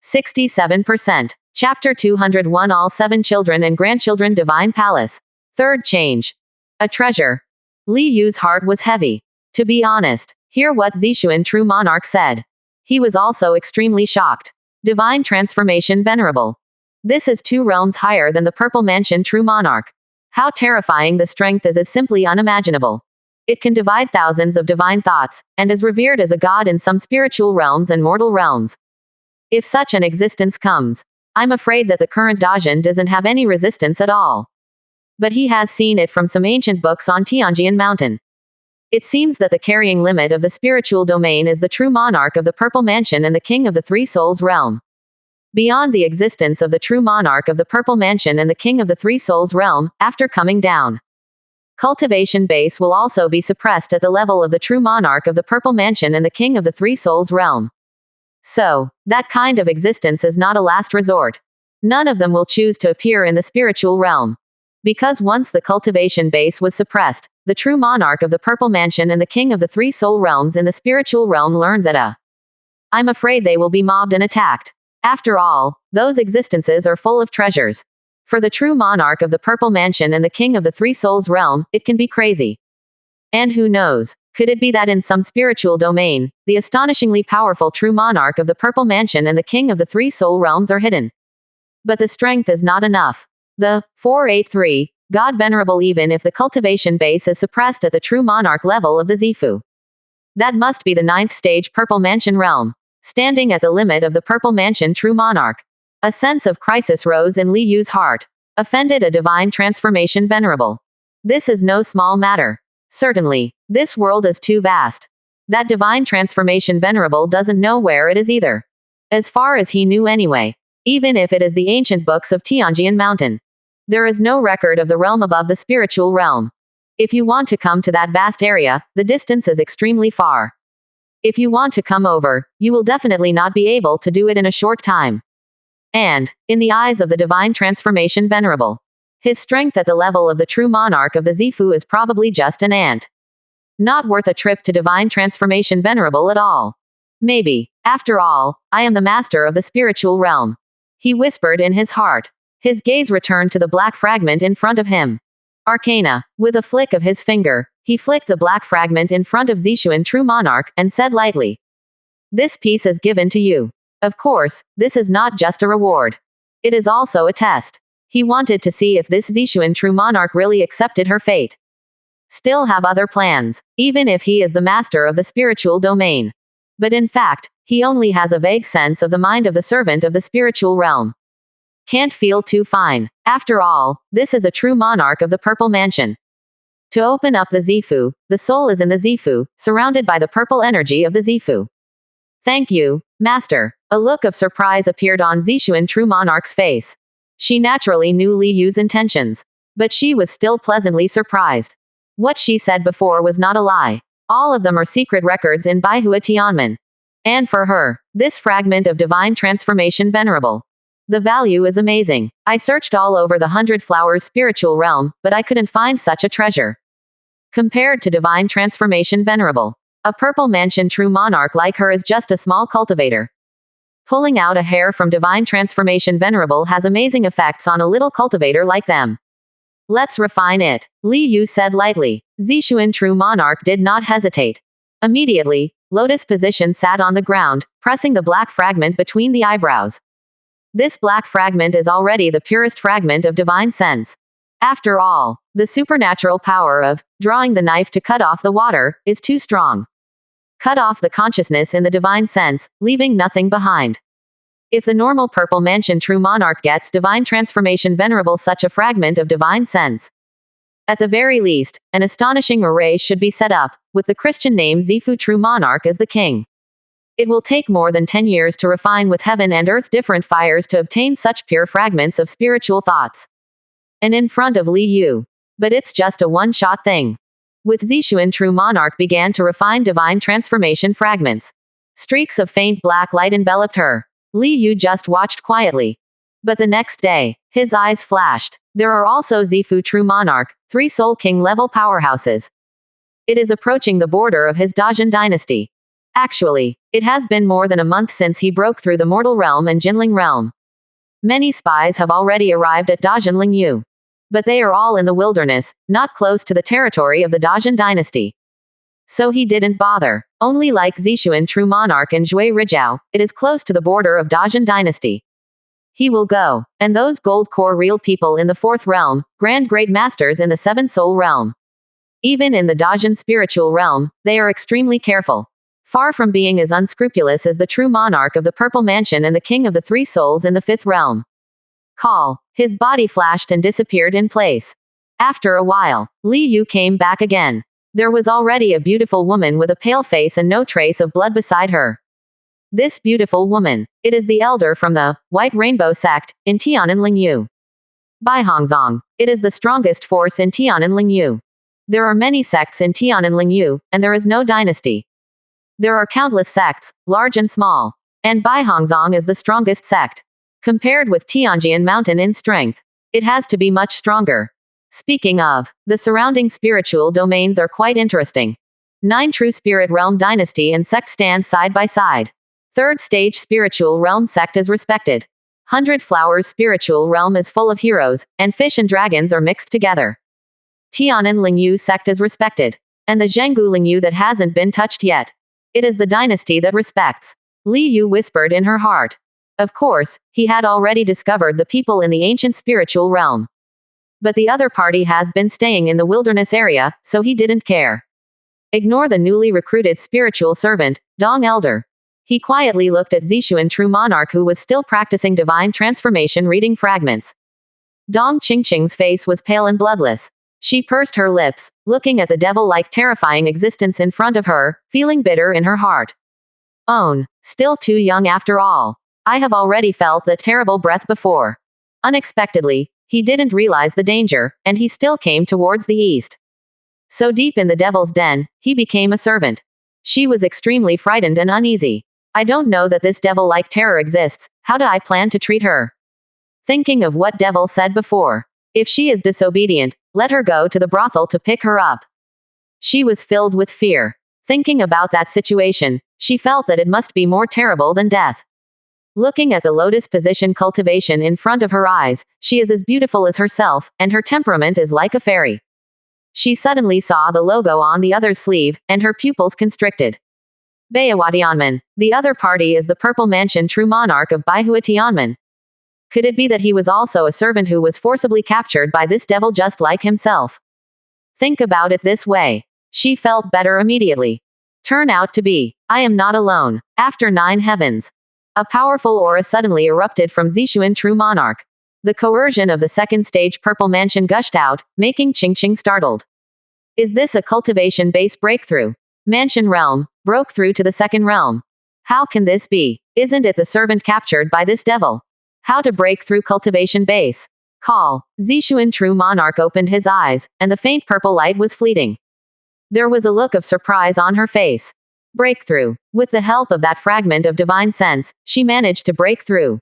67%. Chapter 201 All 7 Children and Grandchildren Divine Palace. Third change. A treasure. Li Yu's heart was heavy. To be honest, hear what Zixuan True Monarch said. He was also extremely shocked. Divine Transformation Venerable. This is 2 realms higher than the Purple Mansion True Monarch. How terrifying the strength is simply unimaginable. It can divide thousands of divine thoughts, and is revered as a god in some spiritual realms and mortal realms. If such an existence comes, I'm afraid that the current Dajin doesn't have any resistance at all. But he has seen it from some ancient books on Tianjian Mountain. It seems that the carrying limit of the spiritual domain is the true monarch of the Purple Mansion and the king of the Three Souls realm. Beyond the existence of the true monarch of the Purple Mansion and the king of the Three Souls realm, after coming down, cultivation base will also be suppressed at the level of the true monarch of the Purple Mansion and the king of the Three Souls realm. So, that kind of existence is not a last resort. None of them will choose to appear in the spiritual realm. Because once the cultivation base was suppressed, the true monarch of the Purple Mansion and the king of the Three Soul realms in the spiritual realm learned that I'm afraid they will be mobbed and attacked. After all, those existences are full of treasures. For the true monarch of the Purple Mansion and the king of the Three Souls realm, it can be crazy. And who knows, could it be that in some spiritual domain, the astonishingly powerful true monarch of the Purple Mansion and the king of the Three Soul realms are hidden? But the strength is not enough. The 483, God Venerable, even if the cultivation base is suppressed at the true monarch level of the Zifu. That must be the 9th stage Purple Mansion realm. Standing at the limit of the Purple Mansion true monarch. A sense of crisis rose in Li Yu's heart. Offended a divine transformation venerable. This is no small matter. Certainly, this world is too vast. That divine transformation venerable doesn't know where it is either. As far as he knew anyway. Even if it is the ancient books of Tianjian Mountain. There is no record of the realm above the spiritual realm. If you want to come to that vast area, the distance is extremely far. If you want to come over, you will definitely not be able to do it in a short time. And, in the eyes of the divine transformation venerable, his strength at the level of the true monarch of the Zifu is probably just an ant. Not worth a trip to divine transformation venerable at all. Maybe, after all, I am the master of the spiritual realm. He whispered in his heart. His gaze returned to the black fragment in front of him. Arcana. With a flick of his finger, he flicked the black fragment in front of Zixuan True Monarch, and said lightly, "This piece is given to you. Of course, this is not just a reward. It is also a test." He wanted to see if this Zixuan True Monarch really accepted her fate. Still have other plans, even if he is the master of the spiritual domain. But in fact, he only has a vague sense of the mind of the servant of the spiritual realm. Can't feel too fine. After all, this is a true monarch of the Purple Mansion. To open up the Zifu, the soul is in the Zifu, surrounded by the purple energy of the Zifu. Thank you, Master. A look of surprise appeared on Zixuan True Monarch's face. She naturally knew Li Yu's intentions. But she was still pleasantly surprised. What she said before was not a lie. All of them are secret records in Baihua Tianmen. And for her, this fragment of divine transformation venerable. The value is amazing. I searched all over the 100 Flowers spiritual realm, but I couldn't find such a treasure. Compared to divine transformation venerable, a Purple Mansion true monarch like her is just a small cultivator. Pulling out a hair from divine transformation venerable has amazing effects on a little cultivator like them. Let's refine it, Li Yu said lightly. Zixuan True Monarch did not hesitate. Immediately, lotus position sat on the ground, pressing the black fragment between the eyebrows. This black fragment is already the purest fragment of divine sense. After all, the supernatural power of drawing the knife to cut off the water is too strong. Cut off the consciousness in the divine sense, leaving nothing behind. If the normal Purple Mansion True Monarch gets divine transformation venerable such a fragment of divine sense, at the very least, an astonishing array should be set up, with the Christian name Zifu True Monarch as the king. It will take more than 10 years to refine with heaven and earth different fires to obtain such pure fragments of spiritual thoughts. And in front of Li Yu. But it's just a one-shot thing. With Zixuan True Monarch began to refine divine transformation fragments. Streaks of faint black light enveloped her. Li Yu just watched quietly. But the next day, his eyes flashed. There are also Zifu True Monarch, 3 Soul King level powerhouses. It is approaching the border of his Dajin dynasty. Actually, it has been more than a month since he broke through the mortal realm and Jinling realm. Many spies have already arrived at Dajin Lingyu. But they are all in the wilderness, not close to the territory of the Dajin dynasty. So he didn't bother. Only like Zixuan True Monarch and Zhui Rizhao, it is close to the border of Dajin dynasty. He will go. And those gold core real people in the fourth realm, grand great masters in the seventh soul realm. Even in the Dajin spiritual realm, they are extremely careful. Far from being as unscrupulous as the true monarch of the Purple Mansion and the king of the three souls in the fifth realm. Call. His body flashed and disappeared in place. After a while, Li Yu came back again. There was already a beautiful woman with a pale face and no trace of blood beside her. This beautiful woman, it is the elder from the White Rainbow sect in Tianan Lingyu. Bai Hongzong, it is the strongest force in Tianan Lingyu. There are many sects in Tianan Lingyu, and there is no dynasty. There are countless sects, large and small. And Bai Hongzong is the strongest sect. Compared with Tianjian Mountain in strength, it has to be much stronger. Speaking of, the surrounding spiritual domains are quite interesting. 9 true spirit realm dynasty and sect stand side by side. Third stage spiritual realm sect is respected. 100 Flowers spiritual realm is full of heroes, and fish and dragons are mixed together. Tianan Lingyu sect is respected. And the Zhenggu Lingyu that hasn't been touched yet. It is the dynasty that respects. Li Yu whispered in her heart. Of course, he had already discovered the people in the ancient spiritual realm. But the other party has been staying in the wilderness area, so he didn't care. Ignore the newly recruited spiritual servant, Dong Elder. He quietly looked at Zixuan True Monarch who was still practicing divine transformation reading fragments. Dong Qingqing's face was pale and bloodless. She pursed her lips, looking at the devil-like terrifying existence in front of her, feeling bitter in her heart. Own, still too young after all. I have already felt that terrible breath before. Unexpectedly, he didn't realize the danger, and he still came towards the east. So deep in the devil's den, he became a servant. She was extremely frightened and uneasy. I don't know that this devil-like terror exists, how do I plan to treat her? Thinking of what devil said before. If she is disobedient, let her go to the brothel to pick her up. She was filled with fear. Thinking about that situation, she felt that it must be more terrible than death. Looking at the lotus position cultivation in front of her eyes, she is as beautiful as herself, and her temperament is like a fairy. She suddenly saw the logo on the other's sleeve, and her pupils constricted. Bayahua Tianmen, the other party is the Purple Mansion True Monarch of Baihua Tianmen. Could it be that he was also a servant who was forcibly captured by this devil just like himself? Think about it this way. She felt better immediately. Turn out to be, I am not alone. After 9 heavens. A powerful aura suddenly erupted from Zixuan True Monarch. The coercion of the second stage Purple Mansion gushed out, making Qingqing startled. Is this a cultivation-based breakthrough? Mansion realm, broke through to the second realm. How can this be? Isn't it the servant captured by this devil? How to break through cultivation base? Call. Zixuan True Monarch opened his eyes, and the faint purple light was fleeting. There was a look of surprise on her face. Breakthrough. With the help of that fragment of divine sense, she managed to break through.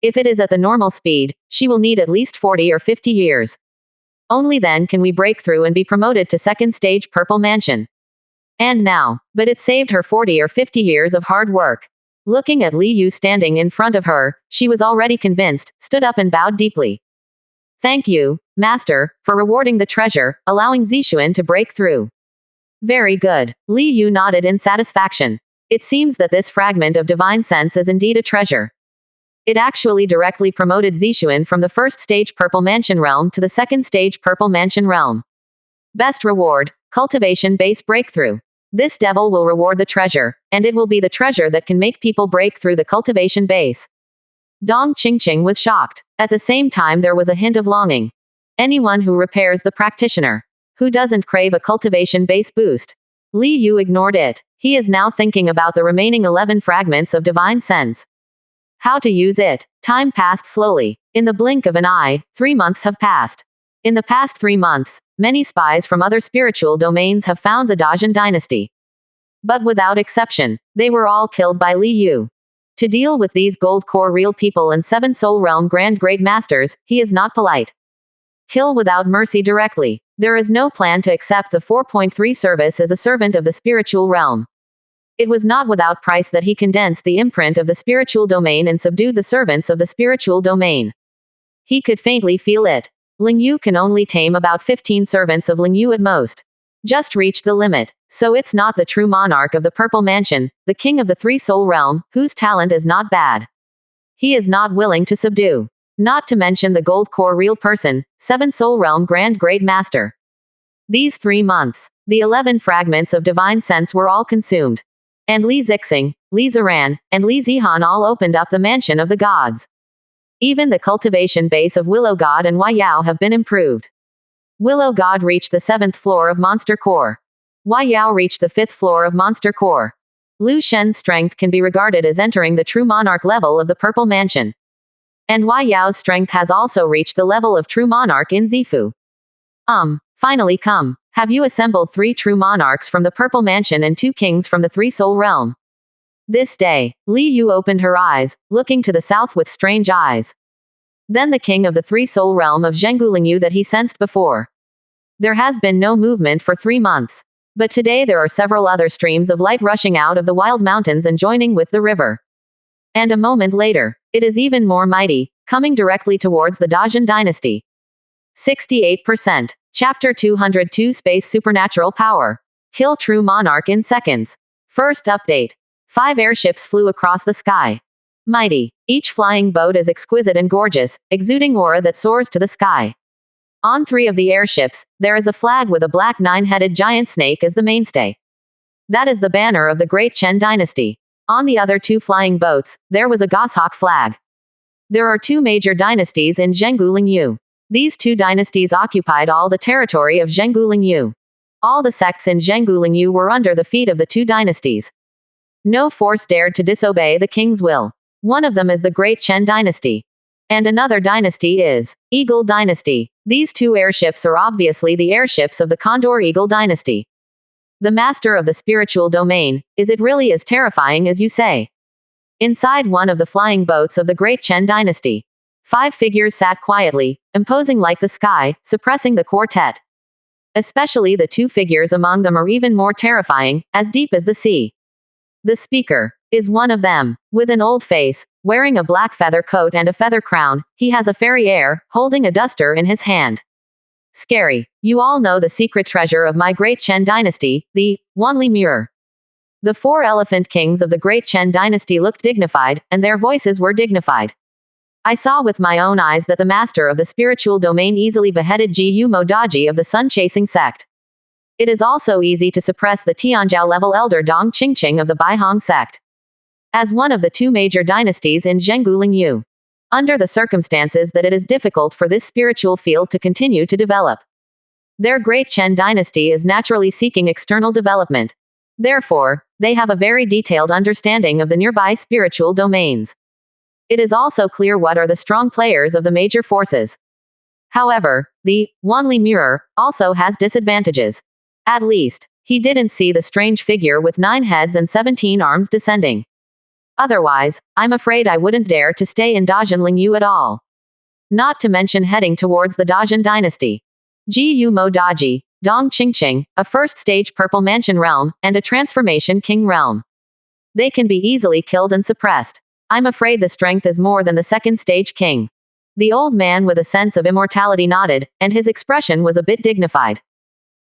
If it is at the normal speed, she will need at least 40 or 50 years. Only then can we break through and be promoted to second stage Purple Mansion. And now, but it saved her 40 or 50 years of hard work. Looking at Li Yu standing in front of her, she was already convinced, stood up and bowed deeply. Thank you, Master, for rewarding the treasure, allowing Zixuan to break through. Very good. Li Yu nodded in satisfaction. It seems that this fragment of divine sense is indeed a treasure. It actually directly promoted Zixuan from the first stage Purple Mansion realm to the second stage Purple Mansion realm. Best reward, cultivation-based breakthrough. This devil will reward the treasure, and it will be the treasure that can make people break through the cultivation base. Dong Qingqing was shocked. At the same time there was a hint of longing. Anyone who repairs the practitioner. Who doesn't crave a cultivation base boost? Li Yu ignored it. He is now thinking about the remaining 11 fragments of divine sense. How to use it. Time passed slowly. In the blink of an eye, 3 months have passed. In the past 3 months, many spies from other spiritual domains have found the Dajin dynasty. But without exception, they were all killed by Li Yu. To deal with these gold core real people and 7 soul realm grand great masters, he is not polite. Kill without mercy directly. There is no plan to accept the 4.3 service as a servant of the spiritual realm. It was not without price that he condensed the imprint of the spiritual domain and subdued the servants of the spiritual domain. He could faintly feel it. Ling Yu can only tame about 15 servants of Ling Yu at most. Just reached the limit. So it's not the true monarch of the Purple Mansion, the king of the Three Soul Realm, whose talent is not bad. He is not willing to subdue. Not to mention the Gold Core Real Person, 7 Soul Realm Grand Great Master. These 3 months, the 11 fragments of divine sense were all consumed. And Li Zixing, Li Ziran, and Li Zihan all opened up the mansion of the gods. Even the cultivation base of Willow God and Wai Yao have been improved. Willow God reached the 7th floor of Monster Core. Wai Yao reached the 5th floor of Monster Core. Lu Shen's strength can be regarded as entering the true monarch level of the Purple Mansion. And Wai Yao's strength has also reached the level of true monarch in Zifu. Finally come. Have you assembled 3 true monarchs from the Purple Mansion and 2 kings from the Three Soul Realm? This day, Li Yu opened her eyes, looking to the south with strange eyes. Then the king of the Three Soul Realm of Zhenggu Lingyu that he sensed before. There has been no movement for 3 months. But today there are several other streams of light rushing out of the wild mountains and joining with the river. And a moment later, it is even more mighty, coming directly towards the Dajin dynasty. 68%. Chapter 202 Space Supernatural Power. Kill True Monarch in seconds. First update. 5 airships flew across the sky. Mighty. Each flying boat is exquisite and gorgeous, exuding aura that soars to the sky. On 3 of the airships, there is a flag with a black 9-headed giant snake as the mainstay. That is the banner of the Great Chen dynasty. On the other 2 flying boats, there was a goshawk flag. There are 2 major dynasties in Zhenggu Lingyu. These 2 dynasties occupied all the territory of Zhenggu Lingyu. All the sects in Zhenggu Lingyu were under the feet of the 2 dynasties. No force dared to disobey the king's will. One of them is the Great Chen dynasty. And another dynasty is Eagle dynasty. These 2 airships are obviously the airships of the Condor Eagle dynasty. The master of the spiritual domain, is it really as terrifying as you say? Inside one of the flying boats of the Great Chen dynasty, 5 figures sat quietly, imposing like the sky, suppressing the quartet. Especially the 2 figures among them are even more terrifying, as deep as the sea. The speaker is one of them, with an old face, wearing a black feather coat and a feather crown. He has a fairy air, holding a duster in his hand. Scary. You all know the secret treasure of my Great Chen dynasty, the Wanli Mirror. The 4 elephant kings of the Great Chen dynasty looked dignified, and their voices were dignified. I saw with my own eyes that the master of the spiritual domain easily beheaded Ji Yu Mo Daji of the sun-chasing sect. It is also easy to suppress the Tianzhao level elder Dong Qingqing of the Baihong sect. As one of the 2 major dynasties in Zhenggu Lingyu. Under the circumstances that it is difficult for this spiritual field to continue to develop. Their Great Chen dynasty is naturally seeking external development. Therefore, they have a very detailed understanding of the nearby spiritual domains. It is also clear what are the strong players of the major forces. However, the Wanli Mirror also has disadvantages. At least, he didn't see the strange figure with 9 heads and 17 arms descending. Otherwise, I'm afraid I wouldn't dare to stay in Dajin Lingyu at all. Not to mention heading towards the Dajin dynasty. Ji Yu Mo Daji, Dong Qingqing, a first-stage Purple Mansion realm, and a Transformation King realm. They can be easily killed and suppressed. I'm afraid the strength is more than the second-stage king. The old man with a sense of immortality nodded, and his expression was a bit dignified.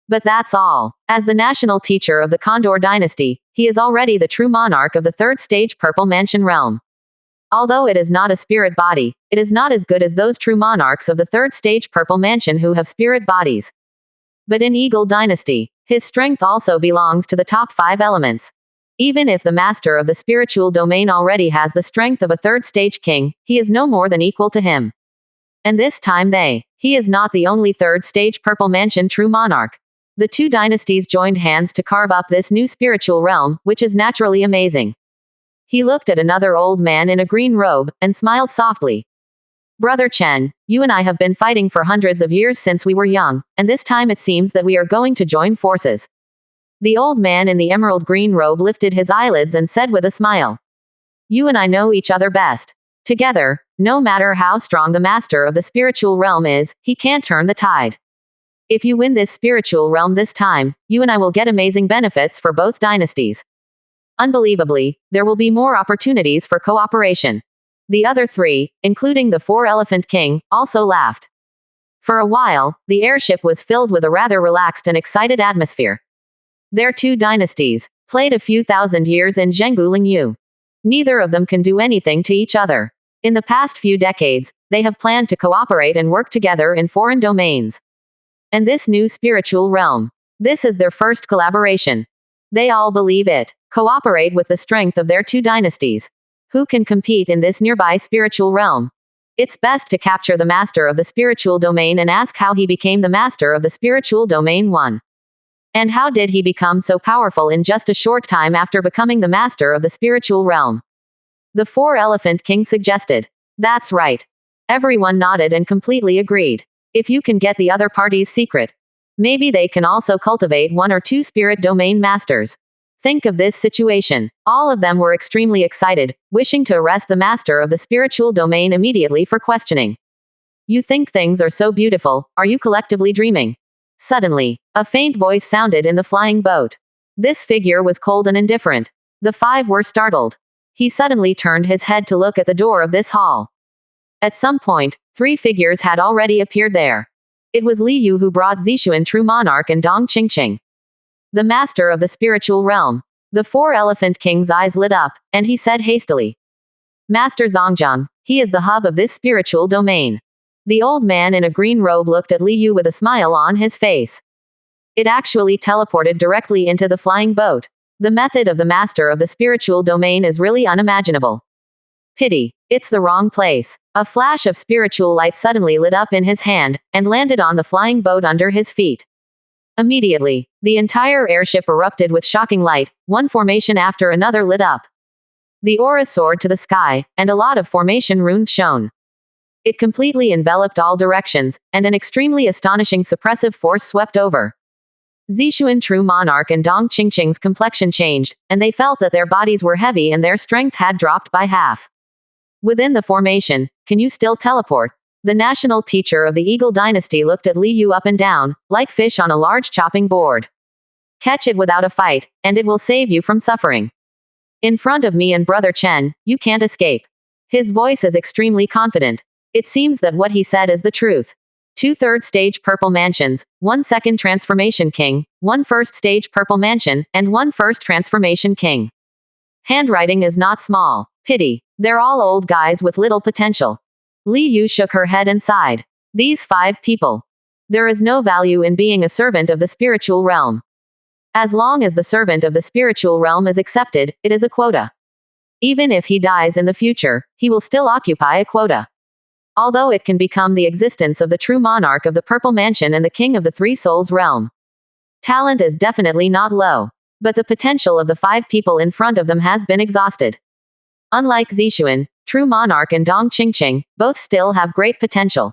But that's all. As the national teacher of the Condor dynasty, he is already the true monarch of the 3rd-stage Purple Mansion realm. Although it is not a spirit body, it is not as good as those true monarchs of the 3rd-stage Purple Mansion who have spirit bodies. But in Eagle dynasty, his strength also belongs to the top 5 elements. Even if the master of the spiritual domain already has the strength of a 3rd-stage king, he is no more than equal to him. And this time he is not the only 3rd-stage Purple Mansion true monarch. The 2 dynasties joined hands to carve up this new spiritual realm, which is naturally amazing. He looked at another old man in a green robe, and smiled softly. Brother Chen, you and I have been fighting for hundreds of years since we were young, and this time it seems that we are going to join forces. The old man in the emerald green robe lifted his eyelids and said with a smile. You and I know each other best. Together, no matter how strong the master of the spiritual realm is, he can't turn the tide. If you win this spiritual realm this time, you and I will get amazing benefits for both dynasties. Unbelievably, there will be more opportunities for cooperation. The other three, including the Four-Elephant King, also laughed. For a while, the airship was filled with a rather relaxed and excited atmosphere. Their two dynasties played a few thousand years in Zhenggu Lingyu. Neither of them can do anything to each other. In the past few decades, they have planned to cooperate and work together in foreign domains. And this new spiritual realm, this is their first collaboration. They all believe it. Cooperate with the strength of their two dynasties. Who can compete in this nearby spiritual realm? It's best to capture the master of the spiritual domain and ask how he became the master of the spiritual domain 1. And how did he become so powerful in just a short time after becoming the master of the spiritual realm? The Four-Elephant King suggested. That's right. Everyone nodded and completely agreed. If you can get the other party's secret, maybe they can also cultivate 1 or 2 spirit domain masters. Think of this situation. All of them were extremely excited, wishing to arrest the master of the spiritual domain immediately for questioning. You think things are so beautiful, are you collectively dreaming? Suddenly, a faint voice sounded in the flying boat. This figure was cold and indifferent. The 5 were startled. He suddenly turned his head to look at the door of this hall. At some point, 3 figures had already appeared there. It was Li Yu who brought Zixuan True Monarch and Dong Qingqing, the master of the spiritual realm. The Four-Elephant King's eyes lit up, and he said hastily, Master Zongjiang, he is the hub of this spiritual domain. The old man in a green robe looked at Li Yu with a smile on his face. It actually teleported directly into the flying boat. The method of the master of the spiritual domain is really unimaginable. Pity, it's the wrong place. A flash of spiritual light suddenly lit up in his hand, and landed on the flying boat under his feet. Immediately, the entire airship erupted with shocking light, one formation after another lit up. The aura soared to the sky, and a lot of formation runes shone. It completely enveloped all directions, and an extremely astonishing suppressive force swept over. Zixuan True Monarch and Dong Qingqing's complexion changed, and they felt that their bodies were heavy and their strength had dropped by half. Within the formation, can you still teleport? The national teacher of the Eagle dynasty looked at Li Yu up and down, like fish on a large chopping board. Catch it without a fight, and it will save you from suffering. In front of me and Brother Chen, you can't escape. His voice is extremely confident. It seems that what he said is the truth. 2 third-stage purple mansions, 1 second transformation king, 1 first-stage purple mansion, and 1 first transformation king. Handwriting is not small. Pity. They're all old guys with little potential. Li Yu shook her head and sighed. These 5 people. There is no value in being a servant of the spiritual realm. As long as the servant of the spiritual realm is accepted, it is a quota. Even if he dies in the future, he will still occupy a quota. Although it can become the existence of the true monarch of the Purple Mansion and the king of the Three Souls realm. Talent is definitely not low. But the potential of the 5 people in front of them has been exhausted. Unlike Zixuan, True Monarch and Dong Qingqing, both still have great potential.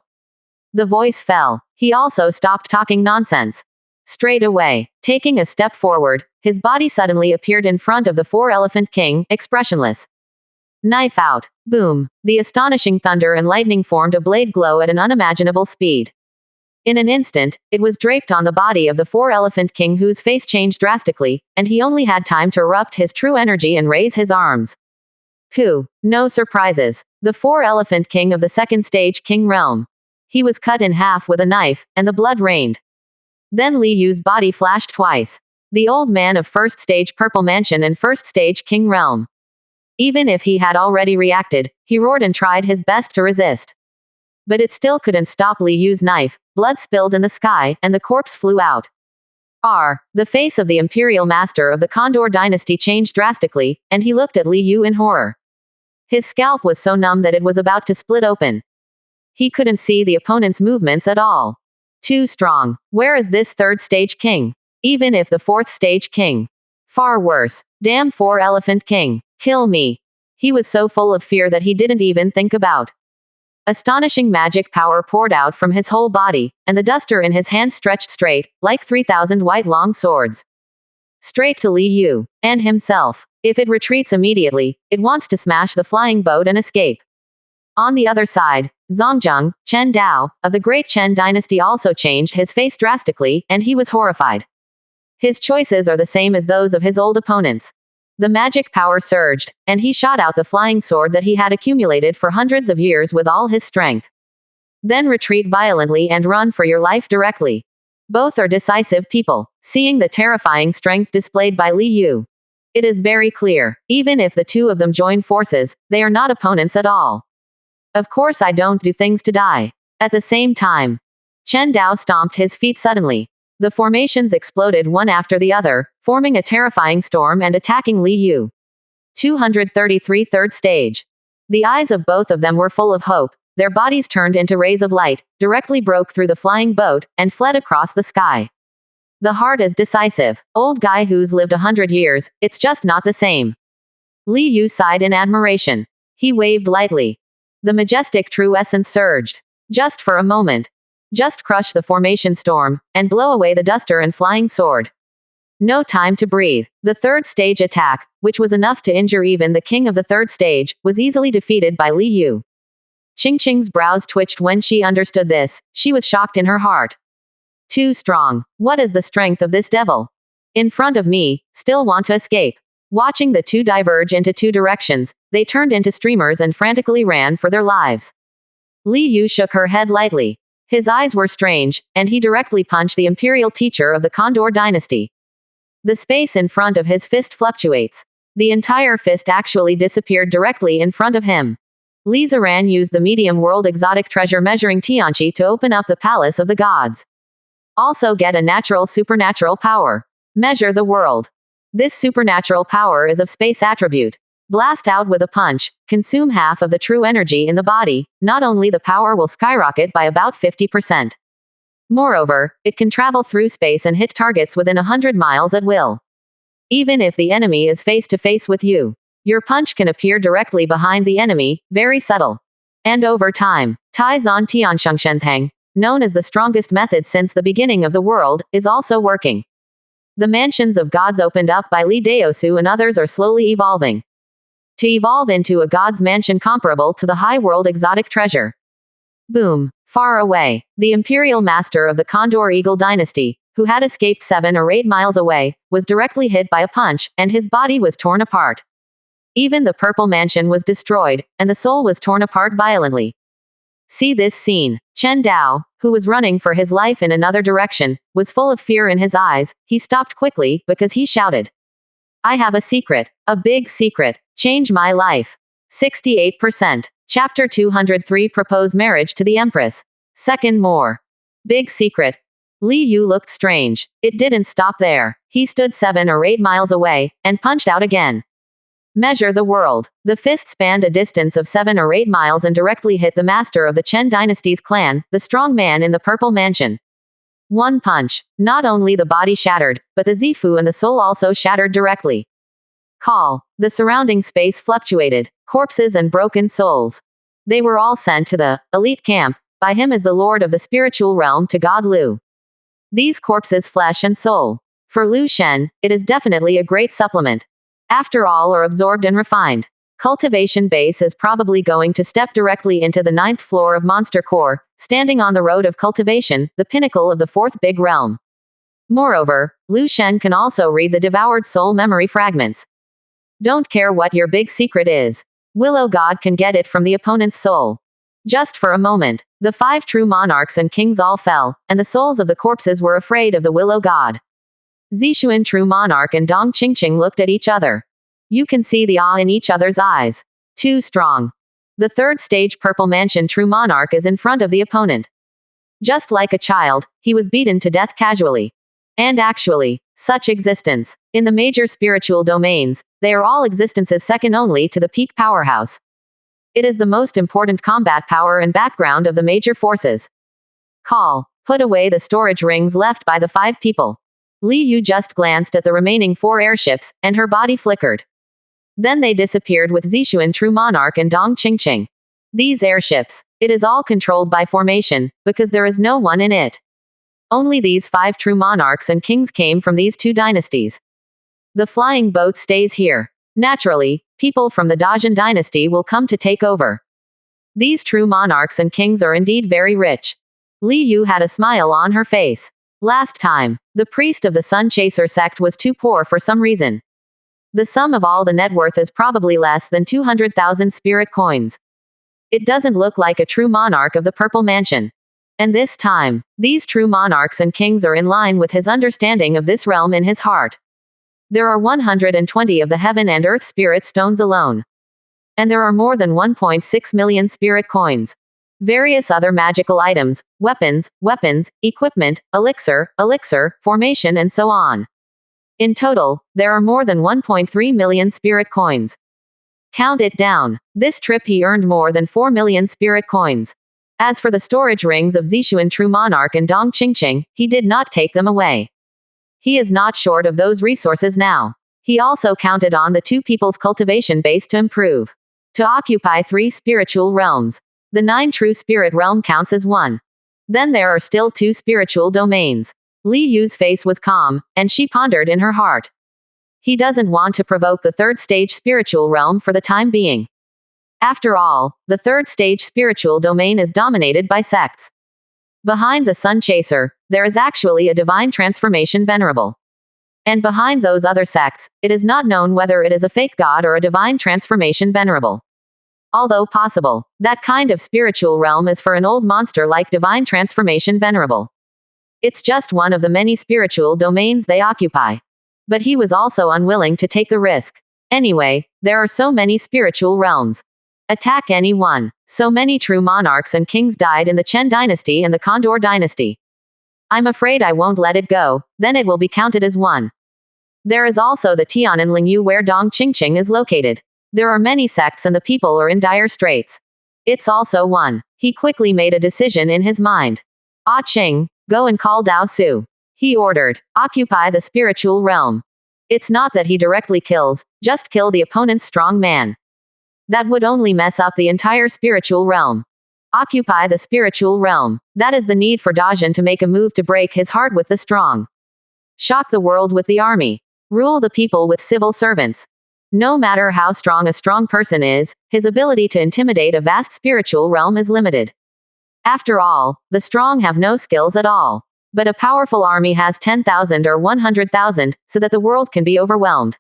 The voice fell. He also stopped talking nonsense. Straight away, taking a step forward, his body suddenly appeared in front of the Four-Elephant King, expressionless. Knife out. Boom. The astonishing thunder and lightning formed a blade glow at an unimaginable speed. In an instant, it was draped on the body of the Four-Elephant King, whose face changed drastically, and he only had time to erupt his true energy and raise his arms. Pooh. No surprises. The Four-Elephant King of the second stage King realm. He was cut in half with a knife, and the blood rained. Then Li Yu's body flashed twice. The old man of first stage Purple Mansion and first stage King realm. Even if he had already reacted, he roared and tried his best to resist. But it still couldn't stop Li Yu's knife. Blood spilled in the sky, and the corpse flew out. The face of the imperial master of the Condor dynasty changed drastically, and he looked at Li Yu in horror. His scalp was so numb that it was about to split open. He couldn't see the opponent's movements at all. Too strong. Where is this third stage king? Even if the fourth stage king. Far worse. Damn Four-Elephant King. Kill me. He was so full of fear that he didn't even think about. Astonishing magic power poured out from his whole body, and the duster in his hand stretched straight, like 3,000 white long swords. Straight to Li Yu. And himself. If it retreats immediately, it wants to smash the flying boat and escape. On the other side, Zongjiang, Chen Dao, of the great Chen dynasty also changed his face drastically, and he was horrified. His choices are the same as those of his old opponents. The magic power surged, and he shot out the flying sword that he had accumulated for hundreds of years with all his strength. Then retreat violently and run for your life directly. Both are decisive people, seeing the terrifying strength displayed by Li Yu. It is very clear, even if the two of them join forces, they are not opponents at all. Of course I don't do things to die. At the same time, Chen Dao stomped his feet suddenly. The formations exploded one after the other, forming a terrifying storm and attacking Li Yu. 233 Third stage. The eyes of both of them were full of hope. Their bodies turned into rays of light, directly broke through the flying boat, and fled across the sky. The heart is decisive. Old guy who's lived 100 years, it's just not the same. Li Yu sighed in admiration. He waved lightly. The majestic true essence surged. Just for a moment. Just crush the formation storm, and blow away the duster and flying sword. No time to breathe. The third stage attack, which was enough to injure even the king of the third stage, was easily defeated by Li Yu. Qingqing's brows twitched when she understood this. She was shocked in her heart. Too strong. What is the strength of this devil? In front of me, still want to escape. Watching the two diverge into two directions, they turned into streamers and frantically ran for their lives. Li Yu shook her head lightly. His eyes were strange, and he directly punched the imperial teacher of the Condor dynasty. The space in front of his fist fluctuates. The entire fist actually disappeared directly in front of him. Li Ziran used the medium world exotic treasure measuring Tianqi to open up the palace of the gods. Also get a natural supernatural power. Measure the world. This supernatural power is of space attribute. Blast out with a punch, consume half of the true energy in the body, not only the power will skyrocket by about 50%. Moreover, it can travel through space and hit targets within 100 miles at will. Even if the enemy is face to face with you, your punch can appear directly behind the enemy, very subtle. And over time, Tai Zan Tianshengshenzhang, known as the strongest method since the beginning of the world, is also working. The mansions of gods opened up by Li Daosu and others are slowly evolving. To evolve into a god's mansion comparable to the high world exotic treasure. Boom. Far away, the imperial master of the Condor Eagle dynasty, who had escaped 7 or 8 miles away, was directly hit by a punch, and his body was torn apart. Even the purple mansion was destroyed, and the soul was torn apart violently. See this scene. Chen Dao, who was running for his life in another direction, was full of fear in his eyes. He stopped quickly, because he shouted. I have a secret. A big secret. Change my life. 68%. Chapter 203 Propose marriage to the Empress. Second more. Big secret. Li Yu looked strange. It didn't stop there. He stood 7 or 8 miles away, and punched out again. Measure the world. The fist spanned a distance of 7 or 8 miles and directly hit the master of the Chen dynasty's clan, the strong man in the purple mansion. One punch. Not only the body shattered, but the Zifu and the soul also shattered directly. Call. The surrounding space fluctuated. Corpses and broken souls. They were all sent to the elite camp, by him as the lord of the spiritual realm to God Lu. These corpses flesh and soul. For Lu Shen, it is definitely a great supplement. After all are absorbed and refined. Cultivation base is probably going to step directly into the 9th floor of Monster Core, standing on the road of cultivation, the pinnacle of the 4th big realm. Moreover, Lu Shen can also read the devoured soul memory fragments. Don't care what your big secret is. Willow God can get it from the opponent's soul. Just for a moment, the 5 true monarchs and kings all fell, and the souls of the corpses were afraid of the Willow God. Zishuan True Monarch and Dong Qingqing looked at each other. You can see the awe in each other's eyes. Too strong. The third stage Purple Mansion True Monarch is in front of the opponent. Just like a child, he was beaten to death casually. And actually, such existence. In the major spiritual domains, they are all existences second only to the peak powerhouse. It is the most important combat power and background of the major forces. Call. Put away the storage rings left by the 5 people. Li Yu just glanced at the remaining 4 airships, and her body flickered. Then they disappeared with Zishuan True Monarch and Dong Qingqing. These airships. It is all controlled by formation, because there is no one in it. Only these 5 true monarchs and kings came from these 2 dynasties. The flying boat stays here. Naturally, people from the Dajin dynasty will come to take over. These true monarchs and kings are indeed very rich. Li Yu had a smile on her face. Last time, the priest of the Sun Chaser sect was too poor for some reason. The sum of all the net worth is probably less than 200,000 spirit coins. It doesn't look like a true monarch of the Purple Mansion. And this time, these true monarchs and kings are in line with his understanding of this realm in his heart. There are 120 of the heaven and earth spirit stones alone. And there are more than 1.6 million spirit coins. Various other magical items, weapons, equipment, elixir, formation and so on. In total, there are more than 1.3 million spirit coins. Count it down. This trip he earned more than 4 million spirit coins. As for the storage rings of Zishuan True Monarch and Dong Qingqing, he did not take them away. He is not short of those resources now. He also counted on the two people's cultivation base to improve. To occupy 3 spiritual realms. The 9 true spirit realm counts as 1. Then there are still 2 spiritual domains. Li Yu's face was calm, and she pondered in her heart. He doesn't want to provoke the 3rd stage spiritual realm for the time being. After all, the 3rd stage spiritual domain is dominated by sects. Behind the Sun Chaser, there is actually a divine transformation venerable. And behind those other sects, it is not known whether it is a fake god or a divine transformation venerable. Although possible, that kind of spiritual realm is for an old monster like divine transformation venerable. It's just one of the many spiritual domains they occupy. But he was also unwilling to take the risk. Anyway, there are so many spiritual realms. Attack any one. So many true monarchs and kings died in the Chen dynasty and the Condor dynasty. I'm afraid I won't let it go, then it will be counted as 1. There is also the Tianan Lingyu where Dong Qingqing is located. There are many sects and the people are in dire straits. It's also 1. He quickly made a decision in his mind. Ah Qing, go and call Dao Su. He ordered. Occupy the spiritual realm. It's not that he directly kills, just kill the opponent's strong man. That would only mess up the entire spiritual realm. Occupy the spiritual realm. That is the need for Dajin to make a move to break his heart with the strong. Shock the world with the army. Rule the people with civil servants. No matter how strong a strong person is, his ability to intimidate a vast spiritual realm is limited. After all, the strong have no skills at all. But a powerful army has 10,000 or 100,000, so that the world can be overwhelmed.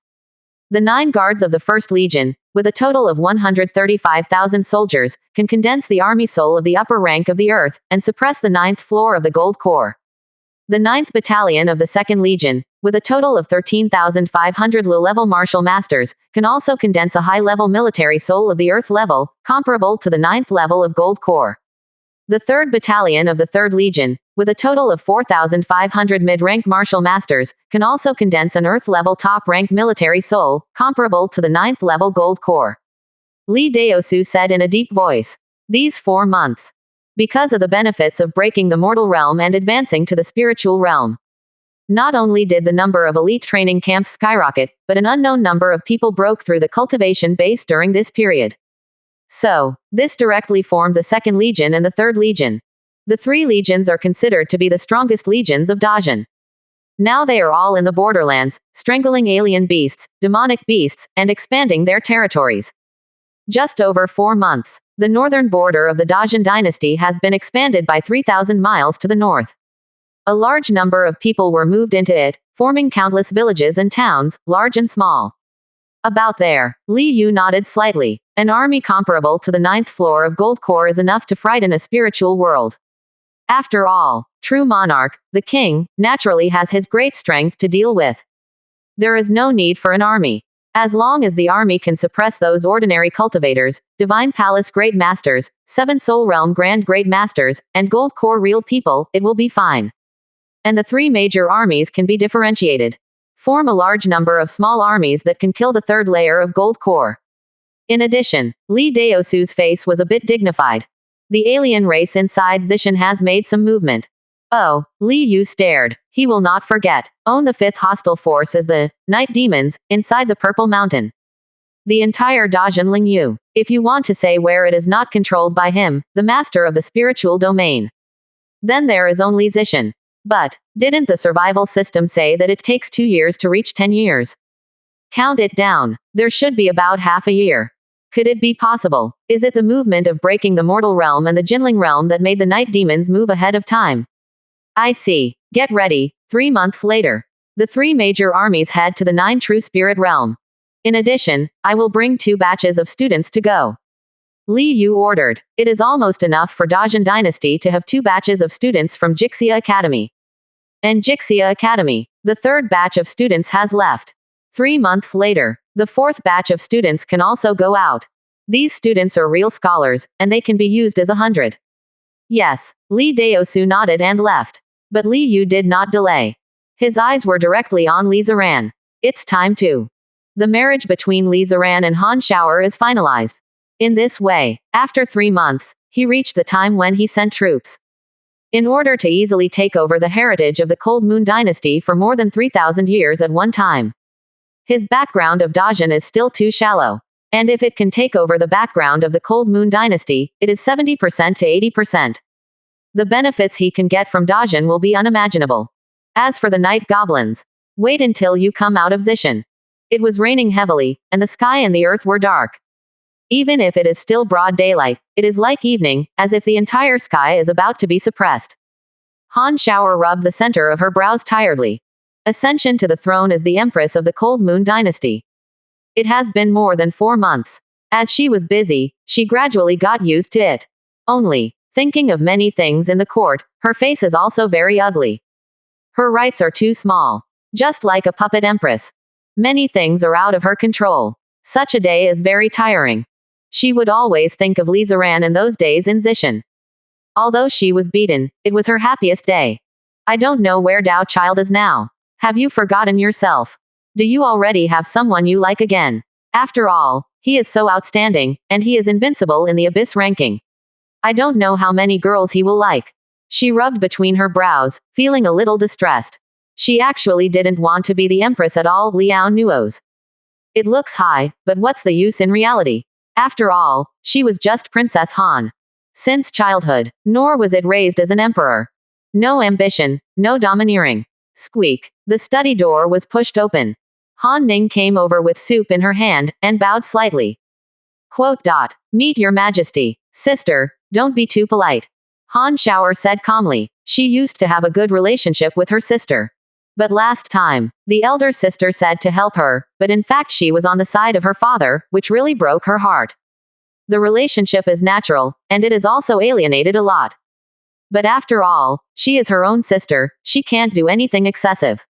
The 9 guards of the First Legion, with a total of 135,000 soldiers, can condense the army soul of the upper rank of the earth, and suppress the 9th floor of the Gold Corps. The 9th Battalion of the Second Legion, with a total of 13,500 low-level martial masters, can also condense a high-level military soul of the earth level, comparable to the 9th level of Gold Corps. The 3rd Battalion of the 3rd Legion, with a total of 4,500 mid-rank martial masters, can also condense an earth-level top-rank military soul, comparable to the 9th level Gold Corps. Li Daosu said in a deep voice. These 4 months. Because of the benefits of breaking the mortal realm and advancing to the spiritual realm. Not only did the number of elite training camps skyrocket, but an unknown number of people broke through the cultivation base during this period. So, this directly formed the 2nd Legion and the 3rd Legion. The 3 legions are considered to be the strongest legions of Dajin. Now they are all in the borderlands, strangling alien beasts, demonic beasts, and expanding their territories. Just over 4 months, the northern border of the Dajin dynasty has been expanded by 3,000 miles to the north. A large number of people were moved into it, forming countless villages and towns, large and small. About there, Li Yu nodded slightly. An army comparable to the 9th floor of Gold Corps is enough to frighten a spiritual world. After all, true monarch, the king, naturally has his great strength to deal with. There is no need for an army. As long as the army can suppress those ordinary cultivators, Divine Palace Great Masters, 7 Soul Realm Grand Great Masters, and Gold Corps real people, it will be fine. And the 3 major armies can be differentiated. Form a large number of small armies that can kill the 3rd layer of Gold Corps. In addition, Li Daosu's face was a bit dignified. The alien race inside Zishan has made some movement. Oh, Li Yu stared. He will not forget. Own the 5th hostile force as the Night Demons, inside the Purple Mountain. The entire Dajin Lingyu. If you want to say where it is not controlled by him, the master of the spiritual domain. Then there is only Zishan. But, didn't the survival system say that it takes 2 years to reach 10 years? Count it down. There should be about half a year. Could it be possible? Is it the movement of breaking the mortal realm and the Jinling realm that made the night demons move ahead of time? I see. Get ready. 3 months later. The 3 major armies head to the 9 true spirit realm. In addition, I will bring 2 batches of students to go. Li Yu ordered. It is almost enough for Dajin dynasty to have 2 batches of students from Jixia Academy. And Jixia Academy. The 3rd batch of students has left. 3 months later, the 4th batch of students can also go out. These students are real scholars, and they can be used as 100. Yes, Li Daosu nodded and left. But Li Yu did not delay. His eyes were directly on Li Ziran. It's time to. The marriage between Li Ziran and Han Xiao'er is finalized. In this way, after 3 months, he reached the time when he sent troops. In order to easily take over the heritage of the Cold Moon dynasty for more than 3,000 years at one time. His background of Dajin is still too shallow. And if it can take over the background of the Cold Moon dynasty, it is 70% to 80%. The benefits he can get from Dajin will be unimaginable. As for the night goblins, wait until you come out of Zishan. It was raining heavily, and the sky and the earth were dark. Even if it is still broad daylight, it is like evening, as if the entire sky is about to be suppressed. Han Xiao'er rubbed the center of her brows tiredly. Ascension to the throne as the Empress of the Cold Moon dynasty. It has been more than 4 months. As she was busy, she gradually got used to it. Only, thinking of many things in the court, her face is also very ugly. Her rights are too small. Just like a puppet empress. Many things are out of her control. Such a day is very tiring. She would always think of Li Ziran in those days in Zishan. Although she was beaten, it was her happiest day. I don't know where Dao Child is now. Have you forgotten yourself? Do you already have someone you like again? After all, he is so outstanding, and he is invincible in the abyss ranking. I don't know how many girls he will like. She rubbed between her brows, feeling a little distressed. She actually didn't want to be the empress at all, Liao Nuo's. It looks high, but what's the use in reality? After all, she was just Princess Han. Since childhood, nor was it raised as an emperor. No ambition, no domineering. Squeak. The study door was pushed open. Han Ning came over with soup in her hand, and bowed slightly. Quote. Meet your majesty. Sister, don't be too polite. Han Xiao'er said calmly. She used to have a good relationship with her sister. But last time, the elder sister said to help her, but in fact she was on the side of her father, which really broke her heart. The relationship is natural, and it is also alienated a lot. But after all, she is her own sister, she can't do anything excessive.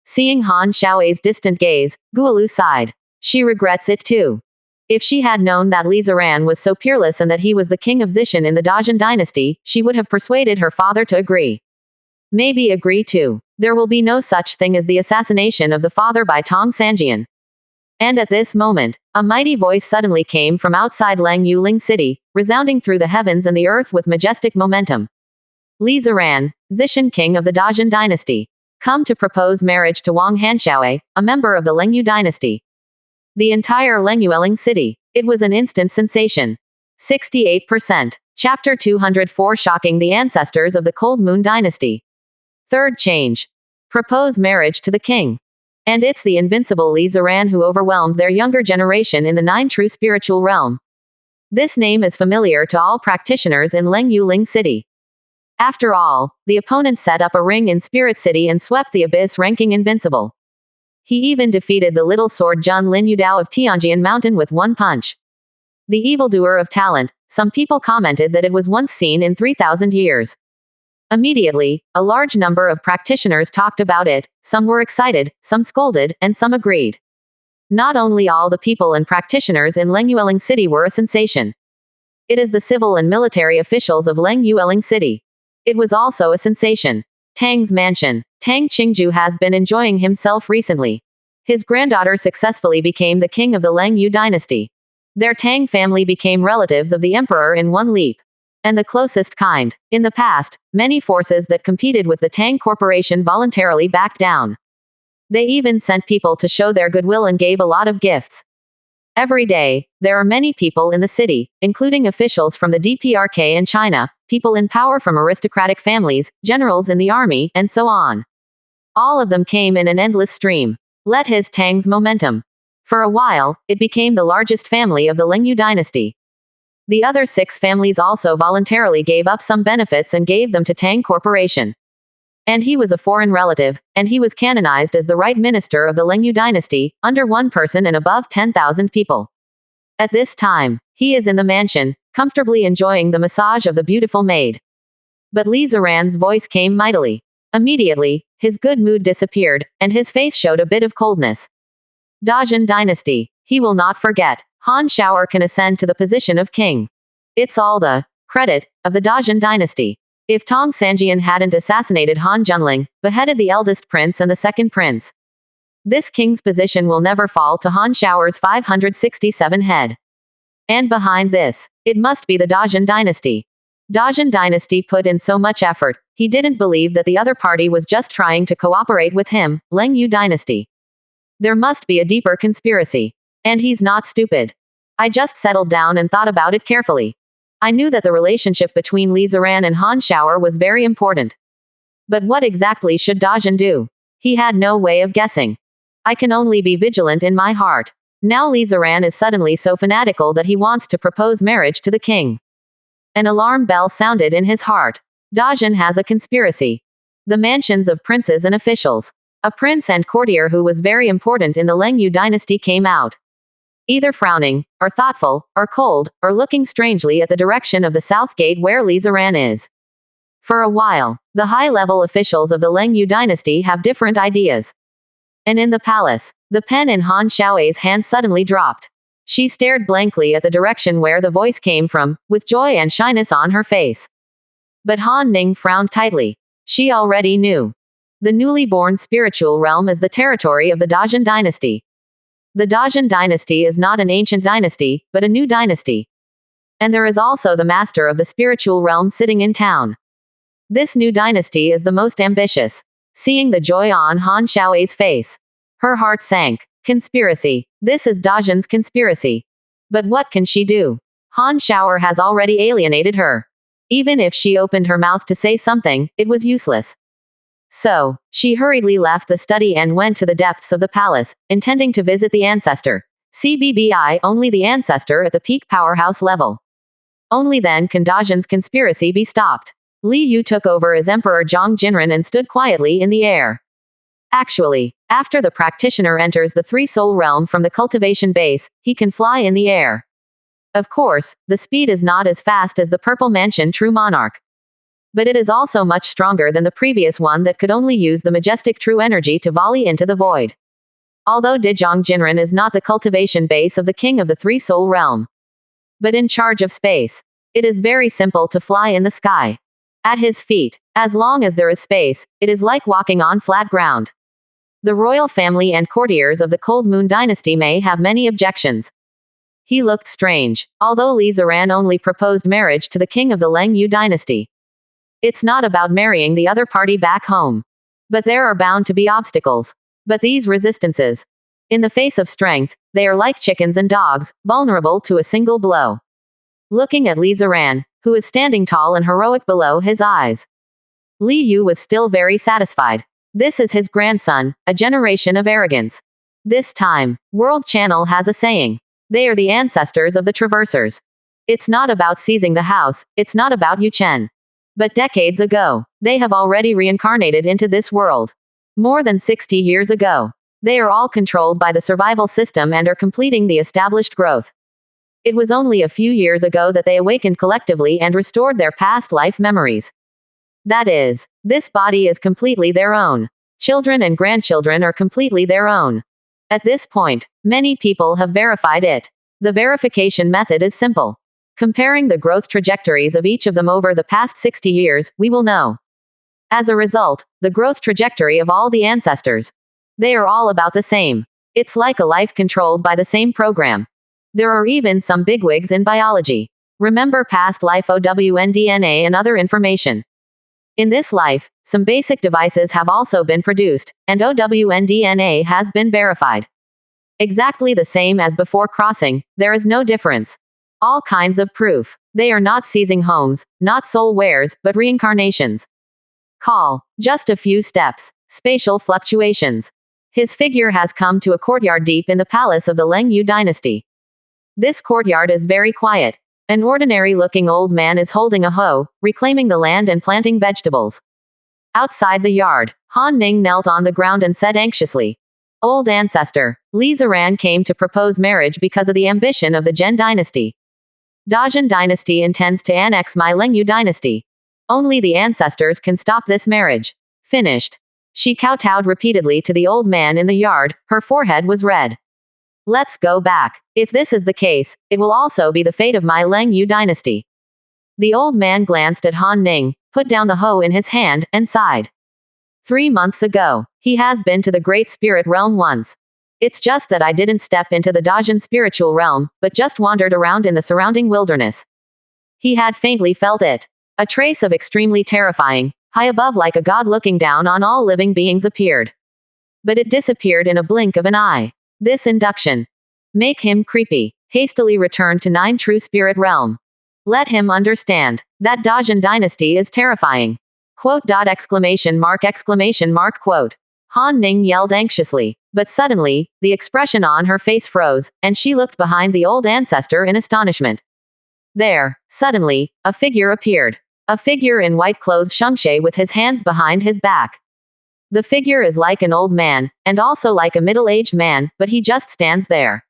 Seeing Han Xiao's distant gaze, Guolu sighed. She regrets it too. If she had known that Li Ziran was so peerless and that he was the king of Zishan in the Dajin dynasty, she would have persuaded her father to agree. Maybe agree too. There will be no such thing as the assassination of the father by Tong Sanjian. And at this moment, a mighty voice suddenly came from outside Lang Yuling City, resounding through the heavens and the earth with majestic momentum. Li Ziran, Zishan king of the Dajin dynasty. Come to propose marriage to Wang Hanxiaoe, a member of the Lengyu dynasty. The entire Lengyueling city. It was an instant sensation. 68%. Chapter 204 Shocking the ancestors of the Cold Moon dynasty. Third change. Propose marriage to the king. And it's the invincible Li Ziran who overwhelmed their younger generation in the 9 true spiritual realm. This name is familiar to all practitioners in Lengyuling City. After all, the opponent set up a ring in Spirit City and swept the abyss ranking invincible. He even defeated the little sword Jun Lin Yudao of Tianjian Mountain with one punch. The evildoer of talent, some people commented that it was once seen in 3,000 years. Immediately, a large number of practitioners talked about it, some were excited, some scolded, and some agreed. Not only all the people and practitioners in Lengyueling City were a sensation. It is the civil and military officials of Lengyueling City. It was also a sensation. Tang's mansion. Tang Qingju has been enjoying himself recently. His granddaughter successfully became the king of the Lengyu dynasty. Their Tang family became relatives of the emperor in one leap. And the closest kind. In the past, many forces that competed with the Tang Corporation voluntarily backed down. They even sent people to show their goodwill and gave a lot of gifts. Every day, there are many people in the city, including officials from the DPRK and China, people in power from aristocratic families, generals in the army, and so on. All of them came in an endless stream. Let his Tang's momentum. For a while, it became the largest family of the Lengyu dynasty. The other 6 families also voluntarily gave up some benefits and gave them to Tang Corporation. And he was a foreign relative, and he was canonized as the right minister of the Lengyu dynasty, under one person and above 10,000 people. At this time, he is in the mansion, comfortably enjoying the massage of the beautiful maid. But Li Ziran's voice came mightily. Immediately, his good mood disappeared, and his face showed a bit of coldness. Dajin dynasty. He will not forget. Han Shaoer can ascend to the position of king. It's all the credit of the Dajin dynasty. If Tong Sanjian hadn't assassinated Han Junling, beheaded the eldest prince and the second prince, this king's position will never fall to Han Shaoer's 567 head. And behind this, it must be the Dajin dynasty. Dajin dynasty put in so much effort, he didn't believe that the other party was just trying to cooperate with him, Lengyu dynasty. There must be a deeper conspiracy. And he's not stupid. I just settled down and thought about it carefully. I knew that the relationship between Li Ziran and Han Shaoer was very important. But what exactly should Dajin do? He had no way of guessing. I can only be vigilant in my heart. Now Li Ziran is suddenly so fanatical that he wants to propose marriage to the king. An alarm bell sounded in his heart. Dajin has a conspiracy. The mansions of princes and officials. A prince and courtier who was very important in the Lengyu dynasty came out. Either frowning, or thoughtful, or cold, or looking strangely at the direction of the south gate where Li Ziran is. For a while, the high-level officials of the Lengyu dynasty have different ideas. And in the palace, the pen in Han Shaoei's hand suddenly dropped. She stared blankly at the direction where the voice came from, with joy and shyness on her face. But Han Ning frowned tightly. She already knew. The newly born spiritual realm is the territory of the Dajin dynasty. The Dajin dynasty is not an ancient dynasty, but a new dynasty. And there is also the master of the spiritual realm sitting in town. This new dynasty is the most ambitious. Seeing the joy on Han Shaoei's face, her heart sank. Conspiracy. This is Dajin's conspiracy. But what can she do? Han Shaoer has already alienated her. Even if she opened her mouth to say something, it was useless. So, she hurriedly left the study and went to the depths of the palace, intending to visit the ancestor. CBBI, only the ancestor at the peak powerhouse level. Only then can Dajin's conspiracy be stopped. Li Yu took over as Emperor Zhang Jinren and stood quietly in the air. Actually, after the practitioner enters the three-soul realm from the cultivation base, he can fly in the air. Of course, the speed is not as fast as the Purple Mansion True Monarch. But it is also much stronger than the previous one that could only use the majestic true energy to volley into the void. Although Zhang Jinren is not the cultivation base of the king of the three-soul realm, but in charge of space, it is very simple to fly in the sky. At his feet, as long as there is space, it is like walking on flat ground. The royal family and courtiers of the Cold Moon dynasty may have many objections. He looked strange, although Li Ziran only proposed marriage to the king of the Lengyu dynasty. It's not about marrying the other party back home. But there are bound to be obstacles. But these resistances, in the face of strength, they are like chickens and dogs, vulnerable to a single blow. Looking at Li Ziran, who is standing tall and heroic below his eyes, Li Yu was still very satisfied. This is his grandson, a generation of arrogance. This time, World Channel has a saying. They are the ancestors of the Traversers. It's not about seizing the house, it's not about Yu Chen. But decades ago, they have already reincarnated into this world. More than 60 years ago. They are all controlled by the survival system and are completing the established growth. It was only a few years ago that they awakened collectively and restored their past life memories. That is, this body is completely their own. Children and grandchildren are completely their own. At this point, many people have verified it. The verification method is simple. Comparing the growth trajectories of each of them over the past 60 years, we will know. As a result, the growth trajectory of all the ancestors. They are all about the same. It's like a life controlled by the same program. There are even some bigwigs in biology. Remember past life OWNDNA and other information. In this life, some basic devices have also been produced, and OWNDNA has been verified. Exactly the same as before crossing, there is no difference. All kinds of proof. They are not seizing homes, not soul wares, but reincarnations. Call. Just a few steps. Spatial fluctuations. His figure has come to a courtyard deep in the palace of the Lengyu dynasty. This courtyard is very quiet. An ordinary-looking old man is holding a hoe, reclaiming the land and planting vegetables. Outside the yard, Han Ning knelt on the ground and said anxiously, "Old ancestor, Li Ziran came to propose marriage because of the ambition of the Zhen dynasty. Dajin dynasty intends to annex my Lengyu dynasty. Only the ancestors can stop this marriage." Finished. She kowtowed repeatedly to the old man in the yard, her forehead was red. "Let's go back. If this is the case, it will also be the fate of my Lengyu dynasty." The old man glanced at Han Ning, put down the hoe in his hand, and sighed. 3 months ago, he has been to the Great Spirit Realm once. It's just that I didn't step into the Dajin spiritual realm, but just wandered around in the surrounding wilderness. He had faintly felt it. A trace of extremely terrifying, high above like a god looking down on all living beings appeared. But it disappeared in a blink of an eye. This induction. Make him creepy. Hastily returned to 9 true spirit realm. Let him understand that Dajin dynasty is terrifying. Quote. Exclamation mark. Quote. Han Ning yelled anxiously. But suddenly, the expression on her face froze, and she looked behind the old ancestor in astonishment. There, suddenly, a figure appeared. A figure in white clothes Shengxie with his hands behind his back. The figure is like an old man, and also like a middle-aged man, but he just stands there.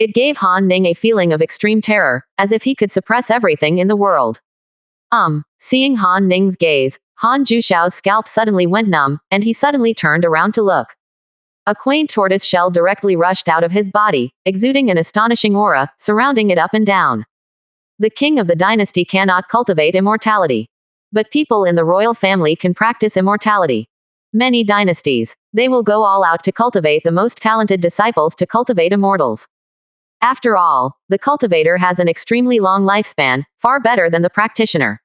It gave Han Ning a feeling of extreme terror, as if he could suppress everything in the world. Seeing Han Ning's gaze, Han Jushao's scalp suddenly went numb, and he suddenly turned around to look. A quaint tortoise shell directly rushed out of his body, exuding an astonishing aura, surrounding it up and down. The king of the dynasty cannot cultivate immortality. But people in the royal family can practice immortality. Many dynasties, they will go all out to cultivate the most talented disciples to cultivate immortals. After all, the cultivator has an extremely long lifespan, far better than the practitioner.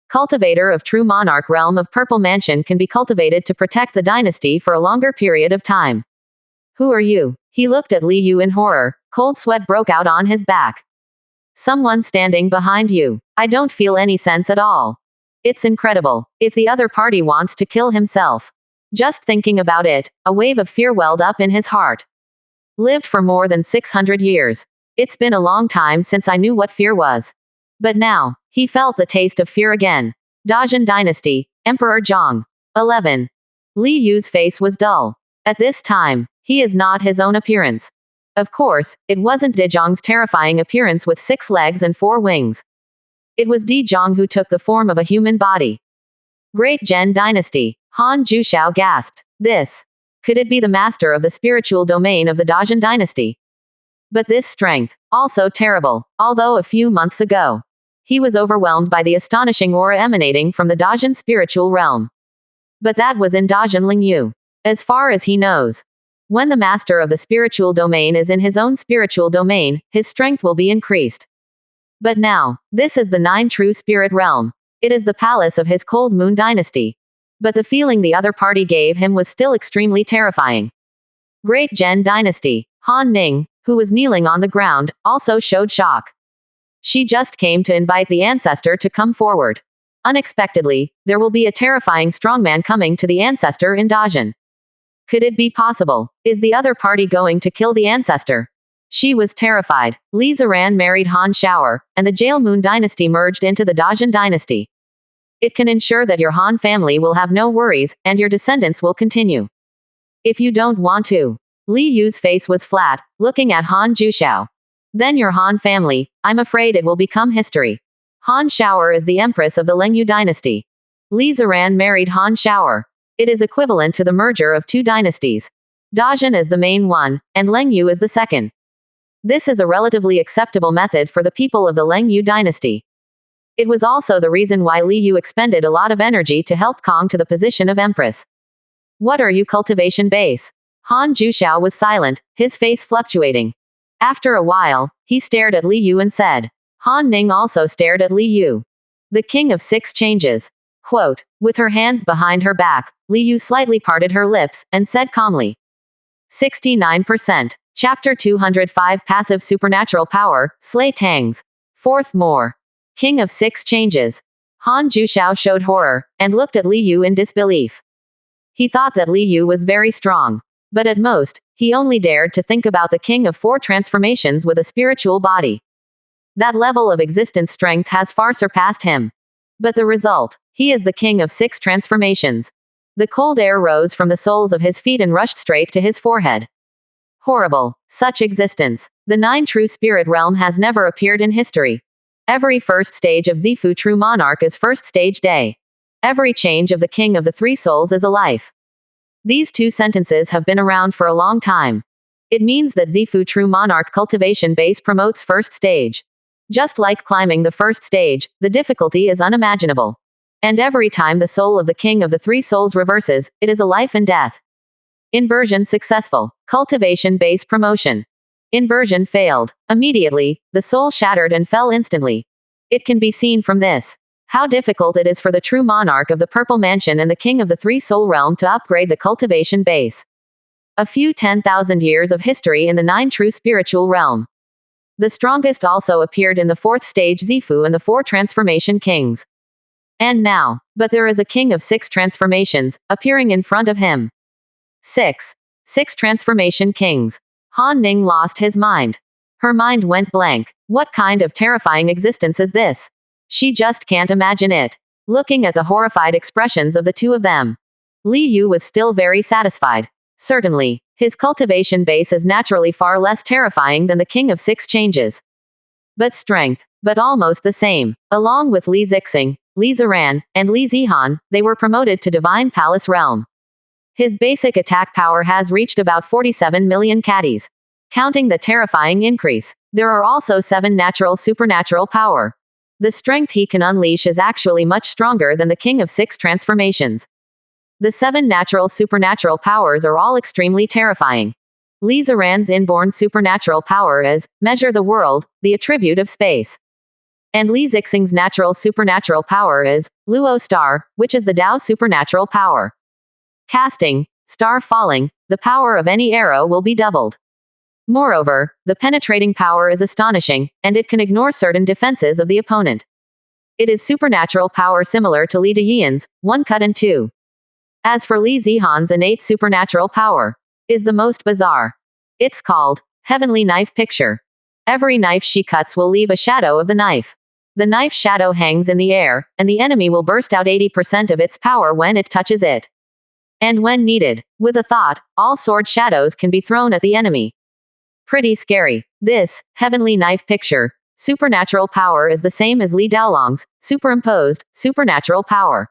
Cultivator of true monarch realm of Purple Mansion can be cultivated to protect the dynasty for a longer period of time. Who are you? He looked at Li Yu in horror. Cold sweat broke out on his back. Someone standing behind you. I don't feel any sense at all. It's incredible. If the other party wants to kill himself. Just thinking about it, a wave of fear welled up in his heart. Lived for more than 600 years. It's been a long time since I knew what fear was. But now, he felt the taste of fear again. Dajin Dynasty, Emperor Zhang. 11. Li Yu's face was dull. At this time, he is not his own appearance. Of course, it wasn't Di Zhang's terrifying appearance with 6 legs and 4 wings. It was Di Zhang who took the form of a human body. Great Zhen Dynasty. Han Jushao gasped. This. Could it be the master of the spiritual domain of the Dajin Dynasty? But this strength, also terrible, although a few months ago, he was overwhelmed by the astonishing aura emanating from the Dajin spiritual realm. But that was in Dajin Lingyu. As far as he knows. When the master of the spiritual domain is in his own spiritual domain, his strength will be increased. But now, this is the 9 true spirit realm. It is the palace of his Cold Moon Dynasty. But the feeling the other party gave him was still extremely terrifying. Great Zhen Dynasty. Han Ning, who was kneeling on the ground, also showed shock. She just came to invite the ancestor to come forward. Unexpectedly, there will be a terrifying strongman coming to the ancestor in Dajin. Could it be possible? Is the other party going to kill the ancestor? She was terrified. Li Ziran married Han Shower, and the Jail Moon Dynasty merged into the Dajin Dynasty. It can ensure that your Han family will have no worries, and your descendants will continue. If you don't want to. Li Yu's face was flat, looking at Han Jushao. Then your Han family, I'm afraid it will become history. Han Shower is the empress of the Lengyu dynasty. Li Ziran married Han Shower. It is equivalent to the merger of 2 dynasties. Dajin is the main one, and Lengyu is the second. This is a relatively acceptable method for the people of the Lengyu dynasty. It was also the reason why Li Yu expended a lot of energy to help Kong to the position of empress. What are you cultivation base? Han Jushao was silent, his face fluctuating. After a while, he stared at Li Yu and said. Han Ning also stared at Li Yu. The king of 6 changes. Quote. With her hands behind her back, Li Yu slightly parted her lips, and said calmly. 69%. Chapter 205 Passive Supernatural Power, Slay Tangs. 4th More. King of 6 changes. Han Jushao showed horror, and looked at Li Yu in disbelief. He thought that Li Yu was very strong. But at most, he only dared to think about the king of 4 transformations with a spiritual body. That level of existence strength has far surpassed him. But the result, He is the king of 6 transformations. The cold air rose from the soles of his feet and rushed straight to his forehead. Horrible. Such existence. The 9 true spirit realm has never appeared in history. Every first stage of Zifu true monarch is first stage day. Every change of the king of the 3 souls is a life. These 2 sentences have been around for a long time. It means that Zifu true monarch cultivation base promotes first stage. Just like climbing the first stage, the difficulty is unimaginable. And every time the soul of the king of the 3 souls reverses, it is a life and death. Inversion successful. Cultivation base promotion. Inversion failed. Immediately, the soul shattered and fell instantly. It can be seen from this. How difficult it is for the true monarch of the Purple Mansion and the king of the 3 soul realm to upgrade the cultivation base. A few 10,000 years of history in the 9 true spiritual realm. The strongest also appeared in the 4th stage Zifu and the 4 transformation kings. And now, but there is a king of 6 transformations, appearing in front of him. 6 transformation kings. Han Ning lost his mind. Her mind went blank. What kind of terrifying existence is this? She just can't imagine it. Looking at the horrified expressions of the 2 of them, Li Yu was still very satisfied. Certainly, his cultivation base is naturally far less terrifying than the king of 6 changes. But strength, but almost the same. Along with Li Zixing, Li Ziran, and Li Zihan, they were promoted to Divine Palace realm. His basic attack power has reached about 47 million caddies. Counting the terrifying increase, there are also 7 natural supernatural power. The strength he can unleash is actually much stronger than the king of 6 transformations. The 7 natural supernatural powers are all extremely terrifying. Li Ziran's inborn supernatural power is, measure the world, the attribute of space. And Li Zixing's natural supernatural power is, Luo Star, which is the Dao supernatural power. Casting, star falling, the power of any arrow will be doubled. Moreover, the penetrating power is astonishing, and it can ignore certain defenses of the opponent. It is supernatural power similar to Li Deyian's, 1 cut and 2. As for Li Zihan's innate supernatural power, is the most bizarre. It's called, Heavenly Knife Picture. Every knife she cuts will leave a shadow of the knife. The knife shadow hangs in the air, and the enemy will burst out 80% of its power when it touches it. And when needed, with a thought, all sword shadows can be thrown at the enemy. Pretty scary. This, Heavenly Knife Picture, supernatural power is the same as Li Daolong's, superimposed, supernatural power.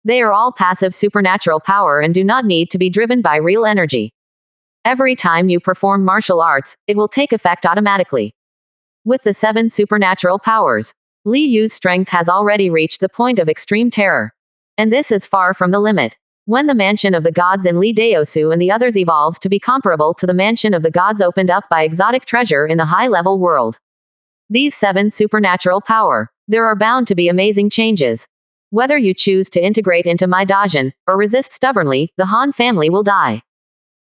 They are all passive supernatural power and do not need to be driven by real energy. Every time you perform martial arts, it will take effect automatically. With the 7 supernatural powers, Li Yu's strength has already reached the point of extreme terror. And this is far from the limit. When the mansion of the gods in Li Daosu and the others evolves to be comparable to the mansion of the gods opened up by exotic treasure in the high-level world. These 7 supernatural power, there are bound to be amazing changes. Whether you choose to integrate into my Dajin, or resist stubbornly, the Han family will die.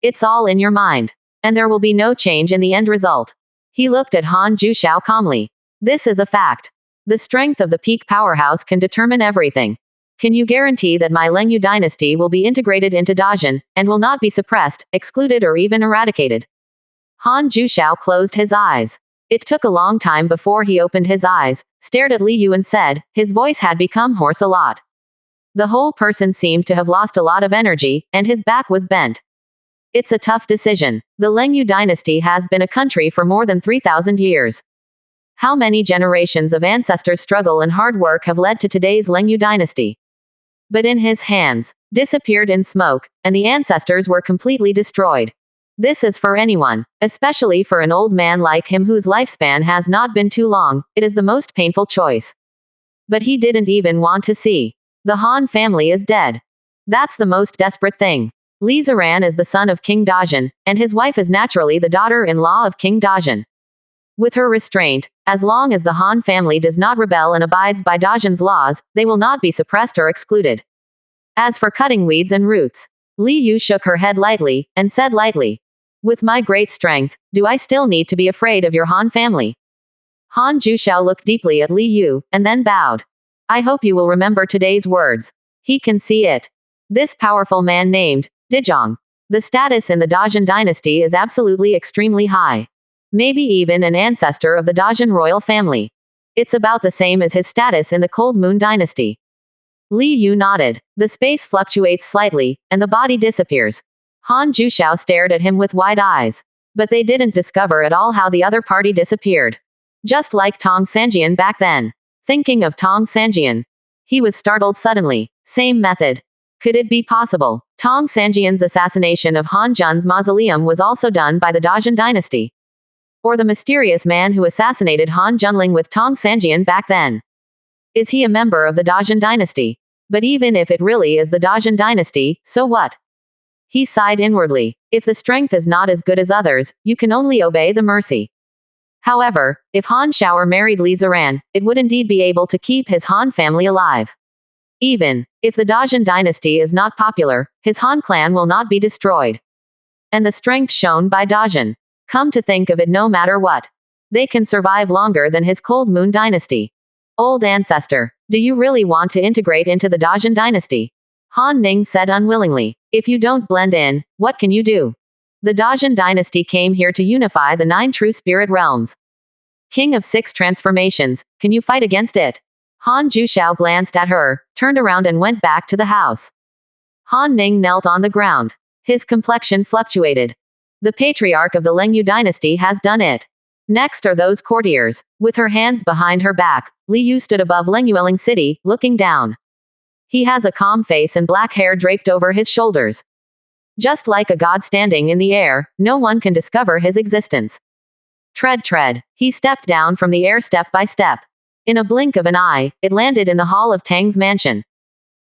It's all in your mind. And there will be no change in the end result. He looked at Han Jushao calmly. This is a fact. The strength of the peak powerhouse can determine everything. Can you guarantee that my Lengyu dynasty will be integrated into Dajin, and will not be suppressed, excluded or even eradicated? Han Jushao closed his eyes. It took a long time before he opened his eyes, stared at Li Yu and said, his voice had become hoarse a lot. The whole person seemed to have lost a lot of energy, and his back was bent. It's a tough decision. The Lengyu dynasty has been a country for more than 3,000 years. How many generations of ancestors' struggle and hard work have led to today's Lengyu dynasty? But in his hands, disappeared in smoke, and the ancestors were completely destroyed. This is for anyone, especially for an old man like him whose lifespan has not been too long, it is the most painful choice. But he didn't even want to see. The Han family is dead. That's the most desperate thing. Li Ziran is the son of King Dajin, and his wife is naturally the daughter-in-law of King Dajin. With her restraint, as long as the Han family does not rebel and abides by Dajin's laws, they will not be suppressed or excluded. As for cutting weeds and roots, Li Yu shook her head lightly, and said lightly, with my great strength, do I still need to be afraid of your Han family? Han Jushao looked deeply at Li Yu, and then bowed. I hope you will remember today's words. He can see it. This powerful man named Dizhong. The status in the Dajin dynasty is absolutely extremely high. Maybe even an ancestor of the Dajin royal family. It's about the same as his status in the Cold Moon dynasty. Li Yu nodded. The space fluctuates slightly, and the body disappears. Han Jushao stared at him with wide eyes. But they didn't discover at all how the other party disappeared. Just like Tong Sanjian back then. Thinking of Tong Sanjian, he was startled suddenly. Same method. Could it be possible? Tong Sanjian's assassination of Han Jun's mausoleum was also done by the Dajin dynasty. Or the mysterious man who assassinated Han Junling with Tong Sanjian back then. Is he a member of the Dajin dynasty? But even if it really is the Dajin dynasty, so what? He sighed inwardly. If the strength is not as good as others, you can only obey the mercy. However, if Han Shower married Li Ziran, it would indeed be able to keep his Han family alive. Even if the Dajin dynasty is not popular, his Han clan will not be destroyed. And the strength shown by Dajin. Come to think of it, no matter what, they can survive longer than his Cold Moon dynasty. Old ancestor, do you really want to integrate into the Dajin dynasty? Han Ning said unwillingly. If you don't blend in, what can you do? The Dajin dynasty came here to unify the 9 true spirit realms. King of 6 transformations, can you fight against it? Han Jushao glanced at her, turned around and went back to the house. Han Ning knelt on the ground. His complexion fluctuated. The patriarch of the Lengyu dynasty has done it. Next are those courtiers. With her hands behind her back, Li Yu stood above Lengyueling City, looking down. He has a calm face and black hair draped over his shoulders. Just like a god standing in the air, no one can discover his existence. Tread, tread. He stepped down from the air step by step. In a blink of an eye, it landed in the hall of Tang's mansion.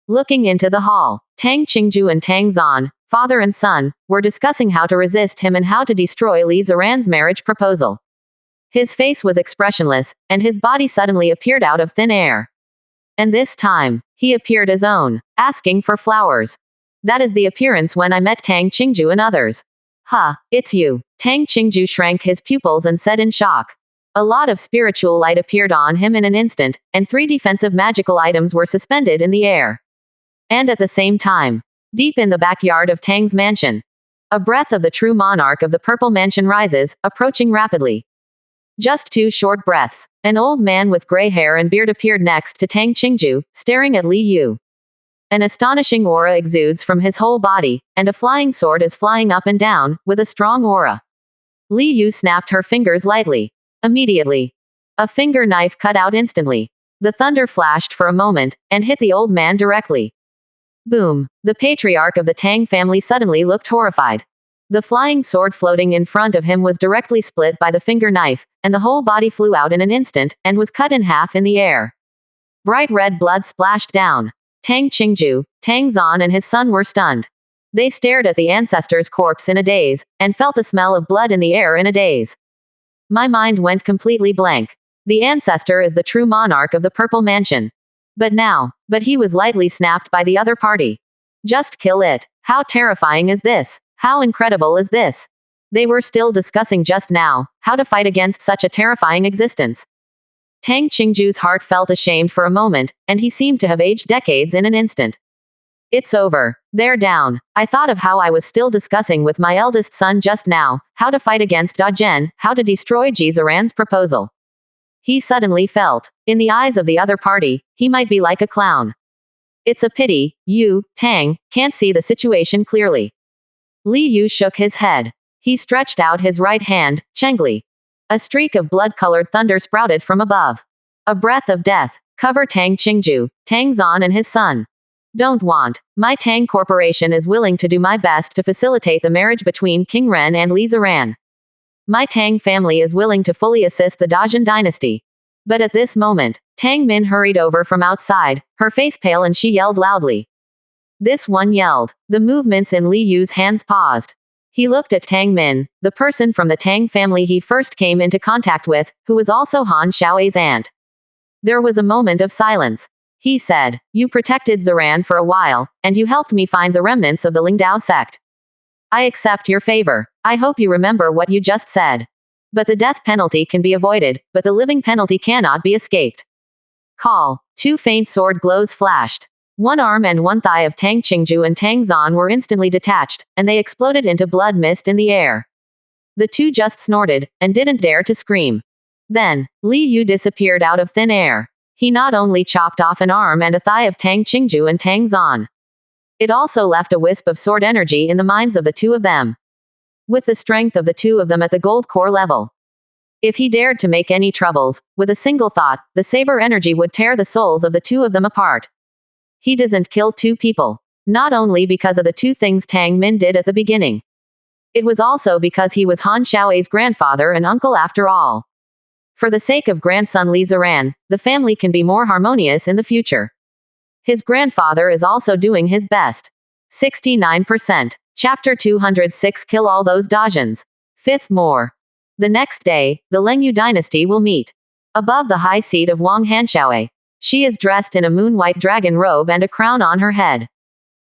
Looking into the hall, Tang Qingju and Tang Zan, father and son, were discussing how to resist him and how to destroy Li Ziran's marriage proposal. His face was expressionless, and his body suddenly appeared out of thin air. And this time, he appeared as own, asking for flowers. That is the appearance when I met Tang Qingju and others. Ha, it's you. Tang Qingju shrank his pupils and said in shock. A lot of spiritual light appeared on him in an instant, and 3 defensive magical items were suspended in the air. And at the same time, deep in the backyard of Tang's mansion, a breath of the true monarch of the Purple Mansion rises, approaching rapidly. Just 2 short breaths. An old man with gray hair and beard appeared next to Tang Qingju, staring at Li Yu. An astonishing aura exudes from his whole body, and a flying sword is flying up and down, with a strong aura. Li Yu snapped her fingers lightly. Immediately, a finger knife cut out instantly. The thunder flashed for a moment, and hit the old man directly. Boom. The patriarch of the Tang family suddenly looked horrified. The flying sword floating in front of him was directly split by the finger knife, and the whole body flew out in an instant, and was cut in half in the air. Bright red blood splashed down. Tang Qingju, Tang Zan and his son were stunned. They stared at the ancestor's corpse in a daze, and felt the smell of blood in the air in a daze. My mind went completely blank. The ancestor is the true monarch of the Purple Mansion. But he was lightly snapped by the other party. Just kill it. How terrifying is this? How incredible is this? They were still discussing just now, how to fight against such a terrifying existence. Tang Qingju's heart felt ashamed for a moment, and he seemed to have aged decades in an instant. It's over. They're down. I thought of how I was still discussing with my eldest son just now, how to fight against Da Zhen, how to destroy Ji Ziran's proposal. He suddenly felt, in the eyes of the other party, he might be like a clown. It's a pity, you, Tang, can't see the situation clearly. Li Yu shook his head. He stretched out his right hand, Chengli. A streak of blood-colored thunder sprouted from above. A breath of death. Cover Tang Qingju, Tang Zan and his son. Don't want. My Tang Corporation is willing to do my best to facilitate the marriage between King Ren and Li Ziran. My Tang family is willing to fully assist the Dajin dynasty. But at this moment, Tang Min hurried over from outside, her face pale, and she yelled loudly. This one yelled. The movements in Li Yu's hands paused. He looked at Tang Min, the person from the Tang family he first came into contact with, who was also Han Xiao's aunt. There was a moment of silence. He said, you protected Ziran for a while, and you helped me find the remnants of the Lingdao sect. I accept your favor. I hope you remember what you just said. But the death penalty can be avoided, but the living penalty cannot be escaped. Call. 2 faint sword glows flashed. One arm and one thigh of Tang Qingju and Tang Zan were instantly detached, and they exploded into blood mist in the air. The 2 just snorted, and didn't dare to scream. Then, Li Yu disappeared out of thin air. He not only chopped off an arm and a thigh of Tang Qingju and Tang Zan. It also left a wisp of sword energy in the minds of the two of them. With the strength of the two of them at the gold core level. If he dared to make any troubles, with a single thought, the saber energy would tear the souls of the two of them apart. He doesn't kill two people. Not only because of the two things Tang Min did at the beginning. It was also because he was Han Xiao's grandfather and uncle after all. For the sake of grandson Li Ziran, the family can be more harmonious in the future. His grandfather is also doing his best. 69%. Chapter 206 Kill all those Dajins. 5th more. The next day, the Lengyu dynasty will meet. Above the high seat of Wang Hanxiaoe. She is dressed in a moon-white dragon robe and a crown on her head.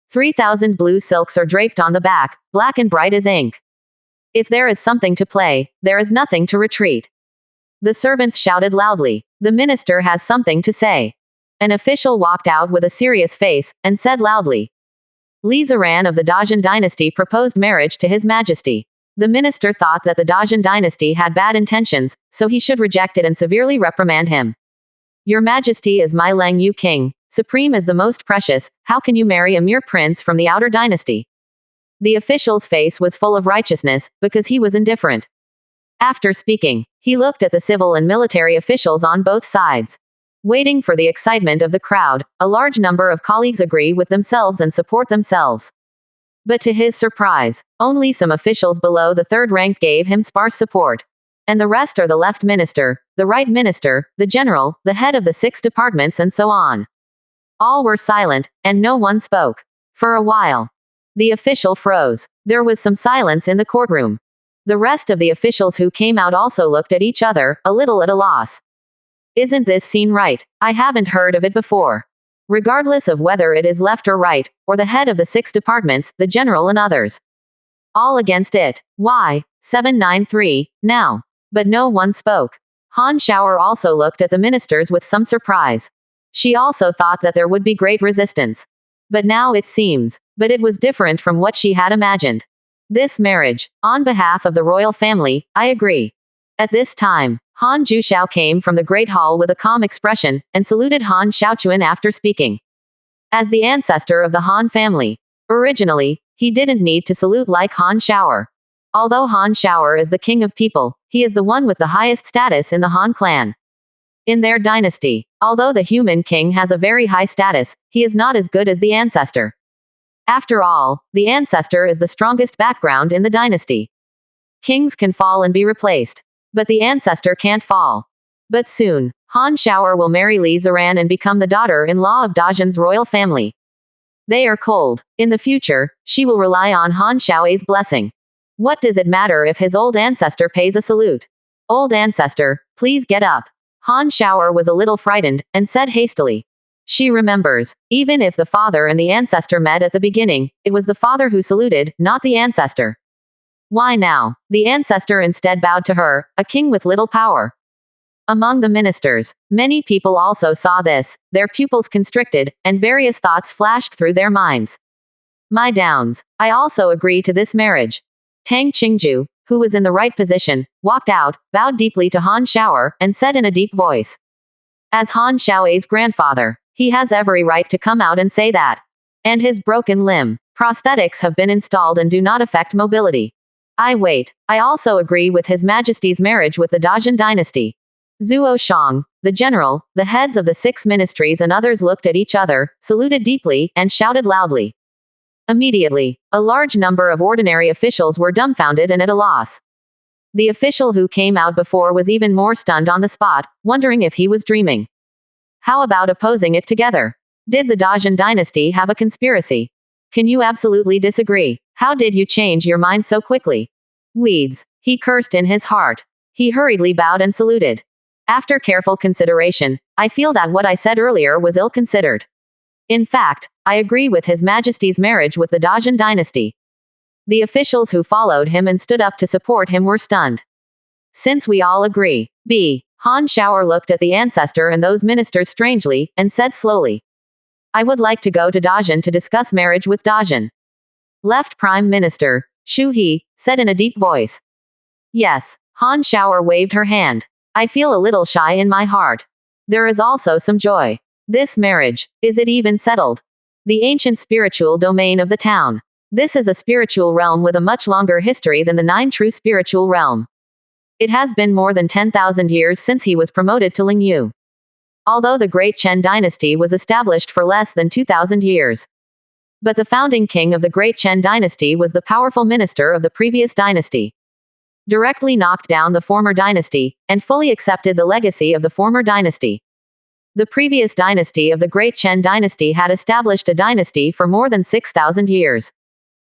3,000 blue silks are draped on the back, black and bright as ink. If there is something to play, there is nothing to retreat. The servants shouted loudly. The minister has something to say. An official walked out with a serious face, and said loudly. Li Ziran of the Dajin dynasty proposed marriage to His Majesty. The minister thought that the Dajin dynasty had bad intentions, so he should reject it and severely reprimand him. Your Majesty is my Leng Yu king, supreme as the most precious, how can you marry a mere prince from the outer dynasty? The official's face was full of righteousness, because he was indifferent. After speaking, he looked at the civil and military officials on both sides. Waiting for the excitement of the crowd, a large number of colleagues agree with themselves and support themselves. But to his surprise, only some officials below the third rank gave him sparse support. And the rest are the left minister, the right minister, the general, the head of the 6 departments and so on. All were silent, and no one spoke. For a while. The official froze. There was some silence in the courtroom. The rest of the officials who came out also looked at each other, a little at a loss. Isn't this scene right? I haven't heard of it before. Regardless of whether it is left or right, or the head of the 6 departments, the general and others. All against it. Why? 793, now. But no one spoke. Han Xiaoer also looked at the ministers with some surprise. She also thought that there would be great resistance. But now it seems. But it was different from what she had imagined. This marriage, on behalf of the royal family, I agree. At this time, Han Juxiao came from the Great Hall with a calm expression, and saluted Han Xiaochuan after speaking. As the ancestor of the Han family. Originally, he didn't need to salute like Han Xiaoer. Although Han Xiaoer is the king of people, he is the one with the highest status in the Han clan. In their dynasty, although the human king has a very high status, he is not as good as the ancestor. After all, the ancestor is the strongest background in the dynasty. Kings can fall and be replaced. But the ancestor can't fall. But soon, Han Xiaoer will marry Li Ziran and become the daughter-in-law of Dajin's royal family. They are cold. In the future, she will rely on Han Xiao's blessing. What does it matter if his old ancestor pays a salute? Old ancestor, please get up. Han Xiaoer was a little frightened, and said hastily. She remembers, even if the father and the ancestor met at the beginning, it was the father who saluted, not the ancestor. Why now? The ancestor instead bowed to her, a king with little power. Among the ministers, many people also saw this, their pupils constricted, and various thoughts flashed through their minds. My downs. I also agree to this marriage. Tang Qingju, who was in the right position, walked out, bowed deeply to Han Xiaoer, and said in a deep voice. As Han Xiao's grandfather, he has every right to come out and say that. And his broken limb. Prosthetics have been installed and do not affect mobility. I also agree with His Majesty's marriage with the Dajin dynasty. Zhuo Shang, the general, the heads of the 6 ministries and others looked at each other, saluted deeply, and shouted loudly. Immediately, a large number of ordinary officials were dumbfounded and at a loss. The official who came out before was even more stunned on the spot, wondering if he was dreaming. How about opposing it together? Did the Dajin dynasty have a conspiracy? Can you absolutely disagree? How did you change your mind so quickly? Weeds. He cursed in his heart. He hurriedly bowed and saluted. After careful consideration, I feel that what I said earlier was ill-considered. In fact, I agree with His Majesty's marriage with the Dajin dynasty. The officials who followed him and stood up to support him were stunned. Since we all agree, Han Xiaoer looked at the ancestor and those ministers strangely, and said slowly. I would like to go to Dajin to discuss marriage with Dajin. Left Prime Minister, Xu He, said in a deep voice. Yes, Han Xiaoer waved her hand. I feel a little shy in my heart. There is also some joy. This marriage, is it even settled? The ancient spiritual domain of the town. This is a spiritual realm with a much longer history than the 9 true spiritual realm. It has been more than 10,000 years since he was promoted to Lingyu. Although the Great Chen dynasty was established for less than 2,000 years. But the founding king of the Great Chen dynasty was the powerful minister of the previous dynasty. Directly knocked down the former dynasty, and fully accepted the legacy of the former dynasty. The previous dynasty of the Great Chen dynasty had established a dynasty for more than 6,000 years.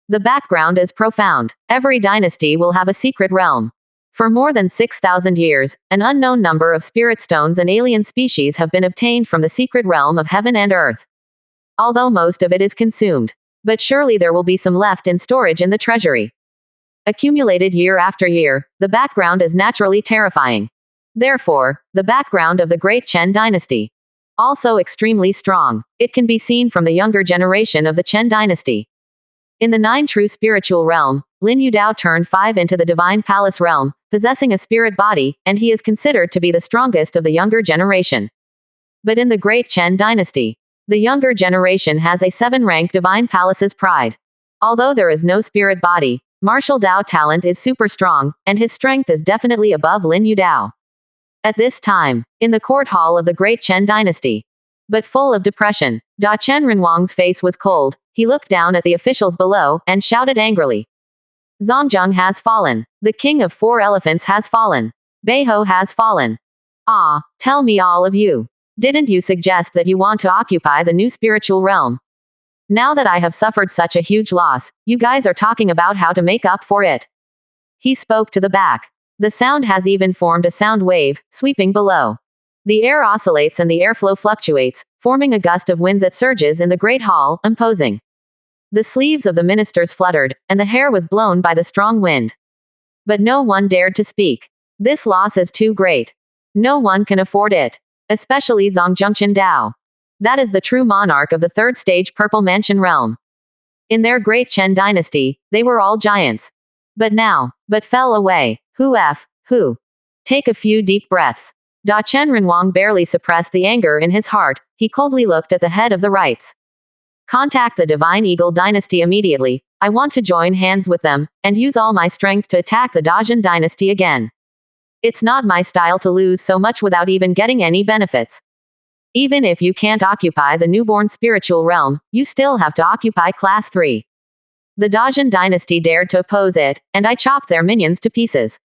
The background is profound. Every dynasty will have a secret realm. For more than 6,000 years, an unknown number of spirit stones and alien species have been obtained from the secret realm of heaven and earth. Although most of it is consumed. But surely there will be some left in storage in the treasury. Accumulated year after year, the background is naturally terrifying. Therefore, the background of the Great Chen dynasty. Also extremely strong. It can be seen from the younger generation of the Chen dynasty. In the 9 true spiritual realm, Lin Yudao turned 5 into the divine palace realm, possessing a spirit body, and he is considered to be the strongest of the younger generation. But in the Great Chen dynasty, the younger generation has a 7-rank divine palace's pride. Although there is no spirit body, martial Dao talent is super strong, and his strength is definitely above Lin Yudao. At this time, in the court hall of the Great Chen dynasty, but full of depression, Da Chen Renwang's face was cold. He looked down at the officials below, and shouted angrily. Zongjung has fallen. The king of 4 elephants has fallen. Beiho has fallen. Ah, tell me all of you. Didn't you suggest that you want to occupy the new spiritual realm? Now that I have suffered such a huge loss, you guys are talking about how to make up for it. He spoke to the back. The sound has even formed a sound wave, sweeping below. The air oscillates and the airflow fluctuates, forming a gust of wind that surges in the great hall, imposing. The sleeves of the ministers fluttered, and the hair was blown by the strong wind. But no one dared to speak. This loss is too great. No one can afford it. Especially Zongjung Dao. That is the true monarch of the 3rd stage Purple Mansion realm. In their Great Chen dynasty, they were all giants. But fell away. Who? Take a few deep breaths. Da Chen Renwang barely suppressed the anger in his heart. He coldly looked at the head of the rites. Contact the Divine Eagle dynasty immediately. I want to join hands with them, and use all my strength to attack the Dajin dynasty again. It's not my style to lose so much without even getting any benefits. Even if you can't occupy the newborn spiritual realm, you still have to occupy class 3. The Dajin dynasty dared to oppose it, and I chopped their minions to pieces.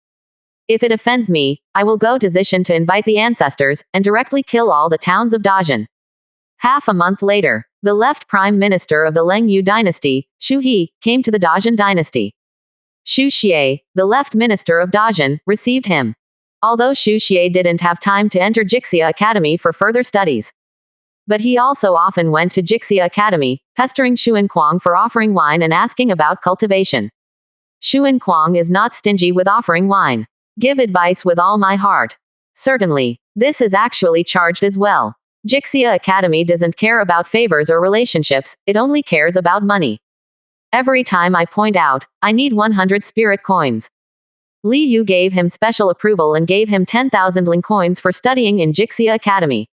If it offends me, I will go to Zishan to invite the ancestors, and directly kill all the towns of Dajin. Half a month later, the left prime minister of the Lengyu dynasty, Xu He, came to the Dajin dynasty. Xu Xie, the left minister of Dajin, received him. Although Xu Xie didn't have time to enter Jixia Academy for further studies. But he also often went to Jixia Academy, pestering Xuan Kuang for offering wine and asking about cultivation. Xuan Kuang is not stingy with offering wine. Give advice with all my heart. Certainly. This is actually charged as well. Jixia Academy doesn't care about favors or relationships, it only cares about money. Every time I point out, I need 100 spirit coins. Li Yu gave him special approval and gave him 10,000 ling coins for studying in Jixia Academy.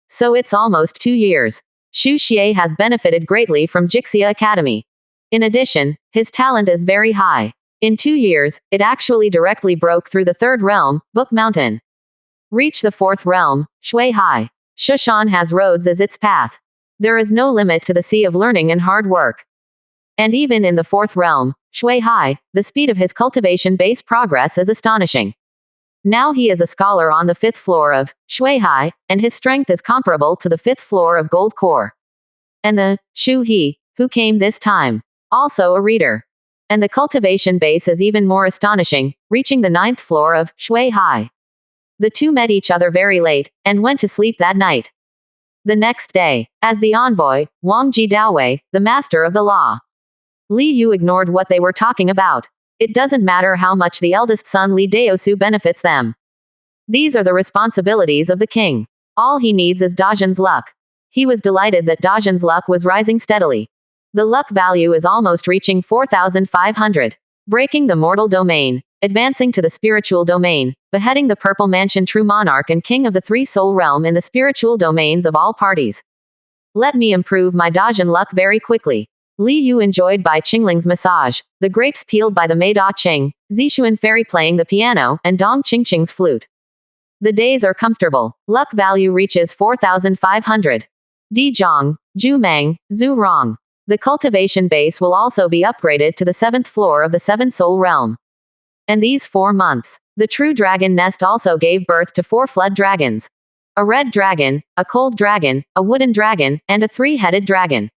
So it's almost 2 years. Xu Xie has benefited greatly from Jixia Academy. In addition, his talent is very high. In 2 years, it actually directly broke through the 3rd realm, Book Mountain. Reach the 4th realm, Shui Hai. Shushan has roads as its path. There is no limit to the sea of learning and hard work. And even in the 4th realm, Shui Hai, the speed of his cultivation-based progress is astonishing. Now he is a scholar on the 5th floor of Shui Hai, and his strength is comparable to the 5th floor of Gold Core. And the Xu He, who came this time, also a reader. And the cultivation base is even more astonishing, reaching the 9th floor of Shui Hai. The two met each other very late, and went to sleep that night. The next day, as the envoy, Wang Ji Daowei, the master of the law. Li Yu ignored what they were talking about. It doesn't matter how much the eldest son Li Daosu benefits them. These are the responsibilities of the king. All he needs is Dajin's luck. He was delighted that Dajin's luck was rising steadily. The luck value is almost reaching 4,500. Breaking the mortal domain. advancing to the spiritual domain, beheading the Purple Mansion true monarch and king of the three soul realm in the spiritual domains of all parties. Let me improve my Dajin luck very quickly. Li Yu enjoyed Bai Qingling's massage, the grapes peeled by the maid Ah Qing, Zixuan fairy playing the piano, and Dong Qingqing's flute. The days are comfortable. Luck value reaches 4,500. Di Zhang, Zhu Meng, Zhu Rong. The cultivation base will also be upgraded to the 7th floor of the 7 soul realm. And these 4 months, the true dragon nest also gave birth to 4 flood dragons. A red dragon, a cold dragon, a wooden dragon, and a 3-headed dragon.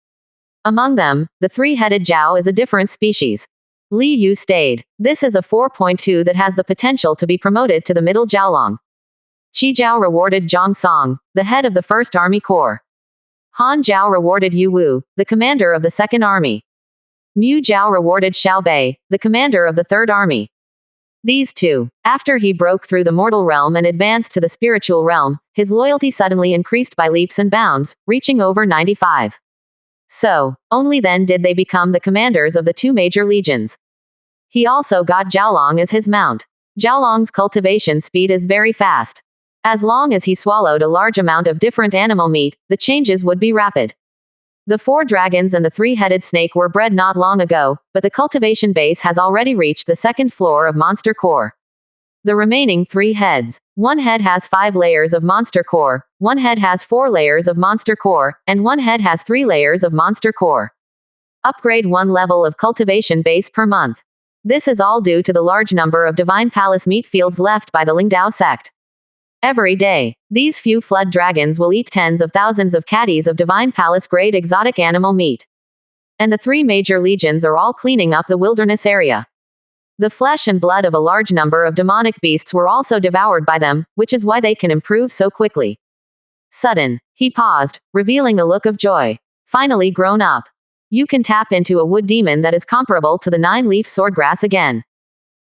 Among them, the 3-headed Jiao is a different species. Li Yu stayed. This is a 4.2 that has the potential to be promoted to the middle Jiaolong. Qi Jiao rewarded Zhang Song, the head of the 1st Army Corps. Han Jiao rewarded Yu Wu, the commander of the 2nd Army. Mu Jiao rewarded Xiao Bei, the commander of the 3rd Army. These two, after he broke through the mortal realm and advanced to the spiritual realm, his loyalty suddenly increased by leaps and bounds, reaching over 95. So, only then did they become the commanders of the 2 major legions. He also got Jiaolong as his mount. Jiaolong's cultivation speed is very fast. As long as he swallowed a large amount of different animal meat, the changes would be rapid. The 4 dragons and the 3-headed snake were bred not long ago, but the cultivation base has already reached the 2nd floor of Monster Core. The remaining 3 heads. 1 head has 5 layers of Monster Core, 1 head has 4 layers of Monster Core, and 1 head has 3 layers of Monster Core. Upgrade 1 level of cultivation base per month. This is all due to the large number of Divine Palace meat fields left by the Lingdao sect. Every day, these few flood dragons will eat tens of thousands of caddies of Divine Palace grade exotic animal meat. And the 3 major legions are all cleaning up the wilderness area. The flesh and blood of a large number of demonic beasts were also devoured by them, which is why they can improve so quickly. Sudden, he paused, revealing a look of joy. Finally grown up. You can tap into a wood demon that is comparable to the 9-leaf swordgrass again.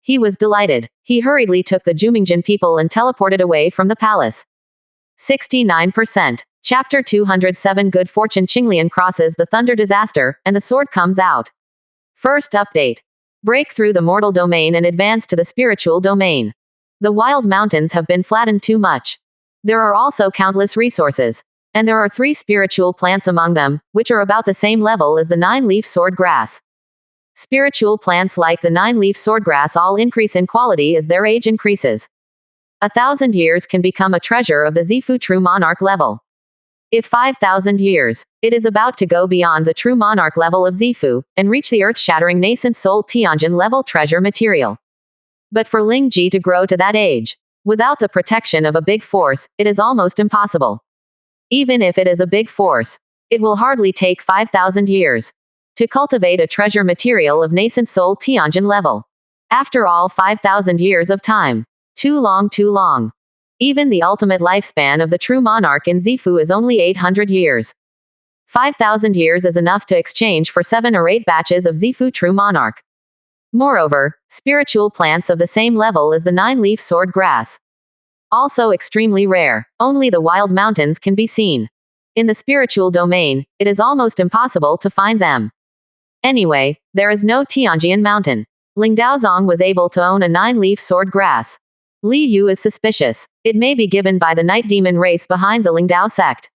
He was delighted. He hurriedly took the Jumingjin people and teleported away from the palace. 69%. Chapter 207 Good Fortune Qinglian crosses the thunder disaster, and the sword comes out. First update. Break through the mortal domain and advance to the spiritual domain. The wild mountains have been flattened too much. There are also countless resources. And there are 3 spiritual plants among them, which are about the same level as the 9-leaf sword grass. Spiritual plants like the 9-leaf swordgrass all increase in quality as their age increases. 1,000 years can become a treasure of the Zifu true monarch level. If 5,000 years, it is about to go beyond the true monarch level of Zifu, and reach the earth-shattering nascent soul Tianjin level treasure material. But for Ling Ji to grow to that age, without the protection of a big force, it is almost impossible. Even if it is a big force, it will hardly take 5,000 years to cultivate a treasure material of nascent soul Tianjin level. After all 5,000 years of time. Too long, too long. Even the ultimate lifespan of the true monarch in Zifu is only 800 years. 5,000 years is enough to exchange for 7 or 8 batches of Zifu true monarch. Moreover, spiritual plants of the same level as the 9-leaf sword grass. Also extremely rare. Only the wild mountains can be seen. In the spiritual domain, it is almost impossible to find them. Anyway, there is no Tianjian mountain. Ling Daozong was able to own a 9-leaf sword grass. Li Yu is suspicious. It may be given by the night demon race behind the Lingdao sect.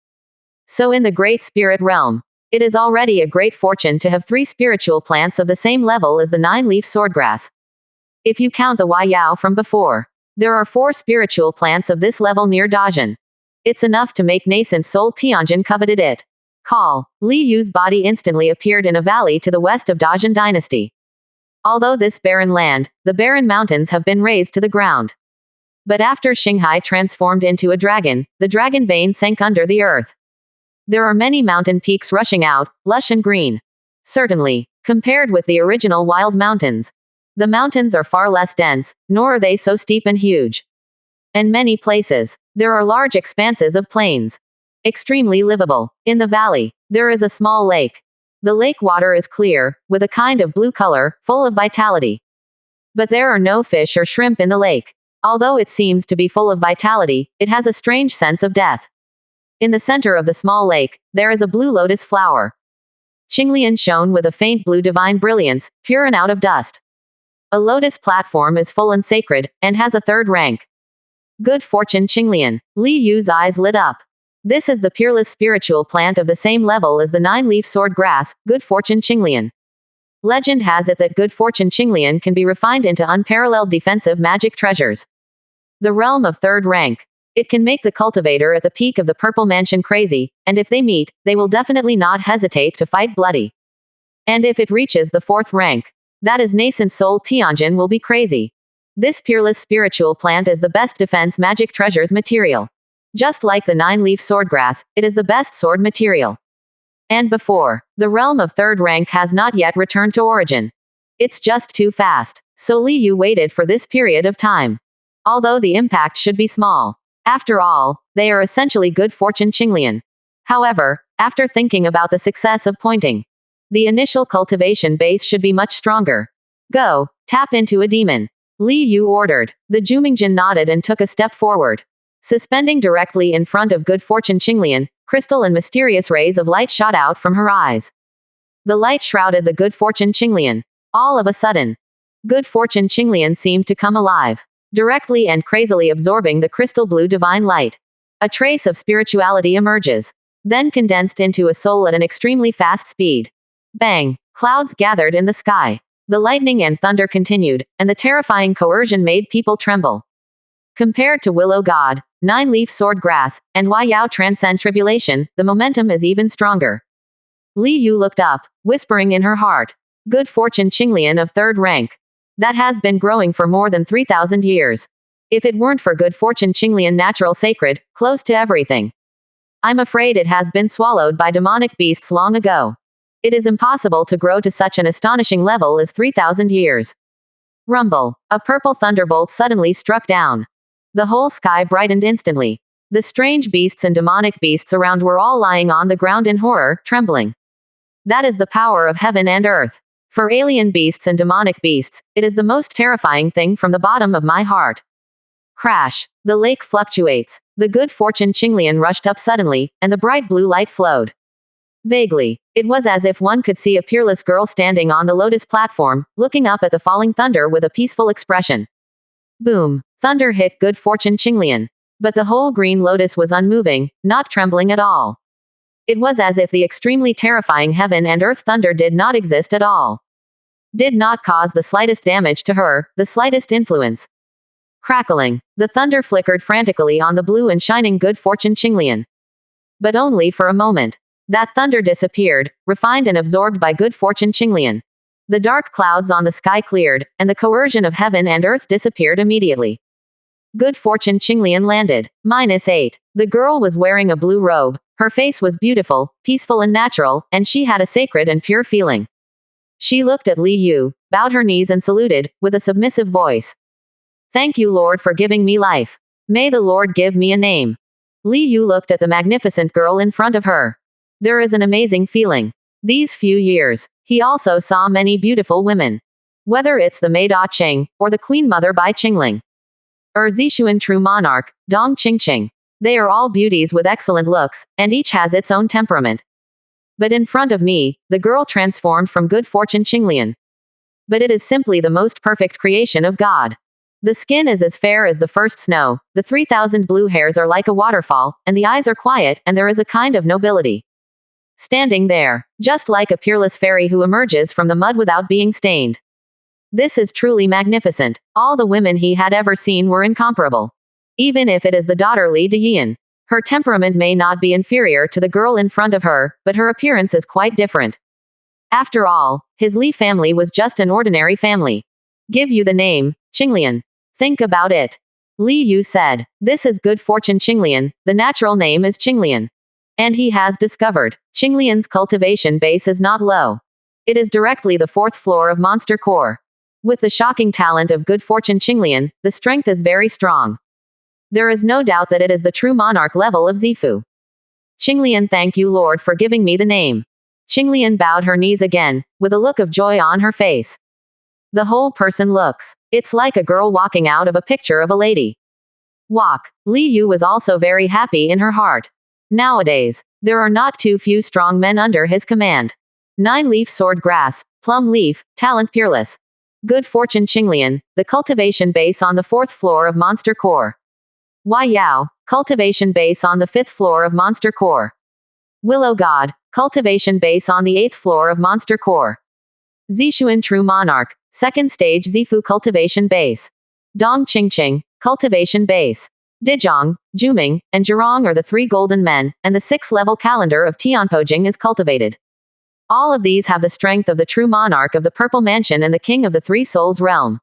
So in the great spirit realm, it is already a great fortune to have 3 spiritual plants of the same level as the 9-leaf swordgrass. If you count the Huayao from before, there are 4 spiritual plants of this level near Dajin. It's enough to make nascent soul Tianjin coveted it. Call. Li Yu's body instantly appeared in a valley to the west of Dajin dynasty. Although this barren land, the barren mountains have been razed to the ground. But after Xinghai transformed into a dragon, the dragon vein sank under the earth. There are many mountain peaks rushing out, lush and green. Certainly, compared with the original wild mountains, the mountains are far less dense, nor are they so steep and huge. In many places, there are large expanses of plains. Extremely livable. In the valley, there is a small lake. The lake water is clear, with a kind of blue color, full of vitality. But there are no fish or shrimp in the lake. Although it seems to be full of vitality, it has a strange sense of death. In the center of the small lake, there is a blue lotus flower. Qinglian shone with a faint blue divine brilliance, pure and out of dust. A lotus platform is full and sacred, and has a third rank. Good fortune Qinglian. Li Yu's eyes lit up. This is the peerless spiritual plant of the same level as the 9-leaf sword grass, good fortune Qinglian. Legend has it that good fortune Qinglian can be refined into unparalleled defensive magic treasures. The realm of third rank. It can make the cultivator at the peak of the purple mansion crazy, and if they meet, they will definitely not hesitate to fight bloody. And if it reaches the fourth rank, that is nascent soul Tianjin will be crazy. This peerless spiritual plant is the best defense magic treasures material. Just like the 9-leaf swordgrass, it is the best sword material. And before, the realm of third rank has not yet returned to origin. It's just too fast. So Li Yu waited for this period of time. Although the impact should be small. After all, they are essentially good fortune Qinglian. However, after thinking about the success of pointing, the initial cultivation base should be much stronger. Go, tap into a demon. Li Yu ordered. The Jumingjin nodded and took a step forward. Suspending directly in front of good fortune Qinglian, crystal and mysterious rays of light shot out from her eyes. The light shrouded the good fortune Qinglian. All of a sudden, good fortune Qinglian seemed to come alive, directly and crazily absorbing the crystal blue divine light. A trace of spirituality emerges, then condensed into a soul at an extremely fast speed. Bang! Clouds gathered in the sky. The lightning and thunder continued, and the terrifying coercion made people tremble. Compared to Willow God, 9-leaf sword grass, and Wai Yao transcend tribulation, the momentum is even stronger. Li Yu looked up, whispering in her heart. Good fortune Qinglian of third rank. That has been growing for more than 3,000 years. If it weren't for good fortune Qinglian natural sacred, close to everything, I'm afraid it has been swallowed by demonic beasts long ago. It is impossible to grow to such an astonishing level as 3,000 years. Rumble. A purple thunderbolt suddenly struck down. The whole sky brightened instantly. The strange beasts and demonic beasts around were all lying on the ground in horror, trembling. That is the power of heaven and earth. For alien beasts and demonic beasts, it is the most terrifying thing from the bottom of my heart. Crash. The lake fluctuates. The good fortune Qinglian rushed up suddenly, and the bright blue light flowed. Vaguely, it was as if one could see a peerless girl standing on the lotus platform, looking up at the falling thunder with a peaceful expression. Boom. Thunder hit good fortune Qinglian. But the whole green lotus was unmoving, not trembling at all. It was as if the extremely terrifying heaven and earth thunder did not exist at all. Did not cause the slightest damage to her, the slightest influence. Crackling. The thunder flickered frantically on the blue and shining good fortune Qinglian. But only for a moment. That thunder disappeared, refined and absorbed by good fortune Qinglian. The dark clouds on the sky cleared, and the coercion of heaven and earth disappeared immediately. Good fortune Qinglian landed. -8. The girl was wearing a blue robe. Her face was beautiful, peaceful and natural, and she had a sacred and pure feeling. She looked at Li Yu, bowed her knees and saluted, with a submissive voice. Thank you, Lord, for giving me life. May the Lord give me a name. Li Yu looked at the magnificent girl in front of her. There is an amazing feeling. These few years, he also saw many beautiful women. Whether it's the maid Ah Cheng, or the Queen Mother Bai Qingling, or Zishuan True Monarch, Dong Qingqing. They are all beauties with excellent looks, and each has its own temperament. But in front of me, the girl transformed from good fortune Qinglian. But it is simply the most perfect creation of God. The skin is as fair as the first snow, the 3,000 blue hairs are like a waterfall, and the eyes are quiet, and there is a kind of nobility. Standing there, just like a peerless fairy who emerges from the mud without being stained. This is truly magnificent. All the women he had ever seen were incomparable. Even if it is the daughter Li Deyin. Her temperament may not be inferior to the girl in front of her, but her appearance is quite different. After all, his Li family was just an ordinary family. Give you the name, Qinglian. Think about it. Li Yu said. This is good fortune Qinglian, the natural name is Qinglian. And he has discovered, Qinglian's cultivation base is not low. It is directly the 4th floor of Monster Core. With the shocking talent of good fortune Qinglian, the strength is very strong. There is no doubt that it is the true monarch level of Zifu. Qinglian, thank you, Lord, for giving me the name. Qinglian bowed her knees again, with a look of joy on her face. The whole person looks. It's like a girl walking out of a picture of a lady. Walk. Li Yu was also very happy in her heart. Nowadays, there are not too few strong men under his command. 9-leaf sword grass, plum leaf, talent peerless. Good Fortune Qinglian, the cultivation base on the 4th floor of Monster Core. Wai Yao, cultivation base on the 5th floor of Monster Core. Willow God, cultivation base on the 8th floor of Monster Core. Zishuan True Monarch, 2nd stage Zifu cultivation base. Dong Qingqing, cultivation base. Dijong, Juming, and Zhurong are the 3 golden men, and the 6th level calendar of Tianpojing is cultivated. All of these have the strength of the true monarch of the Purple Mansion and the king of the 3 souls realm.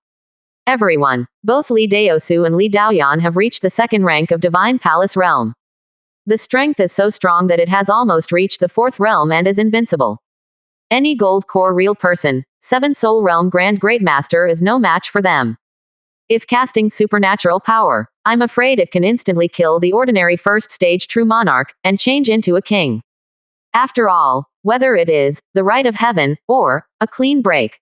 Everyone, both Li Daosu and Li Daoyan, have reached the 2nd rank of Divine Palace realm. The strength is so strong that it has almost reached the 4th realm and is invincible. Any gold core real person, 7 soul realm grand great master is no match for them. If casting supernatural power, I'm afraid it can instantly kill the ordinary 1st stage true monarch, and change into a king. After all, whether it is the right of heaven, or a clean break.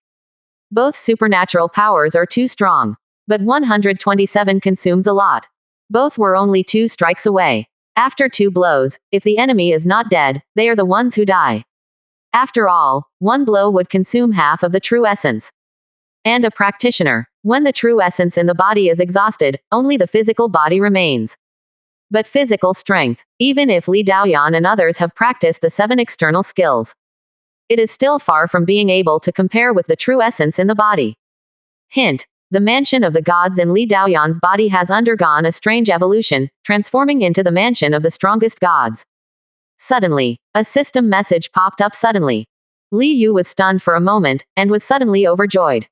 Both supernatural powers are too strong. But 127 consumes a lot. Both were only 2 strikes away. After 2 blows, if the enemy is not dead, they are the ones who die. After all, 1 blow would consume half of the true essence. And a practitioner, when the true essence in the body is exhausted, only the physical body remains. But physical strength, even if Li Daoyan and others have practiced the 7 external skills, it is still far from being able to compare with the true essence in the body. Hint: the mansion of the gods in Li Daoyan's body has undergone a strange evolution, transforming into the mansion of the strongest gods. Suddenly, a system message popped up suddenly. Li Yu was stunned for a moment, and was suddenly overjoyed.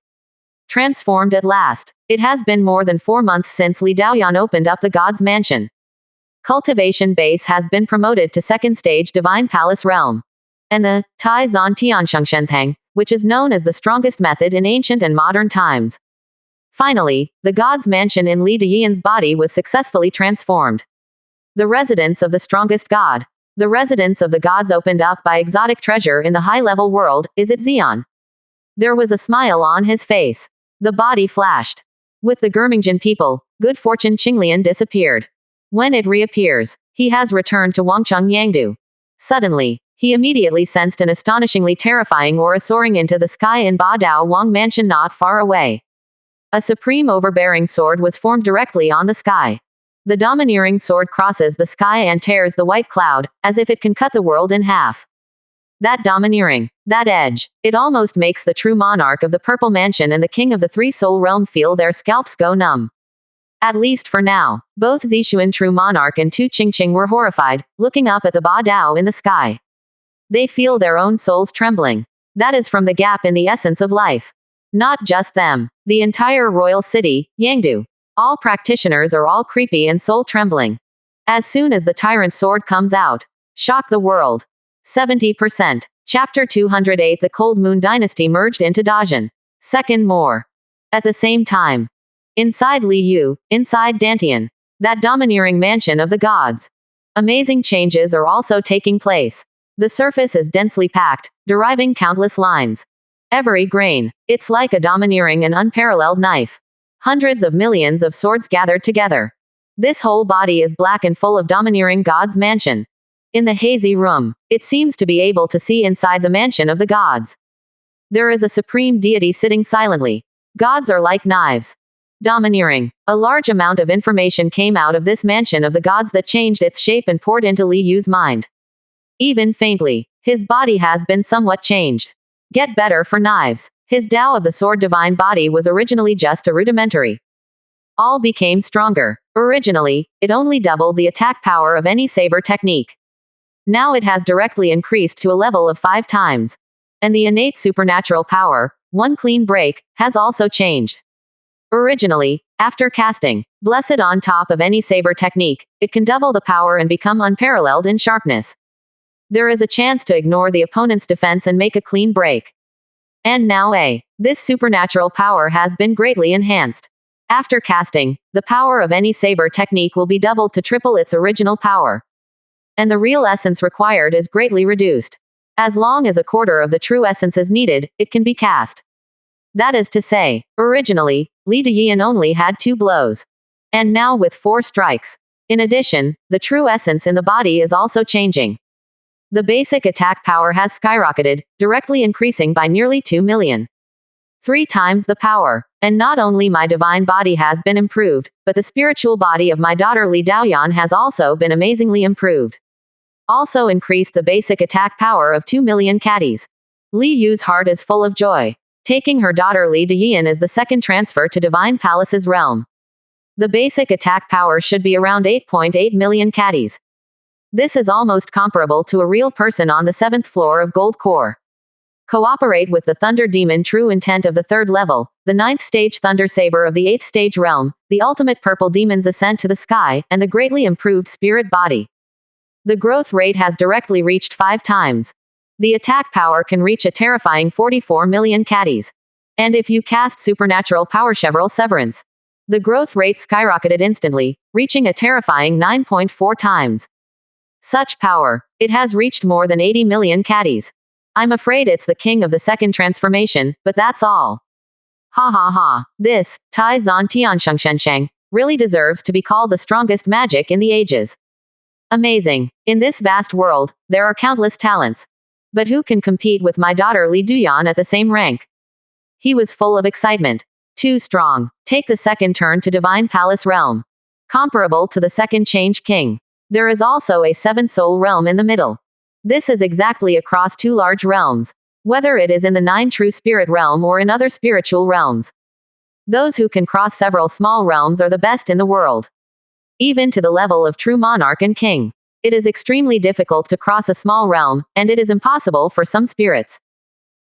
Transformed at last. It has been more than 4 months since Li Daoyan opened up the god's mansion. Cultivation base has been promoted to 2nd stage Divine Palace realm. And the Tai Zan Tianshengshenzhang, which is known as the strongest method in ancient and modern times. Finally, the god's mansion in Li Daoyan's body was successfully transformed. The residence of the strongest god. The residence of the gods opened up by exotic treasure in the high-level world, is it Xian? There was a smile on his face. The body flashed. With the Gurmingjin people, Good Fortune Qinglian disappeared. When it reappears, he has returned to Wangcheng Yangdu. Suddenly, he immediately sensed an astonishingly terrifying aura soaring into the sky in Ba Dao Wang Mansion not far away. A supreme overbearing sword was formed directly on the sky. The domineering sword crosses the sky and tears the white cloud, as if it can cut the world in half. That domineering, that edge, it almost makes the true monarch of the Purple Mansion and the king of the 3 soul realm feel their scalps go numb. At least for now, both Zishuan True Monarch and Tu Qingqing were horrified, looking up at the Ba Dao in the sky. They feel their own souls trembling. That is from the gap in the essence of life. Not just them. The entire royal city, Yangdu. All practitioners are all creepy and soul trembling. As soon as the tyrant sword comes out, shock the world. 70%. Chapter 208. The Cold Moon Dynasty merged into Dajin. Second more. At the same time. Inside Li Yu, inside Dantian. That domineering mansion of the gods. Amazing changes are also taking place. The surface is densely packed, deriving countless lines. Every grain. It's like a domineering and unparalleled knife. Hundreds of millions of swords gathered together. This whole body is black and full of domineering God's mansion. In the hazy room, it seems to be able to see inside the mansion of the gods. There is a supreme deity sitting silently. Gods are like knives. Domineering. A large amount of information came out of this mansion of the gods that changed its shape and poured into Li Yu's mind. Even faintly, his body has been somewhat changed. Get better for knives. His Tao of the Sword Divine body was originally just a rudimentary. All became stronger. Originally, it only doubled the attack power of any saber technique. Now it has directly increased to a level of 5 times. And the innate supernatural power, one clean break, has also changed. Originally, after casting Blessed on top of any saber technique, it can double the power and become unparalleled in sharpness. There is a chance to ignore the opponent's defense and make a clean break. And now this supernatural power has been greatly enhanced. After casting, the power of any saber technique will be doubled to triple its original power. And the real essence required is greatly reduced. As long as a quarter of the true essence is needed, it can be cast. That is to say, originally, Li Daoyan only had 2 blows. And now with 4 strikes. In addition, the true essence in the body is also changing. The basic attack power has skyrocketed, directly increasing by nearly 2 million. 3 times the power. And not only my divine body has been improved, but the spiritual body of my daughter Li Daoyan has also been amazingly improved. Also increased the basic attack power of 2 million caddies. Li Yu's heart is full of joy. Taking her daughter Li Daoyan as the second transfer to Divine Palace's realm. The basic attack power should be around 8.8 million caddies. This is almost comparable to a real person on the 7th floor of Gold Core. Cooperate with the Thunder Demon true intent of the 3rd level, the 9th stage Thunder Saber of the 8th stage realm, the ultimate purple demon's ascent to the sky, and the greatly improved spirit body. The growth rate has directly reached 5 times. The attack power can reach a terrifying 44 million caddies. And if you cast supernatural power Chevral Severance, the growth rate skyrocketed instantly, reaching a terrifying 9.4 times. Such power, it has reached more than 80 million caddies. I'm afraid it's the king of the second transformation, but that's all. Ha ha ha. This, Tai Zan Tianshengshengsheng, really deserves to be called the strongest magic in the ages. Amazing. In this vast world, there are countless talents. But who can compete with my daughter Li Duyan at the same rank? He was full of excitement. Too strong. Take the second turn to Divine Palace Realm. Comparable to the second Change King. There is also a 7th Soul Realm in the middle. This is exactly across 2 large realms. Whether it is in the 9 True Spirit Realm or in other spiritual realms. Those who can cross several small realms are the best in the world. Even to the level of True Monarch and King. It is extremely difficult to cross a small realm, and it is impossible for some spirits.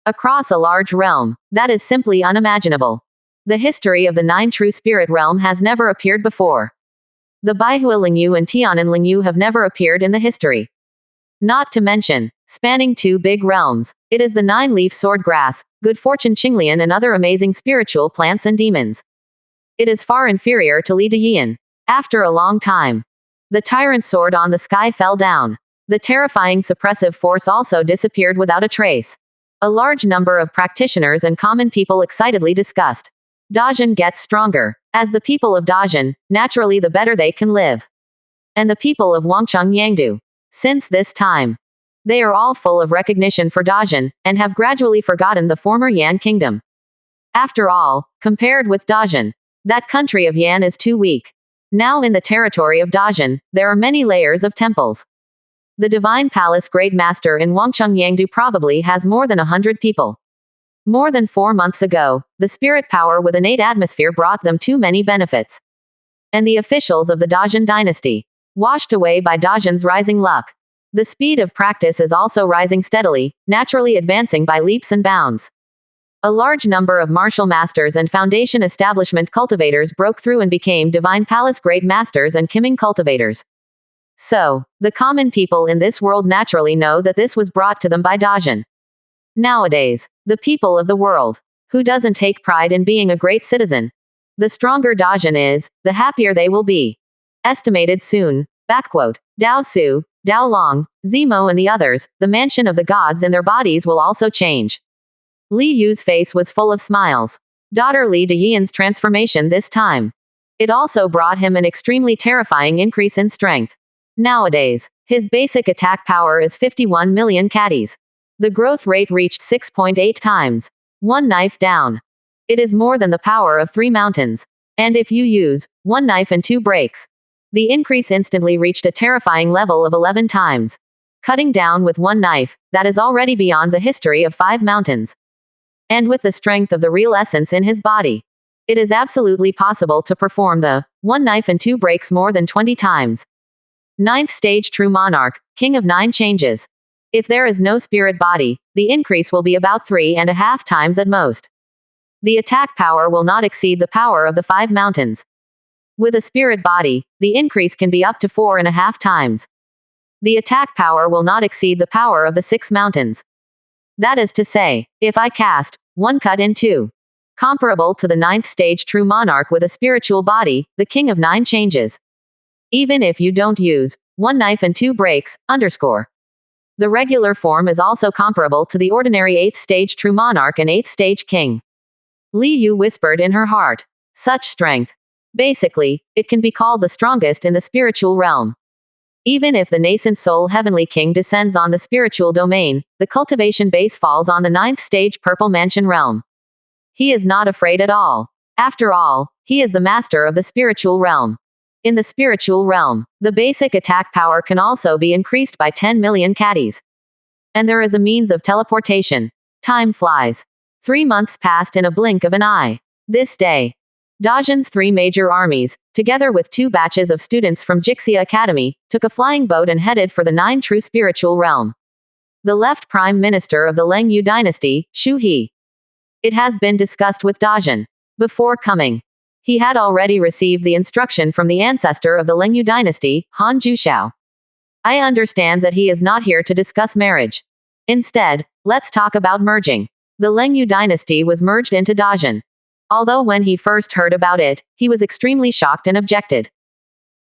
Across a large realm, that is simply unimaginable. The history of the 9 True Spirit Realm has never appeared before. The Baihua Lingyu and Tianan Lingyu have never appeared in the history. Not to mention, spanning 2 big realms, it is the 9-leaf swordgrass, good fortune Qinglian and other amazing spiritual plants and demons. It is far inferior to Li Dayan. After a long time, the tyrant sword on the sky fell down. The terrifying suppressive force also disappeared without a trace. A large number of practitioners and common people excitedly discussed. Dajin gets stronger. As the people of Dajin, naturally the better they can live. And the people of Wangcheng Yangdu. Since this time, they are all full of recognition for Dajin, and have gradually forgotten the former Yan kingdom. After all, compared with Dajin, that country of Yan is too weak. Now in the territory of Dajin, there are many layers of temples. The Divine Palace Great Master in Wangcheng Yangdu probably has more than 100 people. More than 4 months ago, the spirit power with innate atmosphere brought them too many benefits. And the officials of the Dajin dynasty, washed away by Dajin's rising luck. The speed of practice is also rising steadily, naturally advancing by leaps and bounds. A large number of martial masters and foundation establishment cultivators broke through and became Divine Palace Great Masters and Kiming cultivators. So, the common people in this world naturally know that this was brought to them by Dajin. Nowadays, the people of the world, who doesn't take pride in being a great citizen? The stronger Dajin is, the happier they will be. Estimated soon. Backquote. Dao Su, Dao Long, Zemo and the others, the mansion of the gods in their bodies will also change. Li Yu's face was full of smiles. Daughter Li Dayan's transformation this time. It also brought him an extremely terrifying increase in strength. Nowadays, his basic attack power is 51 million caddies. The growth rate reached 6.8 times. 1 knife down. It is more than the power of 3 mountains. And if you use 1 knife and 2 breaks, the increase instantly reached a terrifying level of 11 times. Cutting down with 1 knife, that is already beyond the history of 5 mountains. And with the strength of the real essence in his body, it is absolutely possible to perform the 1 knife and 2 breaks more than 20 times. 9th stage True Monarch, King of 9 changes. If there is no spirit body, the increase will be about 3.5 times at most. The attack power will not exceed the power of the 5 mountains. With a spirit body, the increase can be up to 4.5 times. The attack power will not exceed the power of the 6 mountains. That is to say, if I cast 1 cut in 2, comparable to the 9th stage True Monarch with a spiritual body, the King of 9 changes. Even if you don't use 1 knife and 2 breaks, underscore. The regular form is also comparable to the ordinary 8th stage True Monarch and 8th stage King. Li Yu whispered in her heart. Such strength. Basically, it can be called the strongest in the spiritual realm. Even if the nascent soul Heavenly King descends on the spiritual domain, the cultivation base falls on the 9th stage Purple Mansion realm. He is not afraid at all. After all, he is the master of the spiritual realm. In the spiritual realm, the basic attack power can also be increased by 10 million caddies. And there is a means of teleportation. Time flies. 3 months passed in a blink of an eye. This day, Dajan's 3 major armies, together with 2 batches of students from Jixia Academy, took a flying boat and headed for the 9 true spiritual realm. The left prime minister of the Leng Yu dynasty, Shu He. It has been discussed with Dajan. Before coming, he had already received the instruction from the ancestor of the Leng Yu dynasty, Han Jushao. I understand that he is not here to discuss marriage. Instead, let's talk about merging. The Leng Yu dynasty was merged into Dajan. Although when he first heard about it, he was extremely shocked and objected.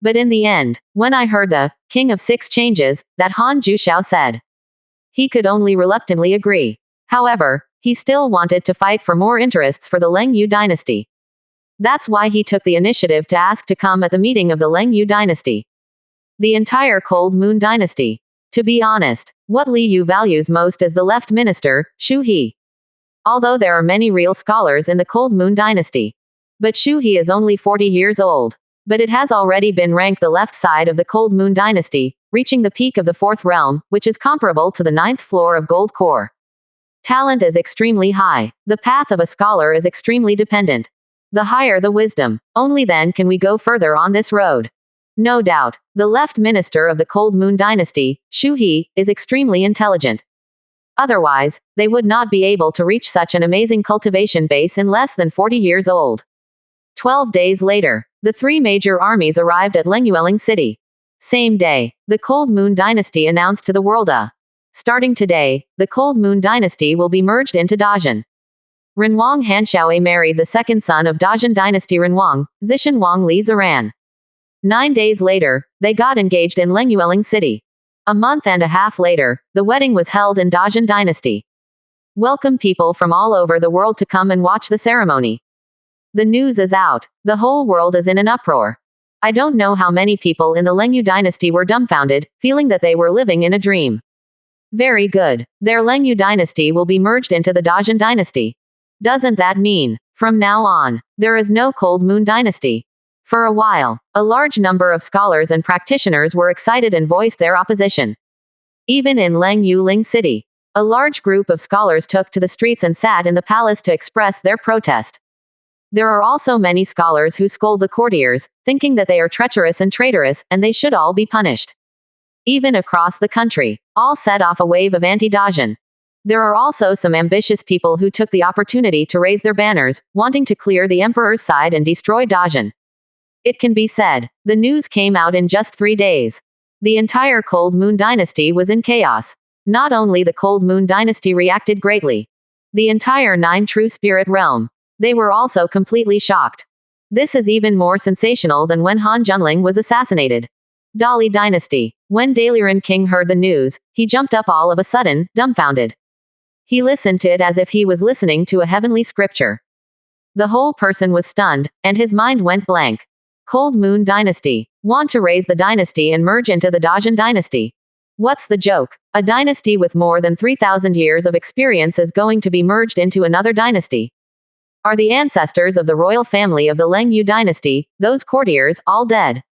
But in the end, when I heard the King of 6 changes that Han Jushao said, he could only reluctantly agree. However, he still wanted to fight for more interests for the Leng Yu dynasty. That's why he took the initiative to ask to come at the meeting of the Leng Yu dynasty. The entire Cold Moon dynasty. To be honest, what Li Yu values most is the left minister, Shu He. Although there are many real scholars in the Cold Moon dynasty. But Shu He is only 40 years old. But it has already been ranked the left side of the Cold Moon dynasty, reaching the peak of the 4th realm, which is comparable to the 9th floor of Gold Core. Talent is extremely high. The path of a scholar is extremely dependent. The higher the wisdom, only then can we go further on this road. No doubt, the left minister of the Cold Moon dynasty, Shu He, is extremely intelligent. Otherwise, they would not be able to reach such an amazing cultivation base in less than 40 years old. 12 days later, the 3 major armies arrived at Lengyueling City. Same day, the Cold Moon dynasty announced to the world starting today, the Cold Moon dynasty will be merged into Dajan. Renwang Hanshaoe married the 2nd son of Dajan dynasty Renwang, Zishan Wang Li Ziran. 9 days later, they got engaged in Lengyueling City. A month and a half later, the wedding was held in Dajan dynasty. Welcome people from all over the world to come and watch the ceremony. The news is out. The whole world is in an uproar. I don't know how many people in the Leng dynasty were dumbfounded, feeling that they were living in a dream. Very good. Their Leng dynasty will be merged into the Dajan dynasty. Doesn't that mean, from now on, there is no Cold Moon dynasty? For a while, a large number of scholars and practitioners were excited and voiced their opposition. Even in Lengyueling City, a large group of scholars took to the streets and sat in the palace to express their protest. There are also many scholars who scold the courtiers, thinking that they are treacherous and traitorous, and they should all be punished. Even across the country, all set off a wave of anti-Dajan. There are also some ambitious people who took the opportunity to raise their banners, wanting to clear the emperor's side and destroy Dajan. It can be said, the news came out in just 3 days. The entire Cold Moon dynasty was in chaos. Not only the Cold Moon dynasty reacted greatly. The entire 9 true spirit realm. They were also completely shocked. This is even more sensational than when Han Junling was assassinated. Dali dynasty. When Daliran King heard the news, he jumped up all of a sudden, dumbfounded. He listened to it as if he was listening to a heavenly scripture. The whole person was stunned, and his mind went blank. Cold Moon dynasty. Want to raise the dynasty and merge into the Dajan dynasty. What's the joke? A dynasty with more than 3,000 years of experience is going to be merged into another dynasty. Are the ancestors of the royal family of the Leng Yu dynasty, those courtiers, all dead?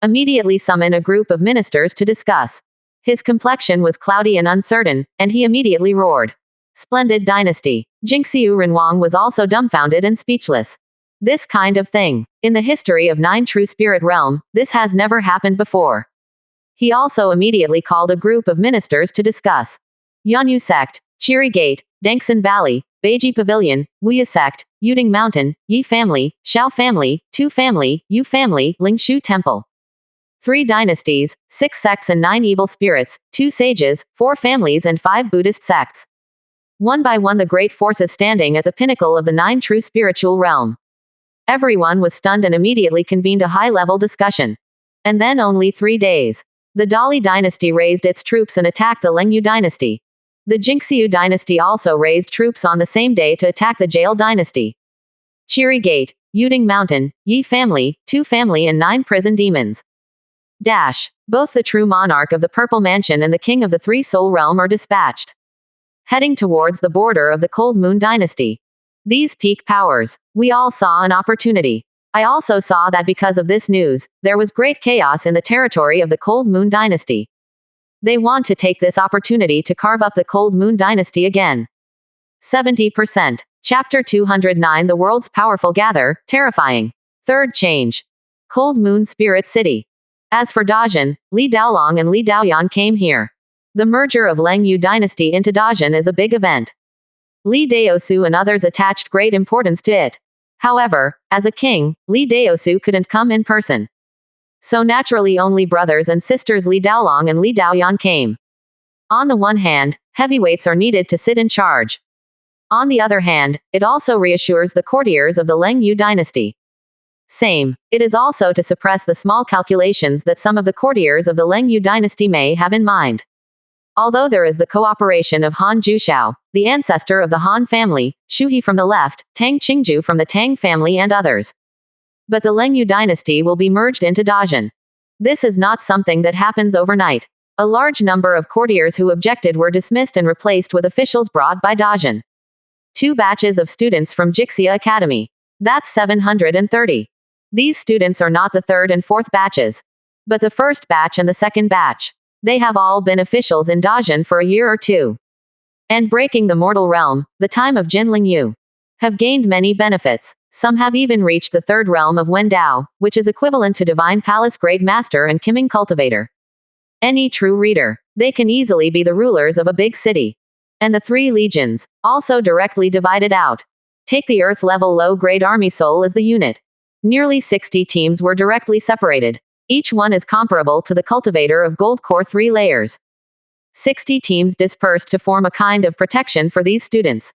Immediately summon a group of ministers to discuss. His complexion was cloudy and uncertain, and he immediately roared. Splendid dynasty. Jingxiu Renwang was also dumbfounded and speechless. This kind of thing. In the history of 9 true spirit realm, this has never happened before. He also immediately called a group of ministers to discuss. Yanyu sect, Chiri Gate, Dangsan Valley, Beiji Pavilion, Wuya sect, Yuding Mountain, Yi family, Shao family, Tu family, Yu family, Lingshu temple. 3 dynasties, 6 sects and 9 evil spirits, 2 sages, 4 families and 5 Buddhist sects. One by one the great forces standing at the pinnacle of the 9 true spiritual realm. Everyone was stunned and immediately convened a high-level discussion. And then only 3 days. The Dali dynasty raised its troops and attacked the Leng Yu dynasty. The Jingxiu dynasty also raised troops on the same day to attack the Jail dynasty. Chiri Gate, Yuding Mountain, Yi family, Tu family and 9 prison demons. Both the true monarch of the Purple Mansion and the king of the 3 Soul Realm are dispatched. Heading towards the border of the Cold Moon dynasty. These peak powers. We all saw an opportunity. I also saw that because of this news, there was great chaos in the territory of the Cold Moon Dynasty. They want to take this opportunity to carve up the Cold Moon Dynasty again. 70%. Chapter 209 The World's Powerful Gather, Terrifying. Third change. Cold Moon Spirit City. As for Dajin, Li Daolong and Li Daoyan came here. The merger of Leng Yu Dynasty into Dajin is a big event. Li Daosu and others attached great importance to it. However, as a king, Li Daosu couldn't come in person. So naturally only brothers and sisters Li Daolong and Li Daoyan came. On the one hand, heavyweights are needed to sit in charge. On the other hand, it also reassures the courtiers of the Leng Yu dynasty. Same. It is also to suppress the small calculations that some of the courtiers of the Leng Yu dynasty may have in mind. Although there is the cooperation of Han Jushao, the ancestor of the Han family, Shu He from the left, Tang Qingju from the Tang family and others. But the Leng Yu dynasty will be merged into Dajin. This is not something that happens overnight. A large number of courtiers who objected were dismissed and replaced with officials brought by Dajin. 2 batches of students from Jixia Academy. That's 730. These students are not the 3rd and 4th batches, but the 1st batch and the 2nd batch. They have all been officials in Dajin for a year or 2. And breaking the mortal realm, the time of Jin Lingyu, have gained many benefits. Some have even reached the 3rd realm of Wendao, which is equivalent to Divine Palace Grade Master and Qiming Cultivator. Any true reader, they can easily be the rulers of a big city. And the 3 legions, also directly divided out. Take the Earth level low-grade army soul as the unit. Nearly 60 teams were directly separated. Each one is comparable to the cultivator of gold core 3 layers. 60 teams dispersed to form a kind of protection for these students.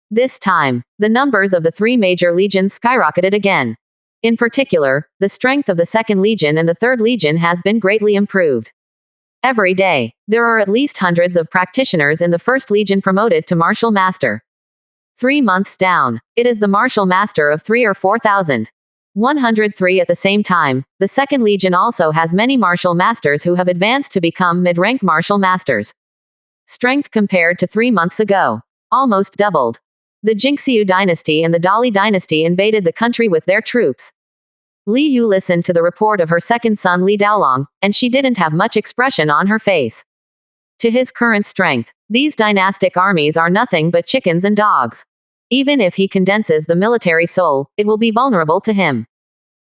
This time, the numbers of the 3 major legions skyrocketed again. In particular, the strength of the 2nd Legion and the 3rd Legion has been greatly improved. Every day, there are at least hundreds of practitioners in the 1st Legion promoted to Martial Master. 3 months down, it is the Martial Master of 3 or 4,000. 103 at the same time. The 2nd Legion also has many Martial Masters who have advanced to become mid-rank Martial Masters. Strength compared to 3 months ago. Almost doubled. The Jingxiu dynasty and the Dali dynasty invaded the country with their troops. Li Yu listened to the report of her 2nd son Li Daolong, and she didn't have much expression on her face. To his current strength, these dynastic armies are nothing but chickens and dogs. Even if he condenses the military soul, it will be vulnerable to him.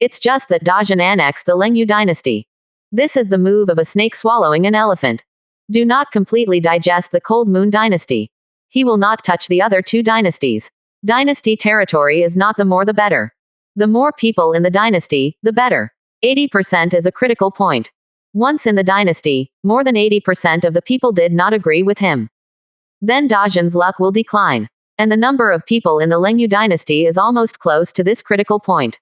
It's just that Dajin annexed the Leng Yu dynasty. This is the move of a snake swallowing an elephant. Do not completely digest the Cold Moon dynasty. He will not touch the other 2 dynasties. Dynasty territory is not the more the better. The more people in the dynasty, the better. 80% is a critical point. Once in the dynasty, more than 80% of the people did not agree with him. Then Dajin's luck will decline. And the number of people in the Leng Yu dynasty is almost close to this critical point.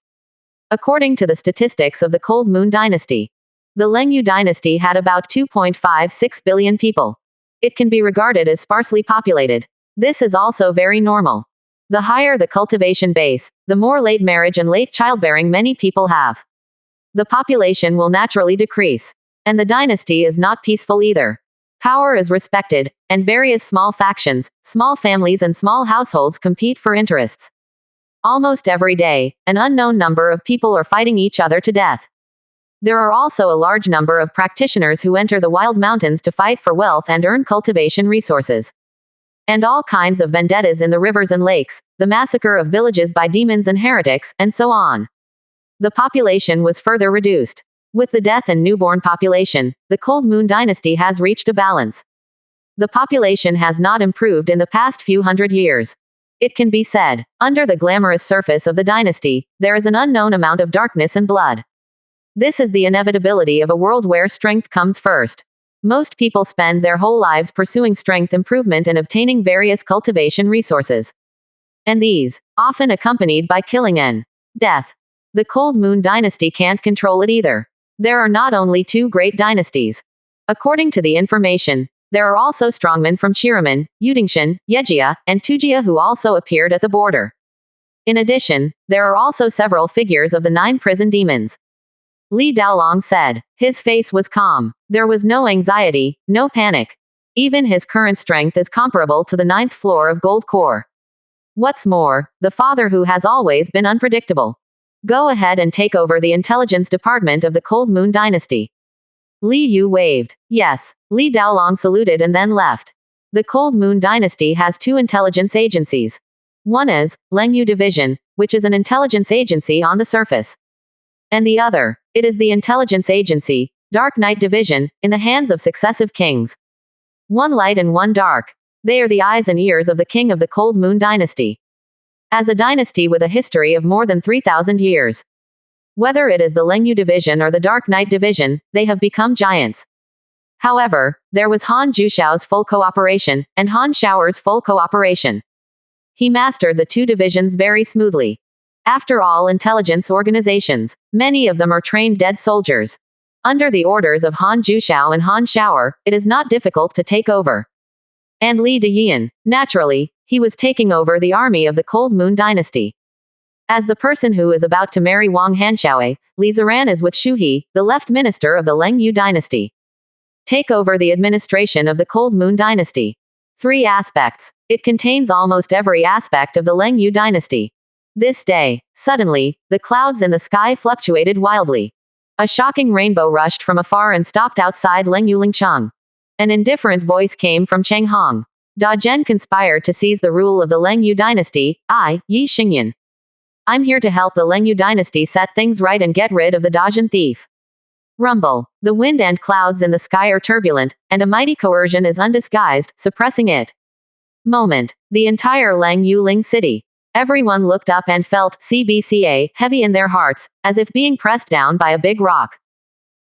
According to the statistics of the Cold Moon dynasty, the Leng Yu dynasty had about 2.56 billion people. It can be regarded as sparsely populated. This is also very normal. The higher the cultivation base, the more late marriage and late childbearing many people have. The population will naturally decrease. And the dynasty is not peaceful either. Power is respected, and various small factions, small families and small households compete for interests. Almost every day, an unknown number of people are fighting each other to death. There are also a large number of practitioners who enter the wild mountains to fight for wealth and earn cultivation resources. And all kinds of vendettas in the rivers and lakes, the massacre of villages by demons and heretics, and so on. The population was further reduced. With the death and newborn population, the Cold Moon dynasty has reached a balance. The population has not improved in the past few hundred years. It can be said, under the glamorous surface of the dynasty, there is an unknown amount of darkness and blood. This is the inevitability of a world where strength comes first. Most people spend their whole lives pursuing strength improvement and obtaining various cultivation resources. And these, often accompanied by killing and death. The Cold Moon dynasty can't control it either. There are not only 2 great dynasties. According to the information, there are also strongmen from Chiraman, Yudingshan, Yejia, and Tujia who also appeared at the border. In addition, there are also several figures of the 9 prison demons. Li Daolong said. His face was calm. There was no anxiety, no panic. Even his current strength is comparable to the 9th floor of Gold Core. What's more, the father who has always been unpredictable. Go ahead and take over the intelligence department of the Cold Moon Dynasty. Li Yu waved. Yes. Li Daolong saluted and then left. The Cold Moon Dynasty has two intelligence agencies. One is Lengyu Division, which is an intelligence agency on the surface. And the other, it is the intelligence agency, Dark Night Division, in the hands of successive kings. One light and one dark. They are the eyes and ears of the king of the Cold Moon Dynasty. As a dynasty with a history of more than 3,000 years. Whether it is the Lengyu Division or the Dark Night Division, they have become giants. However, there was Han Jushao's full cooperation, and Han Shaoer's full cooperation. He mastered the two divisions very smoothly. After all intelligence organizations, many of them are trained dead soldiers. Under the orders of Han Jushao and Han Shaoer, it is not difficult to take over. And Li Deyian, naturally, he was taking over the army of the Cold Moon Dynasty. As the person who is about to marry Wang Hanshaoe, Li Ziran is with Shu He, the left minister of the Lengyu Dynasty. Take over the administration of the Cold Moon Dynasty. 3 aspects. It contains almost every aspect of the Lengyu Dynasty. This day, suddenly, the clouds in the sky fluctuated wildly. A shocking rainbow rushed from afar and stopped outside Lengyu Lingchang. An indifferent voice came from Cheng Hong. Da Zhen conspired to seize the rule of the Lengyu Dynasty. I, Yi Xingyan. I'm here to help the Lengyu Dynasty set things right and get rid of the Dazhen thief. Rumble. The wind and clouds in the sky are turbulent, and a mighty coercion is undisguised, suppressing it. Moment. The entire Lengyu Ling city. Everyone looked up and felt CBCA heavy in their hearts, as if being pressed down by a big rock.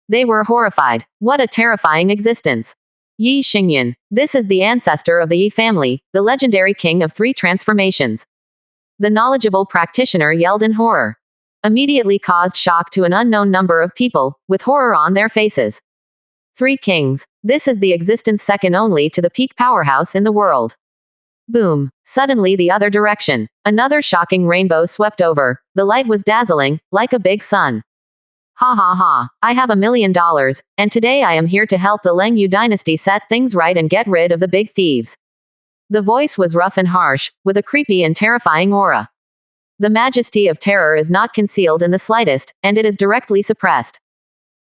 They were horrified. What a terrifying existence. Yi Xingyan. This is the ancestor of the Yi family, the legendary king of 3 transformations. The knowledgeable practitioner yelled in horror. Immediately caused shock to an unknown number of people, with horror on their faces. 3 kings. This is the existence second only to the peak powerhouse in the world. Boom. Suddenly the other direction. Another shocking rainbow swept over. The light was dazzling, like a big sun. Ha ha ha. I have $1 million, and today I am here to help the Lengyu Dynasty set things right and get rid of the big thieves. The voice was rough and harsh, with a creepy and terrifying aura. The majesty of terror is not concealed in the slightest, and it is directly suppressed.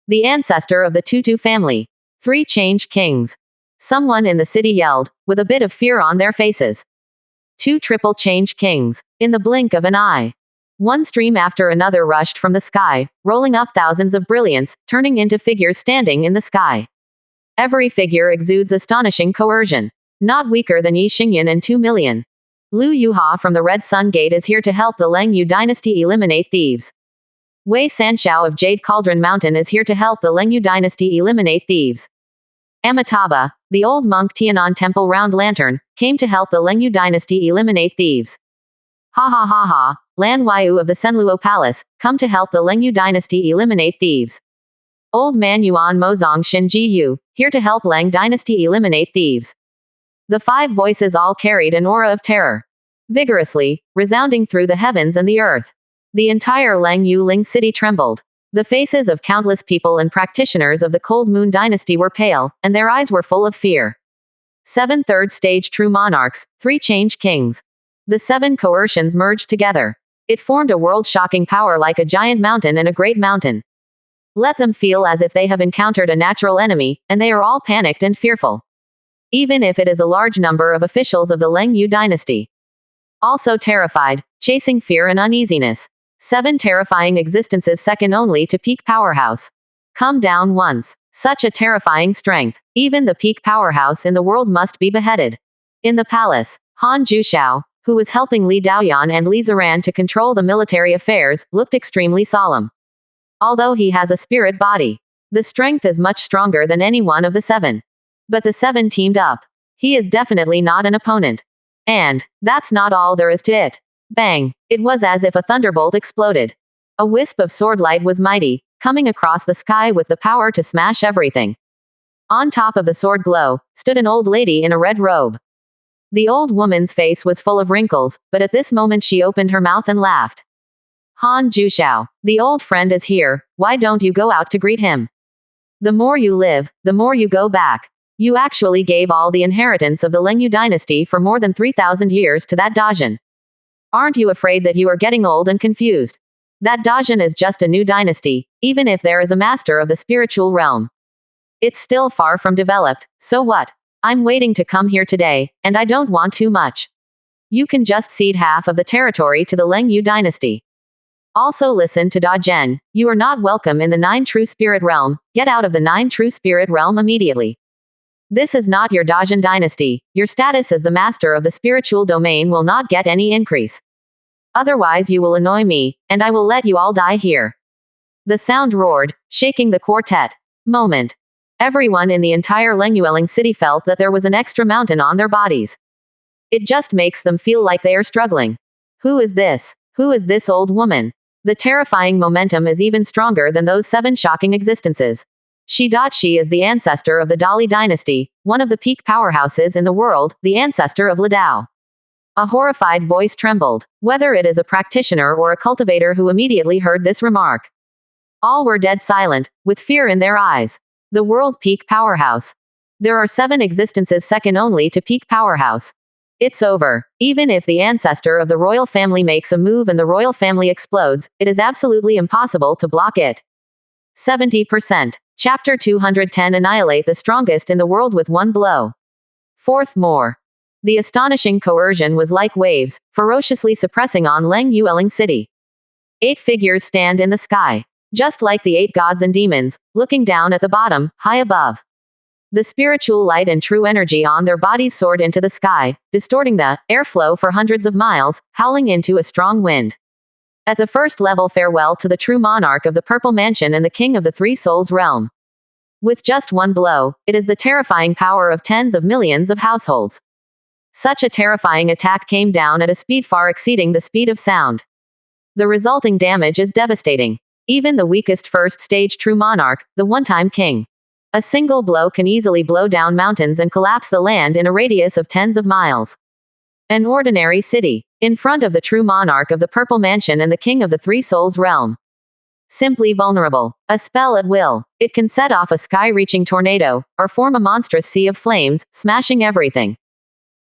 The ancestor of the Tutu family. 3 changed kings. Someone in the city yelled, with a bit of fear on their faces. 2 triple changed kings. In the blink of an eye. One stream after another rushed from the sky, rolling up thousands of brilliance, turning into figures standing in the sky. Every figure exudes astonishing coercion. Not weaker than Yi Xingyan and 2 million. Lu Yuha from the Red Sun Gate is here to help the Lengyu Dynasty eliminate thieves. Wei Sanshao of Jade Cauldron Mountain is here to help the Lengyu Dynasty eliminate thieves. Amitabha, the old monk Tianan Temple Round Lantern, came to help the Lengyu Dynasty eliminate thieves. Ha ha ha ha. Lan Waiyu of the Senluo Palace, come to help the Lengyu Dynasty eliminate thieves. Old man Yuan Mozong Shin Ji Yu, here to help Lang Dynasty eliminate thieves. The 5 voices all carried an aura of terror. Vigorously, resounding through the heavens and the earth. The entire Lengyu Ling city trembled. The faces of countless people and practitioners of the Cold Moon Dynasty were pale, and their eyes were full of fear. 7 third-stage true monarchs, 3 changed kings. The 7 coercions merged together. It formed a world-shocking power like a giant mountain and a great mountain. Let them feel as if they have encountered a natural enemy, and they are all panicked and fearful. Even if it is a large number of officials of the Lengyu Dynasty. Also terrified, chasing fear and uneasiness. 7 terrifying existences second only to peak powerhouse. Come down once. Such a terrifying strength. Even the peak powerhouse in the world must be beheaded. In the palace, Han Jushao, who was helping Li Daoyan and Li Ziran to control the military affairs, looked extremely solemn. Although he has a spirit body, the strength is much stronger than any one of the 7. But the 7 teamed up. He is definitely not an opponent. And that's not all there is to it. Bang! It was as if a thunderbolt exploded. A wisp of sword light was mighty, coming across the sky with the power to smash everything. On top of the sword glow, stood an old lady in a red robe. The old woman's face was full of wrinkles, but at this moment she opened her mouth and laughed. Han Jushao, the old friend is here, why don't you go out to greet him? The more you live, the more you go back. You actually gave all the inheritance of the Lengyu Dynasty for more than 3,000 years to that Dazhen. Aren't you afraid that you are getting old and confused? That Dajin is just a new dynasty, even if there is a master of the spiritual realm. It's still far from developed, so what? I'm waiting to come here today, and I don't want too much. You can just cede half of the territory to the Leng Yu dynasty. Also listen to Da Zhen, you are not welcome in the Nine True Spirit realm, get out of the Nine True Spirit realm immediately. This is not your Dajin dynasty, your status as the master of the spiritual domain will not get any increase. Otherwise you will annoy me, and I will let you all die here. The sound roared, shaking the quartet. Moment. Everyone in the entire Lengyueling city felt that there was an extra mountain on their bodies. It just makes them feel like they are struggling. Who is this? Who is this old woman? The terrifying momentum is even stronger than those 7 shocking existences. She is the ancestor of the Dali dynasty, one of the peak powerhouses in the world, the ancestor of Ladao. A horrified voice trembled, whether it is a practitioner or a cultivator who immediately heard this remark. All were dead silent, with fear in their eyes. The world peak powerhouse. There are 7 existences second only to peak powerhouse. It's over. Even if the ancestor of the royal family makes a move and the royal family explodes, it is absolutely impossible to block it. 70%. Chapter 210 Annihilate the strongest in the world with one blow. Fourth more. The astonishing coercion was like waves, ferociously suppressing on Leng Yueling city. 8 figures stand in the sky. Just like the 8 gods and demons, looking down at the bottom, high above. The spiritual light and true energy on their bodies soared into the sky, distorting the airflow for hundreds of miles, howling into a strong wind. At the first level, farewell to the true monarch of the Purple Mansion and the king of the Three Souls realm. With just one blow, it is the terrifying power of tens of millions of households. Such a terrifying attack came down at a speed far exceeding the speed of sound. The resulting damage is devastating. Even the weakest first-stage true monarch, the one-time king. A single blow can easily blow down mountains and collapse the land in a radius of tens of miles. An ordinary city, in front of the true monarch of the Purple Mansion and the king of the Three Souls realm. Simply vulnerable. A spell at will. It can set off a sky-reaching tornado, or form a monstrous sea of flames, smashing everything.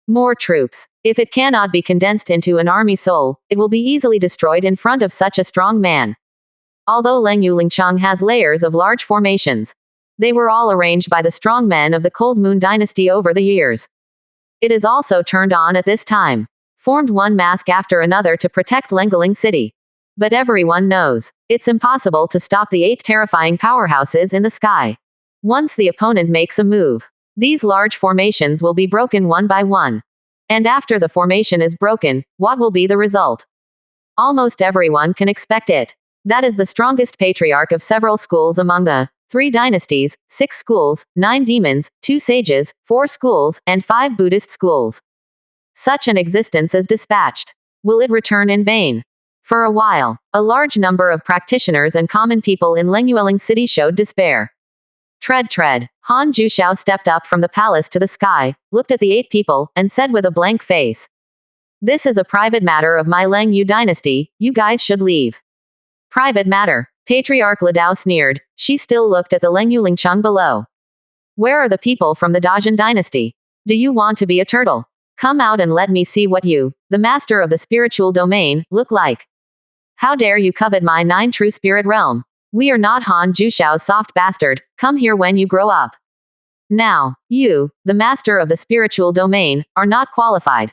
More troops. If it cannot be condensed into an army soul, it will be easily destroyed in front of such a strong man. Although Lengyu Lingcheng has layers of large formations, they were all arranged by the strong men of the Cold Moon dynasty over the years. It is also turned on at this time. Formed one mask after another to protect Lengeling city. But everyone knows, it's impossible to stop the 8 terrifying powerhouses in the sky. Once the opponent makes a move, these large formations will be broken one by one. And after the formation is broken, what will be the result? Almost everyone can expect it. That is the strongest patriarch of several schools among the 3 dynasties, 6 schools, 9 demons, 2 sages, 4 schools, and 5 Buddhist schools. Such an existence is dispatched. Will it return in vain? For a while, a large number of practitioners and common people in Lengyueling city showed despair. Tread. Han Jushao stepped up from the palace to the sky, looked at the 8 people, and said with a blank face. This is a private matter of my Leng Yu dynasty, you guys should leave. Private matter. Patriarch Ladao sneered. She still looked at the Lengyu Lingcheng below. Where are the people from the Dajin dynasty? Do you want to be a turtle? Come out and let me see what you, the master of the spiritual domain, look like. How dare you covet my 9 true spirit realm? We are not Han Jushao's soft bastard, come here when you grow up. Now, you, the master of the spiritual domain, are not qualified.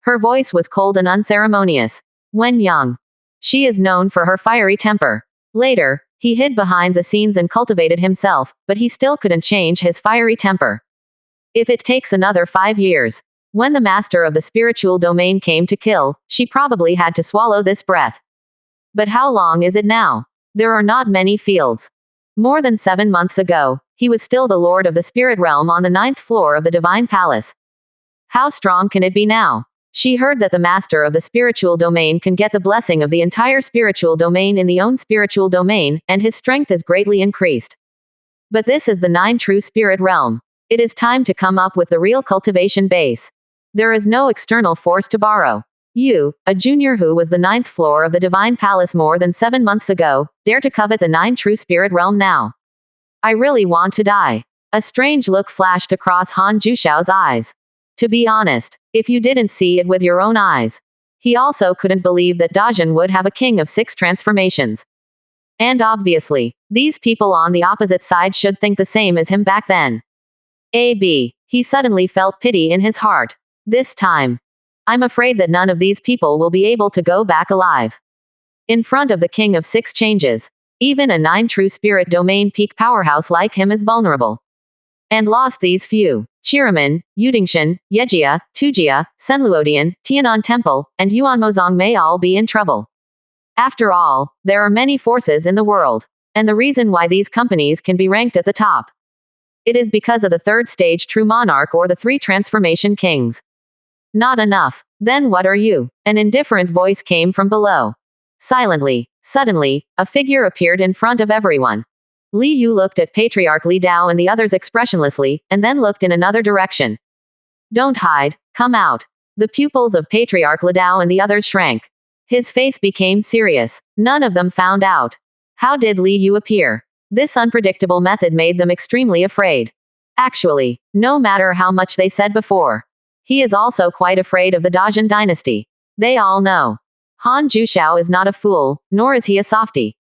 Her voice was cold and unceremonious. When young, she is known for her fiery temper. Later, he hid behind the scenes and cultivated himself, but he still couldn't change his fiery temper. If it takes another 5 years, when the master of the spiritual domain came to kill, she probably had to swallow this breath. But how long is it now? There are not many fields. More than 7 months ago, he was still the lord of the spirit realm on the 9th floor of the divine palace. How strong can it be now? She heard that the master of the spiritual domain can get the blessing of the entire spiritual domain in the own spiritual domain, and his strength is greatly increased. But this is the 9 true spirit realm. It is time to come up with the real cultivation base. There is no external force to borrow. You, a junior who was the 9th floor of the divine palace more than 7 months ago, dare to covet the 9 true spirit realm now. I really want to die. A strange look flashed across Han Jushao's eyes. To be honest, if you didn't see it with your own eyes, He also couldn't believe that Dajin would have a king of 6 transformations. And obviously, these people on the opposite side should think the same as him back then. He suddenly felt pity in his heart. This time, I'm afraid that none of these people will be able to go back alive. In front of the king of 6 changes, even a 9 true spirit domain peak powerhouse like him is vulnerable. And lost these few. Chiraman, Yudingshan, Yejia, Tujia, Senluodian, Tianan Temple, and Yuanmozong may all be in trouble. After all, there are many forces in the world. And the reason why these companies can be ranked at the top. It is because of the 3rd stage true monarch or the 3 transformation kings. Not enough. Then what are you? An indifferent voice came from below. Silently, suddenly, a figure appeared in front of everyone. Li Yu looked at Patriarch Li Dao and the others expressionlessly, and then looked in another direction. Don't hide, come out. The pupils of Patriarch Li Dao and the others shrank. His face became serious. None of them found out. How did Li Yu appear? This unpredictable method made them extremely afraid. Actually, no matter how much they said before, he is also quite afraid of the Dajin dynasty. They all know. Han Jushao is not a fool, nor is he a softie.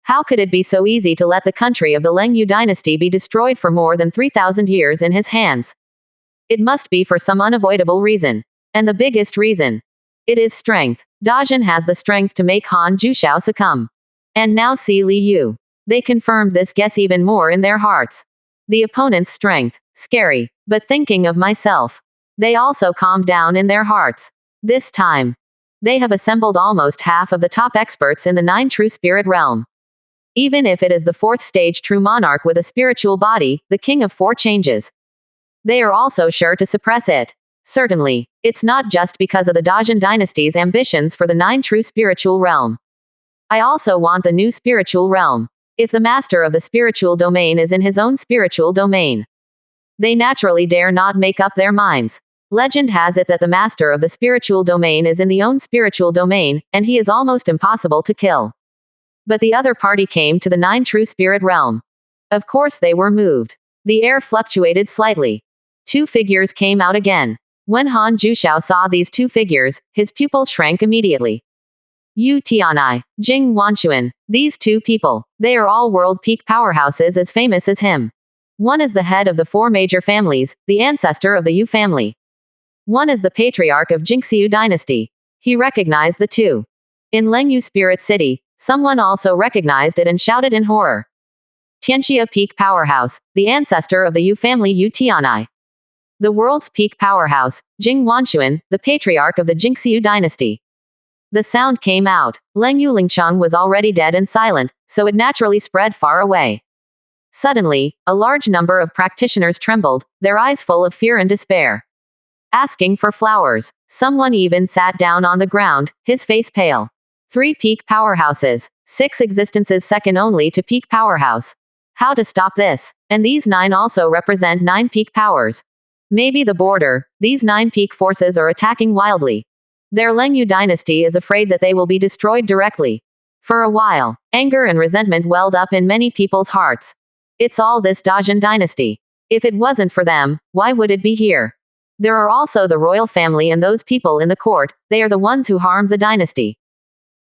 How could it be so easy to let the country of the Lengyu dynasty be destroyed for more than 3,000 years in his hands? It must be for some unavoidable reason. And the biggest reason. It is strength. Dajin has the strength to make Han Jushao succumb. And now see Li Yu. They confirmed this guess even more in their hearts. The opponent's strength. Scary. But thinking of myself. They also calmed down in their hearts. This time. They have assembled almost half of the top experts in the 9 true spirit realm. Even if it is the 4th stage true monarch with a spiritual body, the king of 4 changes. They are also sure to suppress it. Certainly, it's not just because of the Dajin dynasty's ambitions for the 9 true spiritual realm. I also want the new spiritual realm. If the master of the spiritual domain is in his own spiritual domain, they naturally dare not make up their minds. Legend has it that the master of the spiritual domain is in the own spiritual domain, and he is almost impossible to kill. But the other party came to the 9 true spirit realm. Of course they were moved. The air fluctuated slightly. 2 figures came out again. When Han Jushao saw these 2 figures, his pupils shrank immediately. Yu Tianai, Jing Wanchuan, these 2 people, they are all world peak powerhouses as famous as him. One is the head of the 4 major families, the ancestor of the Yu family. One is the patriarch of Jingxiu dynasty. He recognized the 2. In Lengyu Spirit City, someone also recognized it and shouted in horror. Tianxia Peak Powerhouse, the ancestor of the Yu family Yu Tianai. The world's peak powerhouse, Jing Wanchuan, the patriarch of the Jingxiu dynasty. The sound came out. Lengyu Lingcheng was already dead and silent, so it naturally spread far away. Suddenly, a large number of practitioners trembled, their eyes full of fear and despair. Asking for flowers. Someone even sat down on the ground, his face pale. 3 peak powerhouses. 6 existences second only to peak powerhouse. How to stop this? And these 9 also represent 9 peak powers. Maybe the border. These 9 peak forces are attacking wildly. Their Lengyu dynasty is afraid that they will be destroyed directly. For a while, anger and resentment welled up in many people's hearts. It's all this Dajin dynasty. If it wasn't for them, why would it be here? There are also the royal family and those people in the court, they are the ones who harmed the dynasty.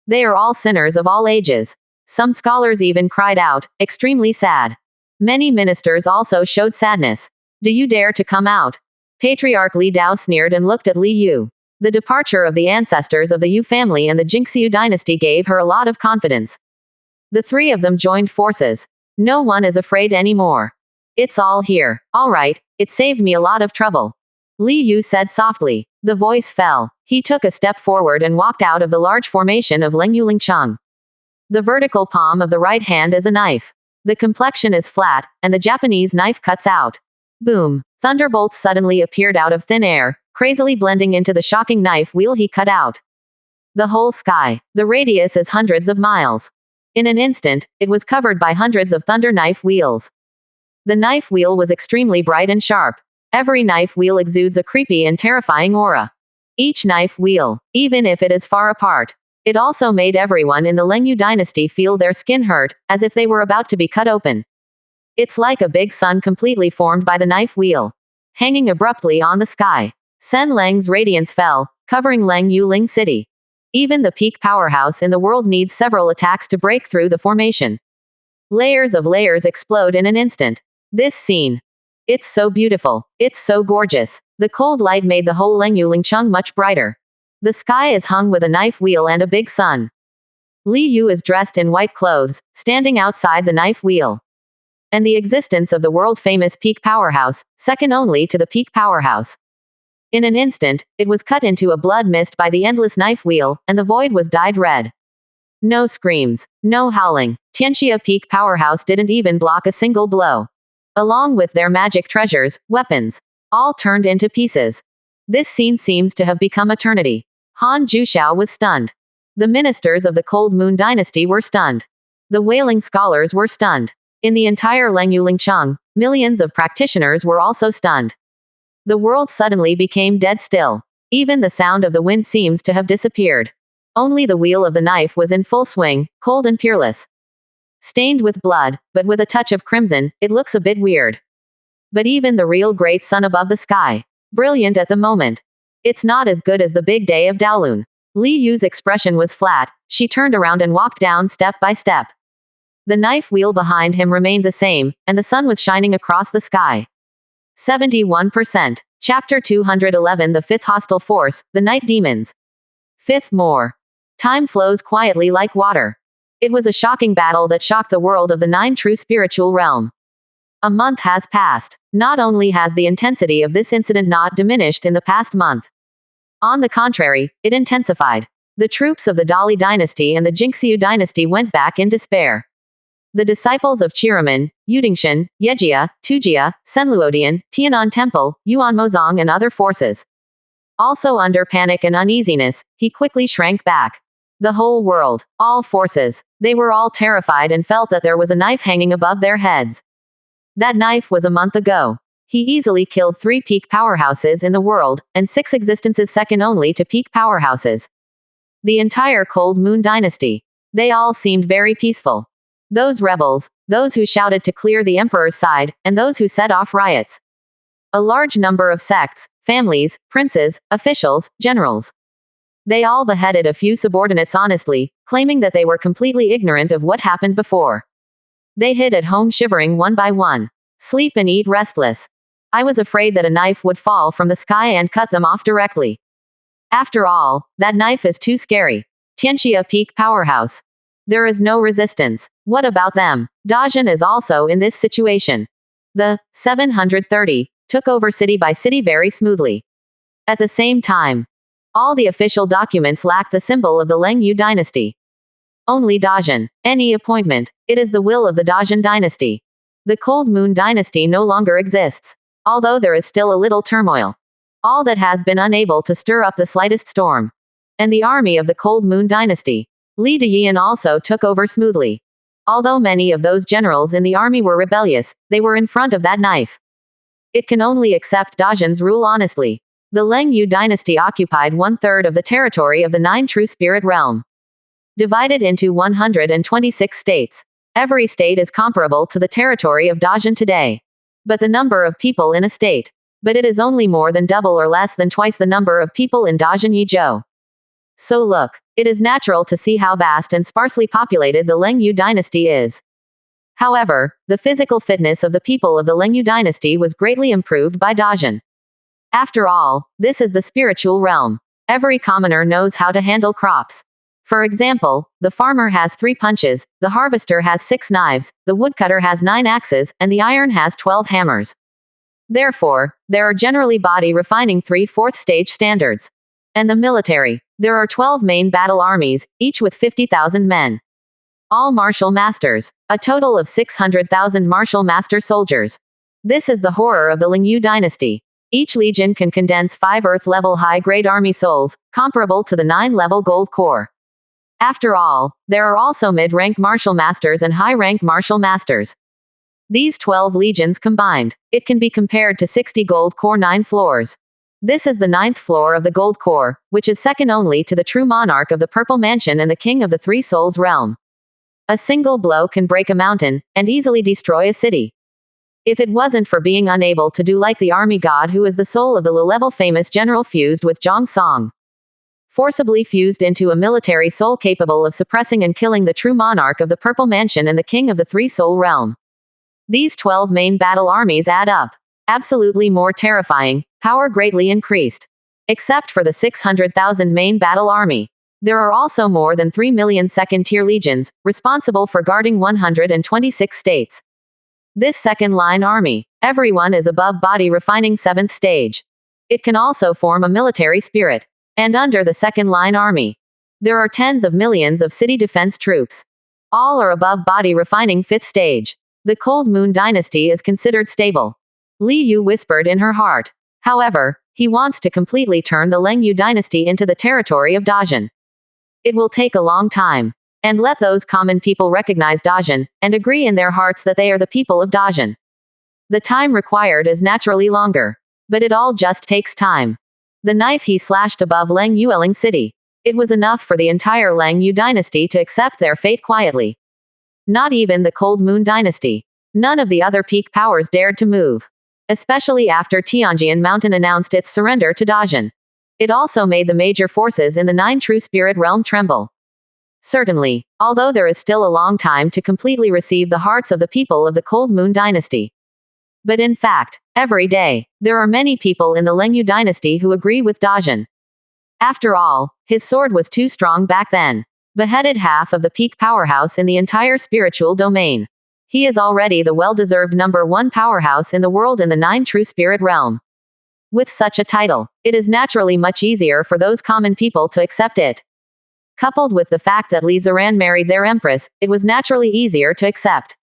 They are all sinners of all ages. Some scholars even cried out, extremely sad. Many ministers also showed sadness. Do you dare to come out? Patriarch Li Dao sneered and looked at Li Yu. The departure of the ancestors of the Yu family and the Jingxiu dynasty gave her a lot of confidence. The 3 of them joined forces. No one is afraid anymore. It's all here. All right, it saved me a lot of trouble. Li Yu said softly. The voice fell. He took a step forward and walked out of the large formation of Lengyu Lingcheng. The vertical palm of the right hand is a knife. The complexion is flat, and the Japanese knife cuts out. Boom. Thunderbolts suddenly appeared out of thin air, crazily blending into the shocking knife wheel he cut out. The whole sky. The radius is hundreds of miles. In an instant, it was covered by hundreds of thunder knife wheels. The knife wheel was extremely bright and sharp. Every knife wheel exudes a creepy and terrifying aura. Each knife wheel, even if it is far apart, it also made everyone in the Lengyu dynasty feel their skin hurt, as if they were about to be cut open. It's like a big sun completely formed by the knife wheel, hanging abruptly on the sky. Sen Leng's radiance fell, covering Leng Yuling City. Even the peak powerhouse in the world needs several attacks to break through the formation. Layers of layers explode in an instant. This scene. It's so beautiful. It's so gorgeous. The cold light made the whole Lengyu Lingcheng much brighter. The sky is hung with a knife wheel and a big sun. Li Yu is dressed in white clothes, standing outside the knife wheel. And the existence of the world-famous peak powerhouse, second only to the peak powerhouse. In an instant, it was cut into a blood mist by the endless knife wheel, and the void was dyed red. No screams, no howling. Tianxia peak powerhouse didn't even block a single blow. Along with their magic treasures, weapons, all turned into pieces. This scene seems to have become eternity. Han Juxiao was stunned. The ministers of the Cold Moon Dynasty were stunned. The Wailing Scholars were stunned. In the entire Lengyu Lingcheng, millions of practitioners were also stunned. The world suddenly became dead still. Even the sound of the wind seems to have disappeared. Only the wheel of the knife was in full swing, cold and peerless. Stained with blood, but with a touch of crimson, it looks a bit weird. But even the real great sun above the sky. Brilliant at the moment. It's not as good as the big day of Daolun. Li Yu's expression was flat. She turned around and walked down step by step. The knife wheel behind him remained the same, and the sun was shining across the sky. 71%. Chapter 211. The Fifth Hostile Force, the Night Demons. Fifth more. Time flows quietly like water. It was a shocking battle that shocked the world of the nine true spiritual realm. A month has passed. Not only has the intensity of this incident not diminished in the past month. On the contrary, it intensified. The troops of the Dali dynasty and the Jingxiu dynasty went back in despair. The disciples of Chiraman, Yudingshan, Yejia, Tujia, Senluodian, Tianan Temple, Yuan Mozong and other forces. Also under panic and uneasiness, he quickly shrank back. The whole world, all forces, they were all terrified and felt that there was a knife hanging above their heads. That knife was a month ago. He easily killed 3 peak powerhouses in the world, and 6 existences second only to peak powerhouses. The entire Cold Moon dynasty. They all seemed very peaceful. Those rebels, those who shouted to clear the emperor's side, and those who set off riots. A large number of sects, families, princes, officials, generals. They all beheaded a few subordinates honestly, claiming that they were completely ignorant of what happened before. They hid at home shivering one by one. Sleep and eat restless. I was afraid that a knife would fall from the sky and cut them off directly. After all, that knife is too scary. Tianxia Peak Powerhouse. There is no resistance. What about them? Dajin is also in this situation. The 730 took over city by city very smoothly. At the same time, all the official documents lack the symbol of the Lengyu dynasty. Only Dajin. Any appointment. It is the will of the Dajin dynasty. The Cold Moon dynasty no longer exists. Although there is still a little turmoil. All that has been unable to stir up the slightest storm. And the army of the Cold Moon dynasty. Li Deyan also took over smoothly. Although many of those generals in the army were rebellious, they were in front of that knife. It can only accept Dajin's rule honestly. The Lengyu dynasty occupied 1/3 of the territory of the Nine True Spirit realm. Divided into 126 states. Every state is comparable to the territory of Dajin today. But the number of people in a state. But it is only more than double or less than twice the number of people in Dajin Yizhou. So look, it is natural to see how vast and sparsely populated the Lengyu dynasty is. However, the physical fitness of the people of the Lengyu dynasty was greatly improved by Dajin. After all, this is the spiritual realm. Every commoner knows how to handle crops. For example, the farmer has 3 punches, the harvester has 6 knives, the woodcutter has 9 axes, and the iron has 12 hammers. Therefore, there are generally body refining 3/4 stage standards. And the military. There are 12 main battle armies, each with 50,000 men. All martial masters. A total of 600,000 martial master soldiers. This is the horror of the Lengyu dynasty. Each legion can condense 5 Earth-level high-grade army souls, comparable to the 9-level Gold Corps. After all, there are also mid-rank martial masters and high-rank martial masters. These 12 legions combined, it can be compared to 60 Gold Corps 9 floors. This is the 9th floor of the Gold Corps, which is second only to the true monarch of the Purple Mansion and the king of the Three Souls realm. A single blow can break a mountain, and easily destroy a city. If it wasn't for being unable to do like the army god who is the soul of the low-level famous general fused with Zhang Song. forcibly fused into a military soul capable of suppressing and killing the true monarch of the Purple Mansion and the king of the Three-Soul Realm. These 12 main battle armies add up. Absolutely more terrifying, power greatly increased. Except for the 600,000 main battle army. There are also more than 3 million second-tier legions, responsible for guarding 126 states. This second-line army, everyone is above body refining 7th stage. It can also form a military spirit. And under the second-line army, there are tens of millions of city defense troops. All are above body refining 5th stage. The Cold Moon Dynasty is considered stable. Li Yu whispered in her heart. However, he wants to completely turn the Leng Yu dynasty into the territory of Dajin. It will take a long time. And let those common people recognize Dajin, and agree in their hearts that they are the people of Dajin. The time required is naturally longer. But it all just takes time. The knife he slashed above Leng Yueling city. It was enough for the entire Leng Yu dynasty to accept their fate quietly. Not even the Cold Moon dynasty. None of the other peak powers dared to move. Especially after Tianjian Mountain announced its surrender to Dajin. It also made the major forces in the 9 True Spirit realm tremble. Certainly, although there is still a long time to completely receive the hearts of the people of the Cold Moon dynasty. But in fact, every day, there are many people in the Leng Yu dynasty who agree with Dajin. After all, his sword was too strong back then. Beheaded half of the peak powerhouse in the entire spiritual domain. He is already the well-deserved #1 powerhouse in the world in the 9 True Spirit realm. With such a title, it is naturally much easier for those common people to accept it. Coupled with the fact that Li Ziran married their empress, it was naturally easier to accept.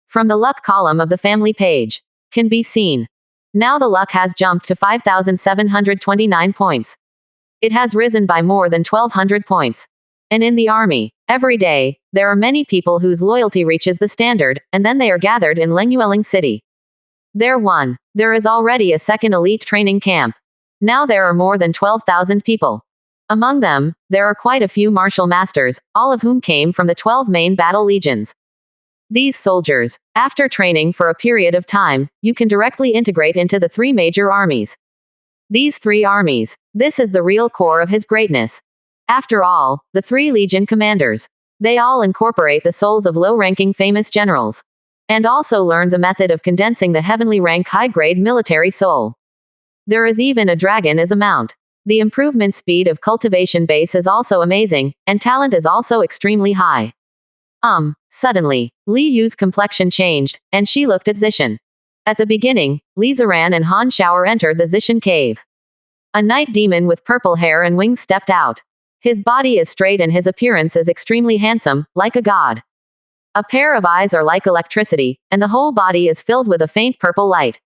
From the luck column of the family page, can be seen. Now the luck has jumped to 5,729 points. It has risen by more than 1,200 points. And in the army, every day, there are many people whose loyalty reaches the standard, and then they are gathered in Leng Yueling city. There is already a second elite training camp. Now there are more than 12,000 people. Among them, there are quite a few martial masters, all of whom came from the 12 main battle legions. These soldiers, after training for a period of time, you can directly integrate into the 3 major armies. These 3 armies, this is the real core of his greatness. After all, the 3 legion commanders, they all incorporate the souls of low-ranking famous generals. And also learned the method of condensing the heavenly rank high-grade military soul. There is even a dragon as a mount. The improvement speed of cultivation base is also amazing, and talent is also extremely high. Suddenly, Li Yu's complexion changed, and she looked at Zishan. At the beginning, Li Ziran and Han Shower entered the Zishan cave. A night demon with purple hair and wings stepped out. His body is straight and his appearance is extremely handsome, like a god. A pair of eyes are like electricity, and the whole body is filled with a faint purple light.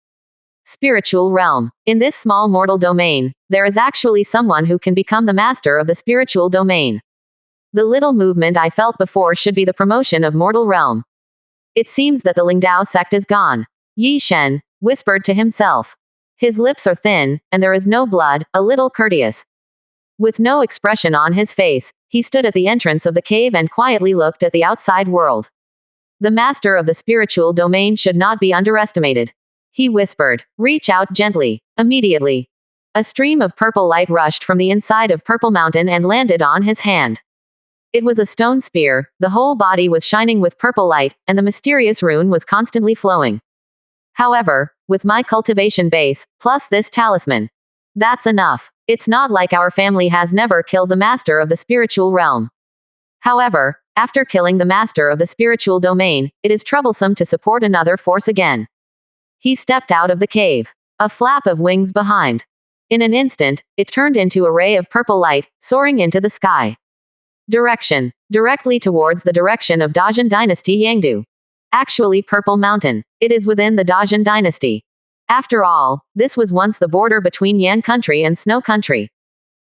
Spiritual realm. In this small mortal domain, there is actually someone who can become the master of the spiritual domain. The little movement I felt before should be the promotion of mortal realm. It seems that the Lingdao sect is gone. Yi Shen whispered to himself. His lips are thin, and there is no blood, a little courteous. With no expression on his face, he stood at the entrance of the cave and quietly looked at the outside world. The master of the spiritual domain should not be underestimated. He whispered, "Reach out gently." Immediately, a stream of purple light rushed from the inside of Purple Mountain and landed on his hand. It was a stone spear, the whole body was shining with purple light, and the mysterious rune was constantly flowing. However, with my cultivation base, plus this talisman, that's enough. It's not like our family has never killed the master of the spiritual realm. However, after killing the master of the spiritual domain, it is troublesome to support another force again. He stepped out of the cave. A flap of wings behind. In an instant, it turned into a ray of purple light, soaring into the sky. Direction. Directly towards the direction of Dajin Dynasty Yangdu. Actually Purple Mountain. It is within the Dajin Dynasty. After all, this was once the border between Yan Country and Snow Country.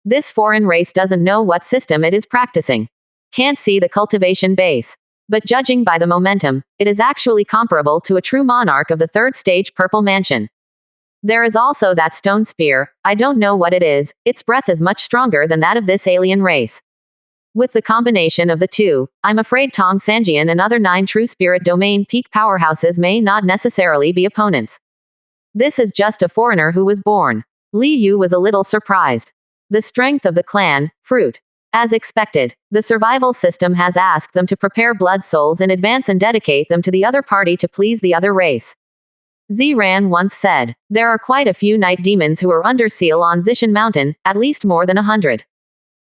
This foreign race doesn't know what system it is practicing. Can't see the cultivation base. But judging by the momentum, it is actually comparable to a true monarch of the 3rd stage Purple Mansion. There is also that stone spear, I don't know what it is, its breath is much stronger than that of this alien race. With the combination of the two, I'm afraid Tong Sanjian and other 9 True Spirit Domain peak powerhouses may not necessarily be opponents. This is just a foreigner who was born. Li Yu was a little surprised. The strength of the clan, fruit. As expected, the survival system has asked them to prepare blood souls in advance and dedicate them to the other party to please the other race. Ziran once said, there are quite a few night demons who are under seal on Zishan Mountain, at least more than 100.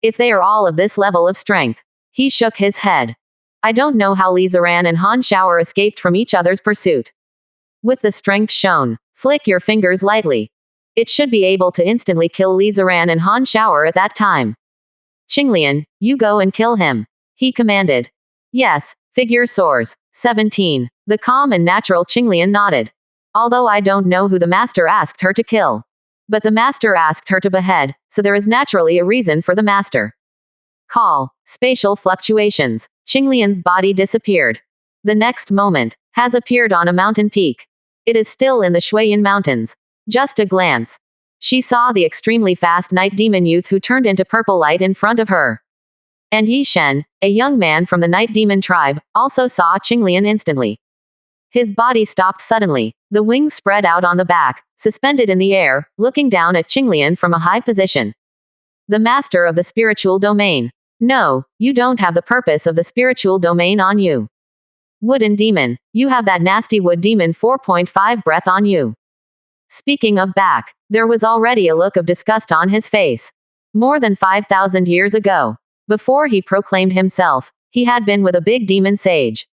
If they are all of this level of strength. He shook his head. I don't know how Li Ziran and Han Shower escaped from each other's pursuit. With the strength shown, flick your fingers lightly. It should be able to instantly kill Li Ziran and Han Shower at that time. Qinglian, you go and kill him. He commanded. Yes, figure soars. 17. The calm and natural Qinglian nodded. Although I don't know who the master asked her to kill. But the master asked her to behead, so there is naturally a reason for the master. Call. Spatial fluctuations. Qinglian's body disappeared. The next moment, has appeared on a mountain peak. It is still in the Shuiyan Mountains. Just a glance. She saw the extremely fast night demon youth who turned into purple light in front of her. And Yi Shen, a young man from the night demon tribe, also saw Qinglian instantly. His body stopped suddenly, the wings spread out on the back, suspended in the air, looking down at Qinglian from a high position. The master of the spiritual domain. No, you don't have the purpose of the spiritual domain on you. Wooden demon, you have that nasty wood demon 4.5 breath on you. Speaking of back, there was already a look of disgust on his face. More than 5,000 years ago, before he proclaimed himself, he had been with a big demon sage.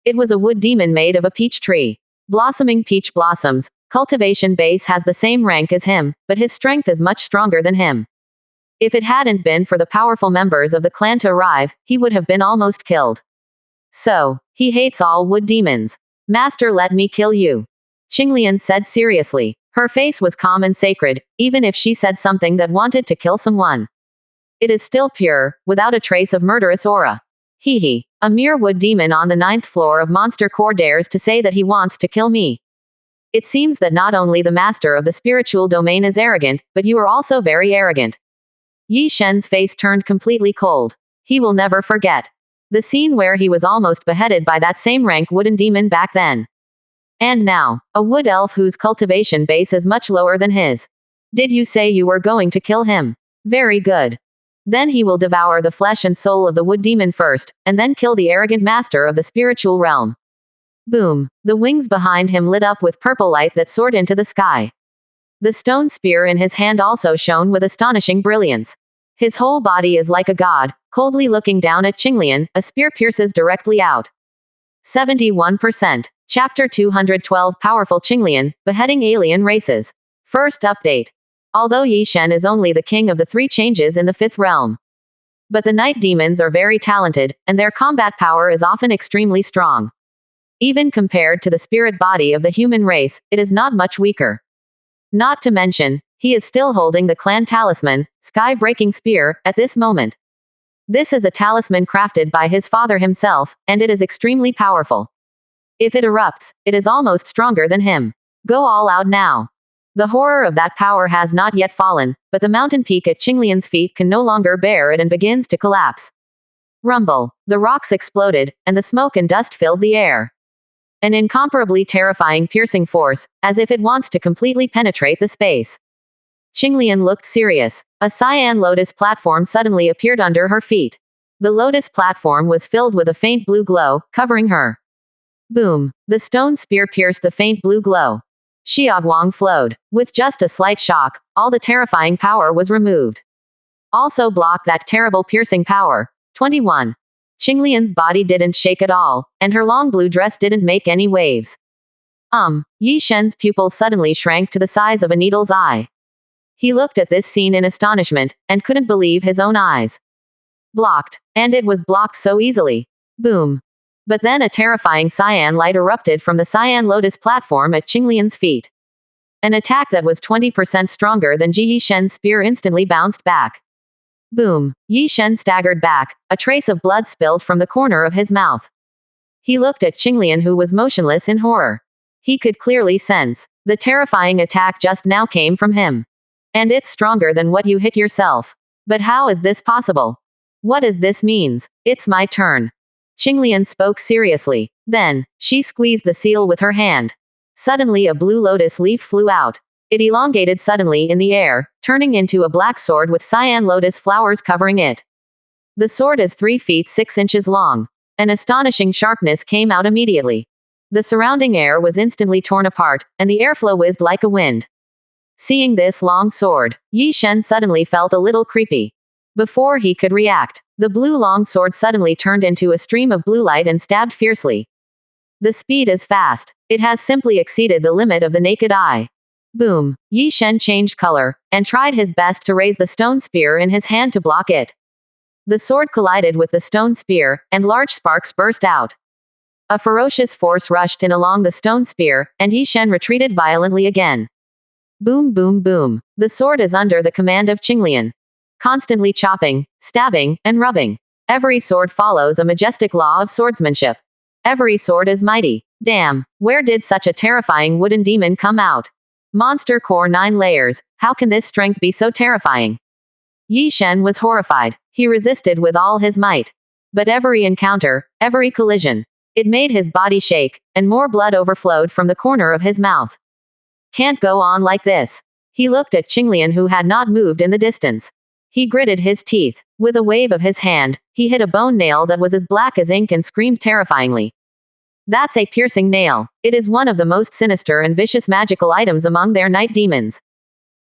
It was a wood demon made of a peach tree. Blossoming peach blossoms, cultivation base has the same rank as him, but his strength is much stronger than him. If it hadn't been for the powerful members of the clan to arrive, he would have been almost killed. So, he hates all wood demons. Master, let me kill you. Qinglian said seriously. Her face was calm and sacred, even if she said something that wanted to kill someone. It is still pure, without a trace of murderous aura. Hee. A mere wood demon on the 9th floor of Monster Core dares to say that he wants to kill me. It seems that not only the master of the spiritual domain is arrogant, but you are also very arrogant. Yi Shen's face turned completely cold. He will never forget the scene where he was almost beheaded by that same rank wooden demon back then. And now, a wood elf whose cultivation base is much lower than his. Did you say you were going to kill him? Very good. Then he will devour the flesh and soul of the wood demon first, and then kill the arrogant master of the spiritual realm. Boom. The wings behind him lit up with purple light that soared into the sky. The stone spear in his hand also shone with astonishing brilliance. His whole body is like a god, coldly looking down at Qinglian. A spear pierces directly out. 71%. Chapter 212 Powerful Qinglian, Beheading Alien Races. First update. Although Yi Shen is only the king of the 3 changes in the 5th realm. But the night demons are very talented, and their combat power is often extremely strong. Even compared to the spirit body of the human race, it is not much weaker. Not to mention, he is still holding the clan talisman, Sky-Breaking Spear, at this moment. This is a talisman crafted by his father himself, and it is extremely powerful. If it erupts, it is almost stronger than him. Go all out now. The horror of that power has not yet fallen, but the mountain peak at Qinglian's feet can no longer bear it and begins to collapse. Rumble. The rocks exploded, and the smoke and dust filled the air. An incomparably terrifying piercing force, as if it wants to completely penetrate the space. Qinglian looked serious. A cyan lotus platform suddenly appeared under her feet. The lotus platform was filled with a faint blue glow, covering her. Boom. The stone spear pierced the faint blue glow. Xiaoguang flowed. With just a slight shock, all the terrifying power was removed. Also blocked that terrible piercing power. 21. Qinglian's body didn't shake at all, and her long blue dress didn't make any waves. Yi Shen's pupils suddenly shrank to the size of a needle's eye. He looked at this scene in astonishment, and couldn't believe his own eyes. Blocked. And it was blocked so easily. Boom. But then a terrifying cyan light erupted from the cyan lotus platform at Qinglian's feet. An attack that was 20% stronger than Yi Shen's spear instantly bounced back. Boom. Yi Shen staggered back, a trace of blood spilled from the corner of his mouth. He looked at Qinglian, who was motionless in horror. He could clearly sense the terrifying attack just now came from him. And it's stronger than what you hit yourself. But how is this possible? What does this means? It's my turn. Qinglian spoke seriously. Then, she squeezed the seal with her hand. Suddenly a blue lotus leaf flew out. It elongated suddenly in the air, turning into a black sword with cyan lotus flowers covering it. The sword is 3 feet 6 inches long. An astonishing sharpness came out immediately. The surrounding air was instantly torn apart, and the airflow whizzed like a wind. Seeing this long sword, Yi Shen suddenly felt a little creepy. Before he could react, the blue long sword suddenly turned into a stream of blue light and stabbed fiercely. The speed is fast. It has simply exceeded the limit of the naked eye. Boom! Yi Shen changed color, and tried his best to raise the stone spear in his hand to block it. The sword collided with the stone spear, and large sparks burst out. A ferocious force rushed in along the stone spear, and Yi Shen retreated violently again. Boom boom boom. The sword is under the command of Qinglian. Constantly chopping, stabbing, and rubbing. Every sword follows a majestic law of swordsmanship. Every sword is mighty. Damn, where did such a terrifying wooden demon come out? Monster core 9 layers, how can this strength be so terrifying? Yi Shen was horrified. He resisted with all his might. But every encounter, every collision, it made his body shake, and more blood overflowed from the corner of his mouth. Can't go on like this. He looked at Qinglian, who had not moved in the distance. He gritted his teeth. With a wave of his hand, he hit a bone nail that was as black as ink and screamed terrifyingly. That's a piercing nail. It is one of the most sinister and vicious magical items among their night demons.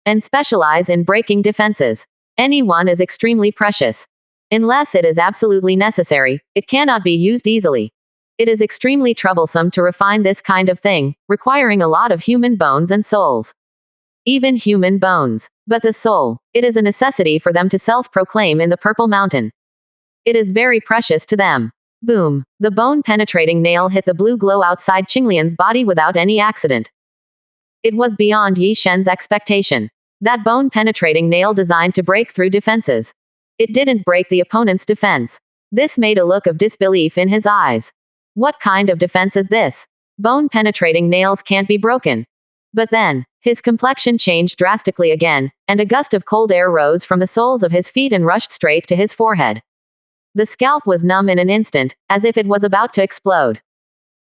And specialize in breaking defenses. Any one is extremely precious. Unless it is absolutely necessary, it cannot be used easily. It is extremely troublesome to refine this kind of thing, requiring a lot of human bones and souls. Even human bones. But the soul, it is a necessity for them to self-proclaim in the Purple Mountain. It is very precious to them. Boom. The bone-penetrating nail hit the blue glow outside Qinglian's body without any accident. It was beyond Yi Shen's expectation. That bone-penetrating nail designed to break through defenses. It didn't break the opponent's defense. This made a look of disbelief in his eyes. What kind of defense is this? Bone-penetrating nails can't be broken. But then, his complexion changed drastically again, and a gust of cold air rose from the soles of his feet and rushed straight to his forehead. The scalp was numb in an instant, as if it was about to explode.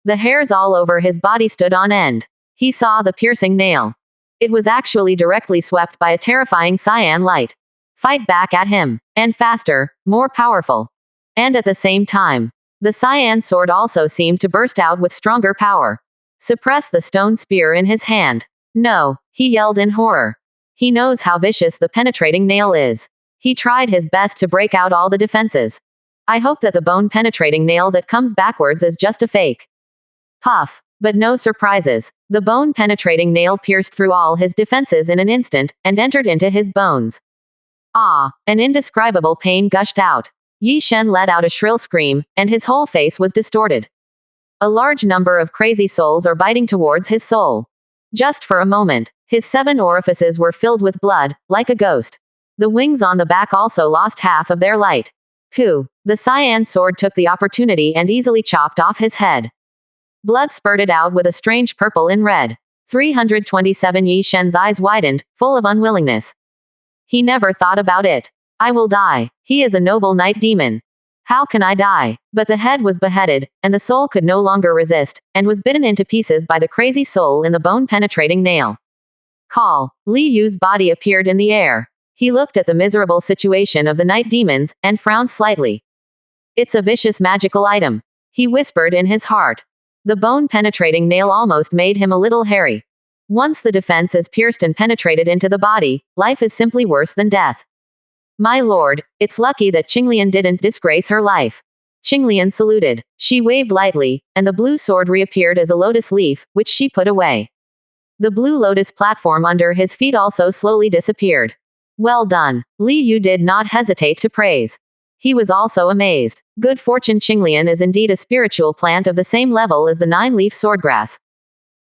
The hairs all over his body stood on end. He saw the piercing nail. It was actually directly swept by a terrifying cyan light. Fight back at him. And faster, more powerful. And at the same time, the cyan sword also seemed to burst out with stronger power. Suppress the stone spear in his hand. No, he yelled in horror. He knows how vicious the penetrating nail is. He tried his best to break out all the defenses. I hope that the bone-penetrating nail that comes backwards is just a fake. Puff. But no surprises. The bone-penetrating nail pierced through all his defenses in an instant, and entered into his bones. Ah! An indescribable pain gushed out. Yi Shen let out a shrill scream, and his whole face was distorted. A large number of crazy souls are biting towards his soul. Just for a moment, his 7 orifices were filled with blood, like a ghost. The wings on the back also lost half of their light. Pooh! The cyan sword took the opportunity and easily chopped off his head. Blood spurted out with a strange purple and red. 327 Yi Shen's eyes widened, full of unwillingness. He never thought about it. I will die. He is a noble night demon. How can I die? But the head was beheaded, and the soul could no longer resist, and was bitten into pieces by the crazy soul in the bone-penetrating nail. Call. Li Yu's body appeared in the air. He looked at the miserable situation of the night demons, and frowned slightly. It's a vicious magical item. He whispered in his heart. The bone-penetrating nail almost made him a little hairy. Once the defense is pierced and penetrated into the body, life is simply worse than death. My lord, it's lucky that Qinglian didn't disgrace her life. Qinglian saluted. She waved lightly, and the blue sword reappeared as a lotus leaf, which she put away. The blue lotus platform under his feet also slowly disappeared. Well done. Li Yu did not hesitate to praise. He was also amazed. Good fortune. Qinglian is indeed a spiritual plant of the same level as the 9-leaf swordgrass.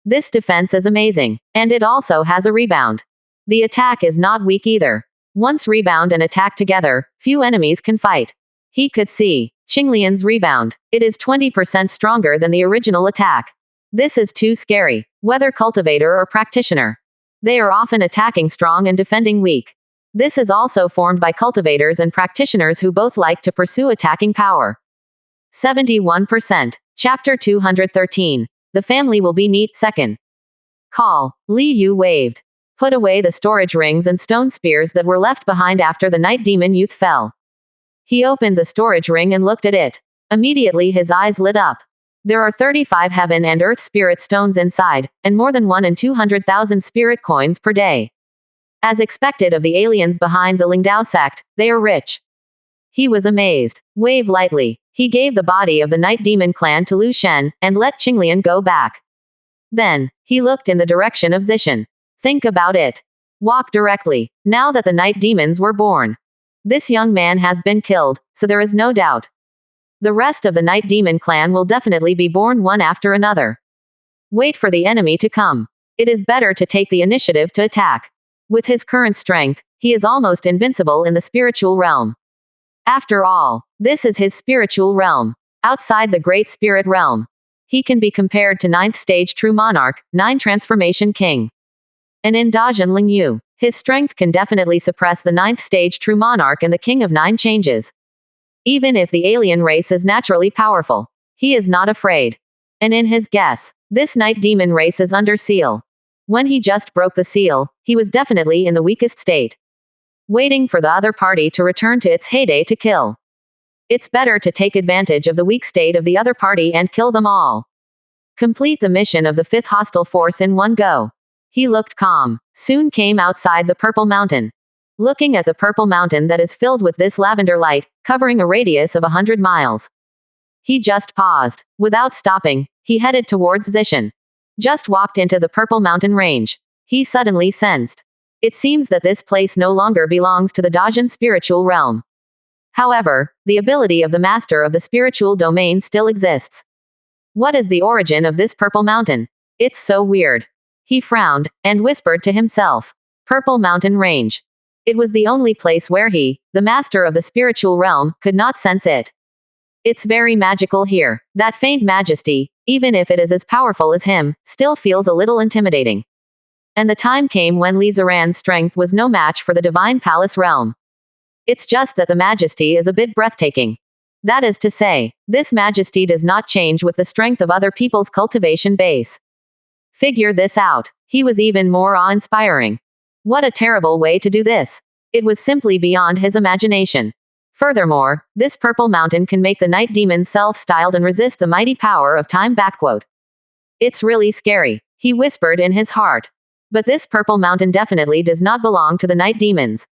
This defense is amazing. And it also has a rebound. The attack is not weak either. Once rebound and attack together, few enemies can fight. He could see Qinglian's rebound. It is 20% stronger than the original attack. This is too scary. Whether cultivator or practitioner, they are often attacking strong and defending weak. This is also formed by cultivators and practitioners who both like to pursue attacking power. 71%. Chapter 213. The family will be neat. Second. Call. Li Yu waved. put away the storage rings and stone spears that were left behind after the night demon youth fell. He opened the storage ring and looked at it. Immediately his eyes lit up. There are 35 heaven and earth spirit stones inside, and more than 1 in 200,000 spirit coins per day. As expected of the aliens behind the Lingdao sect, they are rich. He was amazed. Wave lightly. He gave the body of the night demon clan to Lu Shen, and let Qinglian go back. Then, he looked in the direction of Zishan. Think about it. Walk directly. Now that the night demons were born. This young man has been killed, so there is no doubt. The rest of the night demon clan will definitely be born one after another. Wait for the enemy to come. It is better to take the initiative to attack. With his current strength, he is almost invincible in the spiritual realm. After all, this is his spiritual realm. Outside the great spirit realm, he can be compared to 9th stage true monarch, 9 transformation king. And in Dajin Lingyu, his strength can definitely suppress the 9th stage true monarch and the king of 9 changes. Even if the alien race is naturally powerful, he is not afraid. And in his guess, this night demon race is under seal. When he just broke the seal, he was definitely in the weakest state. Waiting for the other party to return to its heyday to kill. It's better to take advantage of the weak state of the other party and kill them all. Complete the mission of the 5th hostile force in one go. He looked calm. Soon came outside the purple mountain. Looking at the purple mountain that is filled with this lavender light, covering a radius of 100 miles. He just paused. Without stopping, he headed towards Zishan. Just walked into the purple mountain range. He suddenly sensed. It seems that this place no longer belongs to the Dajin spiritual realm. However, the ability of the master of the spiritual domain still exists. What is the origin of this purple mountain? It's so weird. He frowned, and whispered to himself. Purple mountain range. It was the only place where he, the master of the spiritual realm, could not sense it. It's very magical here. That faint majesty, even if it is as powerful as him, still feels a little intimidating. And the time came when Li Ziran's strength was no match for the divine palace realm. It's just that the majesty is a bit breathtaking. That is to say, this majesty does not change with the strength of other people's cultivation base. Figure this out. He was even more awe-inspiring. What a terrible way to do this. It was simply beyond his imagination. Furthermore, this purple mountain can make the night demon self-styled and resist the mighty power of time. It's really scary, he whispered in his heart. But this purple mountain definitely does not belong to the night demons.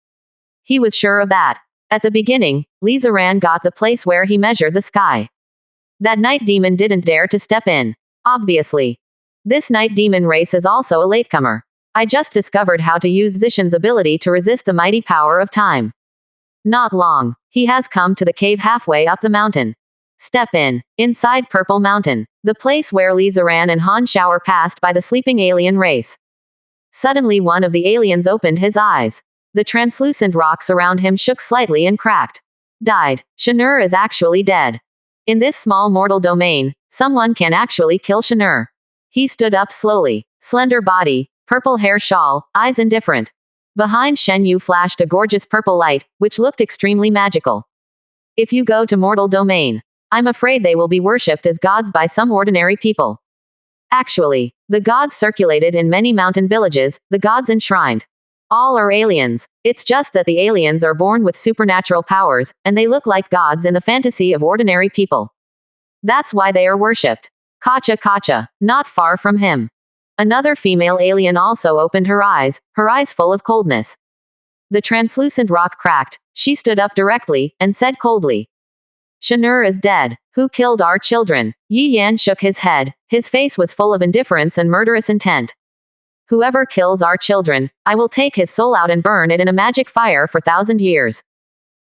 He was sure of that. At the beginning, Li Ziran got the place where he measured the sky. That night demon didn't dare to step in. Obviously. This night demon race is also a latecomer. I just discovered how to use Zishan's ability to resist the mighty power of time. Not long. He has come to the cave halfway up the mountain. Step in. Inside Purple Mountain. The place where Li Ziran and Han Shower passed by the sleeping alien race. Suddenly one of the aliens opened his eyes. The translucent rocks around him shook slightly and cracked. Died. Shanur is actually dead. In this small mortal domain, someone can actually kill Shanur. He stood up slowly. Slender body, purple hair shawl, eyes indifferent. Behind Shen Yu flashed a gorgeous purple light, which looked extremely magical. If you go to mortal domain, I'm afraid they will be worshipped as gods by some ordinary people. Actually, the gods circulated in many mountain villages, the gods enshrined. All are aliens. It's just that the aliens are born with supernatural powers, and they look like gods in the fantasy of ordinary people. That's why they are worshipped. Kacha, not far from him. Another female alien also opened her eyes full of coldness. The translucent rock cracked. She stood up directly, and said coldly. Shanur is dead. Who killed our children? Yi Yan shook his head. His face was full of indifference and murderous intent. Whoever kills our children, I will take his soul out and burn it in a magic fire for 1,000 years.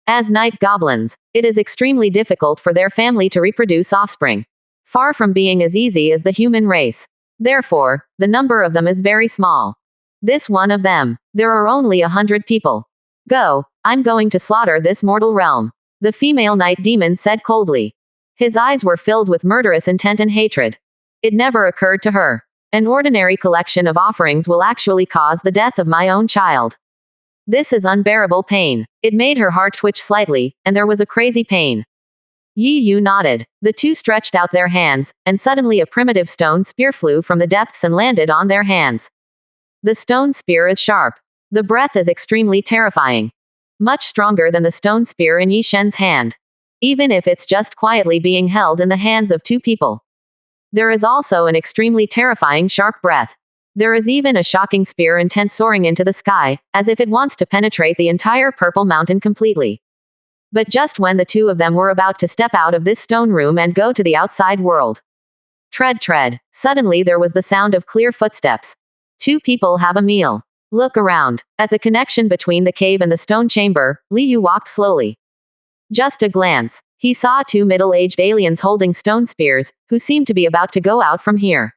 As night goblins, it is extremely difficult for their family to reproduce offspring. Far from being as easy as the human race. Therefore, the number of them is very small. This one of them. There are only 100 people. Go, I'm going to slaughter this mortal realm. The female night demon said coldly. His eyes were filled with murderous intent and hatred. It never occurred to her. An ordinary collection of offerings will actually cause the death of my own child. This is unbearable pain. It made her heart twitch slightly, and there was a crazy pain. Yi Yu nodded. The two stretched out their hands, and suddenly a primitive stone spear flew from the depths and landed on their hands. The stone spear is sharp. The breath is extremely terrifying. Much stronger than the stone spear in Yi Shen's hand. Even if it's just quietly being held in the hands of two people. There is also an extremely terrifying sharp breath. There is even a shocking spear intent soaring into the sky, as if it wants to penetrate the entire purple mountain completely. But just when the two of them were about to step out of this stone room and go to the outside world. Tread, tread. Suddenly there was the sound of clear footsteps. Two people have a meal. Look around. At the connection between the cave and the stone chamber, Li Yu walked slowly. Just a glance. He saw two middle-aged aliens holding stone spears, who seemed to be about to go out from here.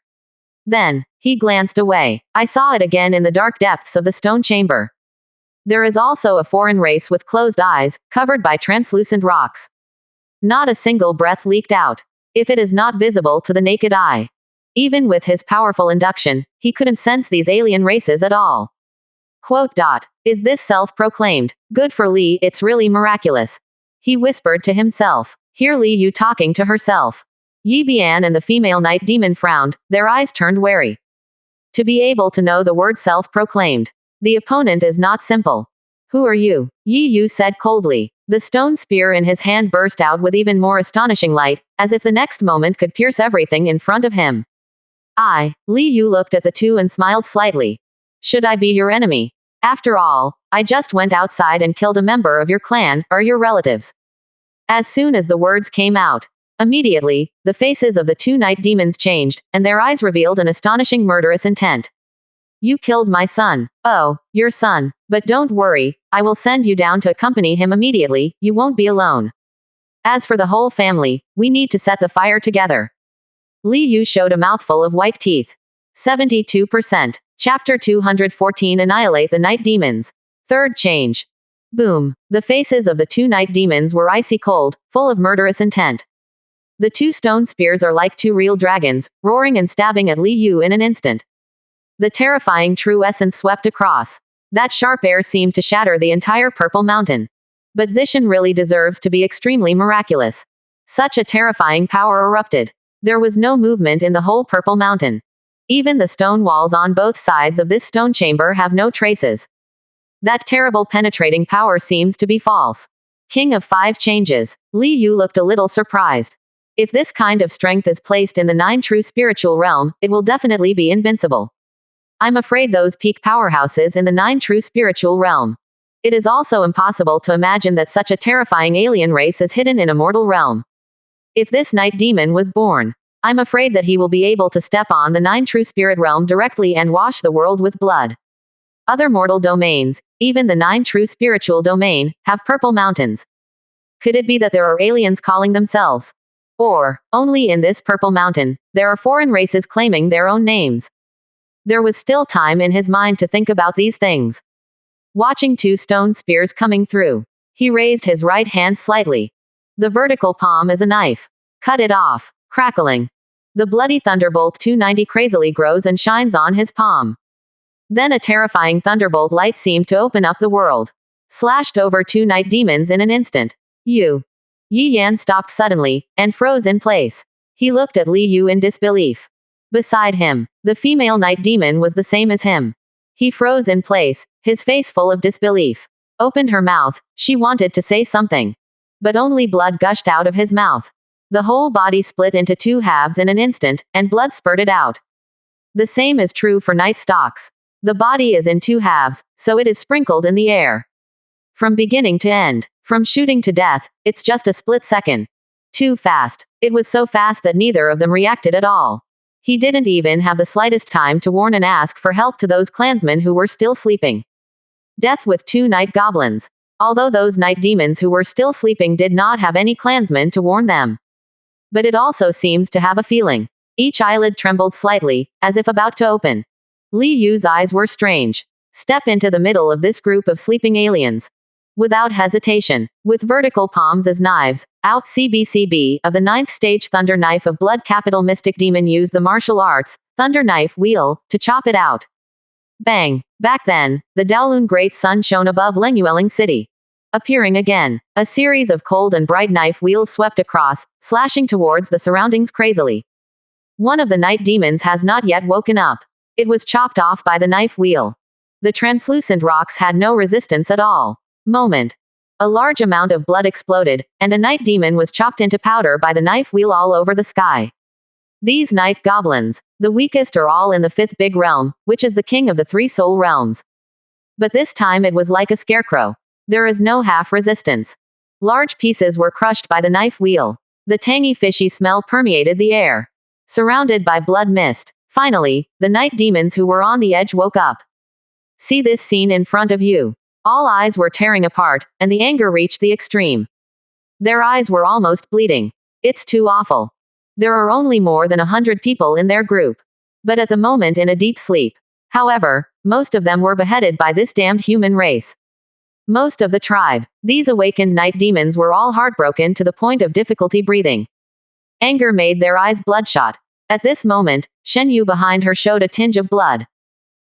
Then, he glanced away. I saw it again in the dark depths of the stone chamber. There is also a foreign race with closed eyes, covered by translucent rocks. Not a single breath leaked out. If it is not visible to the naked eye. Even with his powerful induction, he couldn't sense these alien races at all. Quote. Is this self-proclaimed? Good for Li, it's really miraculous. He whispered to himself. Hear Li Yu talking to herself. Yi Bian and the female night demon frowned, their eyes turned wary. To be able to know the word self-proclaimed. The opponent is not simple. Who are you? Yi Yu said coldly. The stone spear in his hand burst out with even more astonishing light, as if the next moment could pierce everything in front of him. Li Yu looked at the two and smiled slightly. Should I be your enemy? After all, I just went outside and killed a member of your clan, or your relatives. As soon as the words came out, immediately, the faces of the two night demons changed, and their eyes revealed an astonishing murderous intent. You killed my son. Oh, your son. But don't worry, I will send you down to accompany him immediately, you won't be alone. As for the whole family, we need to set the fire together. Li Yu showed a mouthful of white teeth. 72%. Chapter 214 Annihilate the Night Demons. Third change. Boom. The faces of the two night demons were icy cold, full of murderous intent. The two stone spears are like two real dragons, roaring and stabbing at Li Yu in an instant. The terrifying true essence swept across. That sharp air seemed to shatter the entire purple mountain. But Zishan really deserves to be extremely miraculous. Such a terrifying power erupted. There was no movement in the whole purple mountain. Even the stone walls on both sides of this stone chamber have no traces. That terrible penetrating power seems to be false. King of Five Changes. Li Yu looked a little surprised. If this kind of strength is placed in the nine true spiritual realm, it will definitely be invincible. I'm afraid those peak powerhouses in the nine true spiritual realm. It is also impossible to imagine that such a terrifying alien race is hidden in a mortal realm. If this night demon was born, I'm afraid that he will be able to step on the nine true spirit realm directly and wash the world with blood. Other mortal domains, even the nine true spiritual domain, have purple mountains. Could it be that there are aliens calling themselves? Or, only in this purple mountain, there are foreign races claiming their own names? There was still time in his mind to think about these things. Watching two stone spears coming through, he raised his right hand slightly. The vertical palm is a knife. Cut it off. Crackling. The bloody thunderbolt 290 crazily grows and shines on his palm. Then a terrifying thunderbolt light seemed to open up the world. Slashed over two night demons in an instant. Yi Yan stopped suddenly, and froze in place. He looked at Li Yu in disbelief. Beside him, the female night demon was the same as him. He froze in place, his face full of disbelief. Opened her mouth, she wanted to say something. But only blood gushed out of his mouth. The whole body split into two halves in an instant, and blood spurted out. The same is true for night stalks. The body is in two halves, so it is sprinkled in the air. From beginning to end, from shooting to death, it's just a split second. Too fast. It was so fast that neither of them reacted at all. He didn't even have the slightest time to warn and ask for help to those clansmen who were still sleeping. Death with two night goblins. Although those night demons who were still sleeping did not have any clansmen to warn them. But it also seems to have a feeling. Each eyelid trembled slightly, as if about to open. Li Yu's eyes were strange. Step into the middle of this group of sleeping aliens. Without hesitation, with vertical palms as knives, out CBCB of the ninth stage Thunder Knife of Blood Capital Mystic Demon used the martial arts, Thunder Knife Wheel, to chop it out. Bang! Back then, the Daolun Great Sun shone above Lengyueling City. Appearing again, a series of cold and bright knife wheels swept across, slashing towards the surroundings crazily. One of the night demons has not yet woken up. It was chopped off by the knife wheel. The translucent rocks had no resistance at all. Moment. A large amount of blood exploded, and a night demon was chopped into powder by the knife wheel all over the sky. These night goblins, the weakest, are all in the fifth big realm, which is the king of the three soul realms. But this time it was like a scarecrow. There is no half resistance. Large pieces were crushed by the knife wheel. The tangy fishy smell permeated the air. Surrounded by blood mist. Finally, the night demons who were on the edge woke up. See this scene in front of you. All eyes were tearing apart, and the anger reached the extreme. Their eyes were almost bleeding. It's too awful. There are only more than 100 people in their group. But at the moment in a deep sleep. However, most of them were beheaded by this damned human race. Most of the tribe. These awakened night demons were all heartbroken to the point of difficulty breathing. Anger made their eyes bloodshot. At this moment, Shen Yu behind her showed a tinge of blood.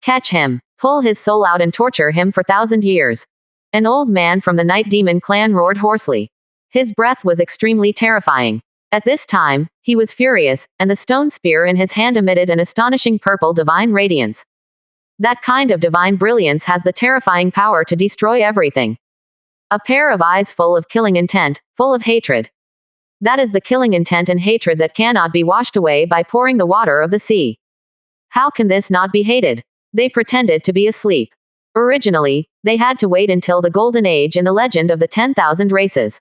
Catch him. Pull his soul out and torture him for 1,000 years. An old man from the night demon clan roared hoarsely. His breath was extremely terrifying. At this time, he was furious, and the stone spear in his hand emitted an astonishing purple divine radiance. That kind of divine brilliance has the terrifying power to destroy everything. A pair of eyes full of killing intent, full of hatred. That is the killing intent and hatred that cannot be washed away by pouring the water of the sea. How can this not be hated? They pretended to be asleep. Originally, they had to wait until the Golden Age in the legend of the 10,000 races.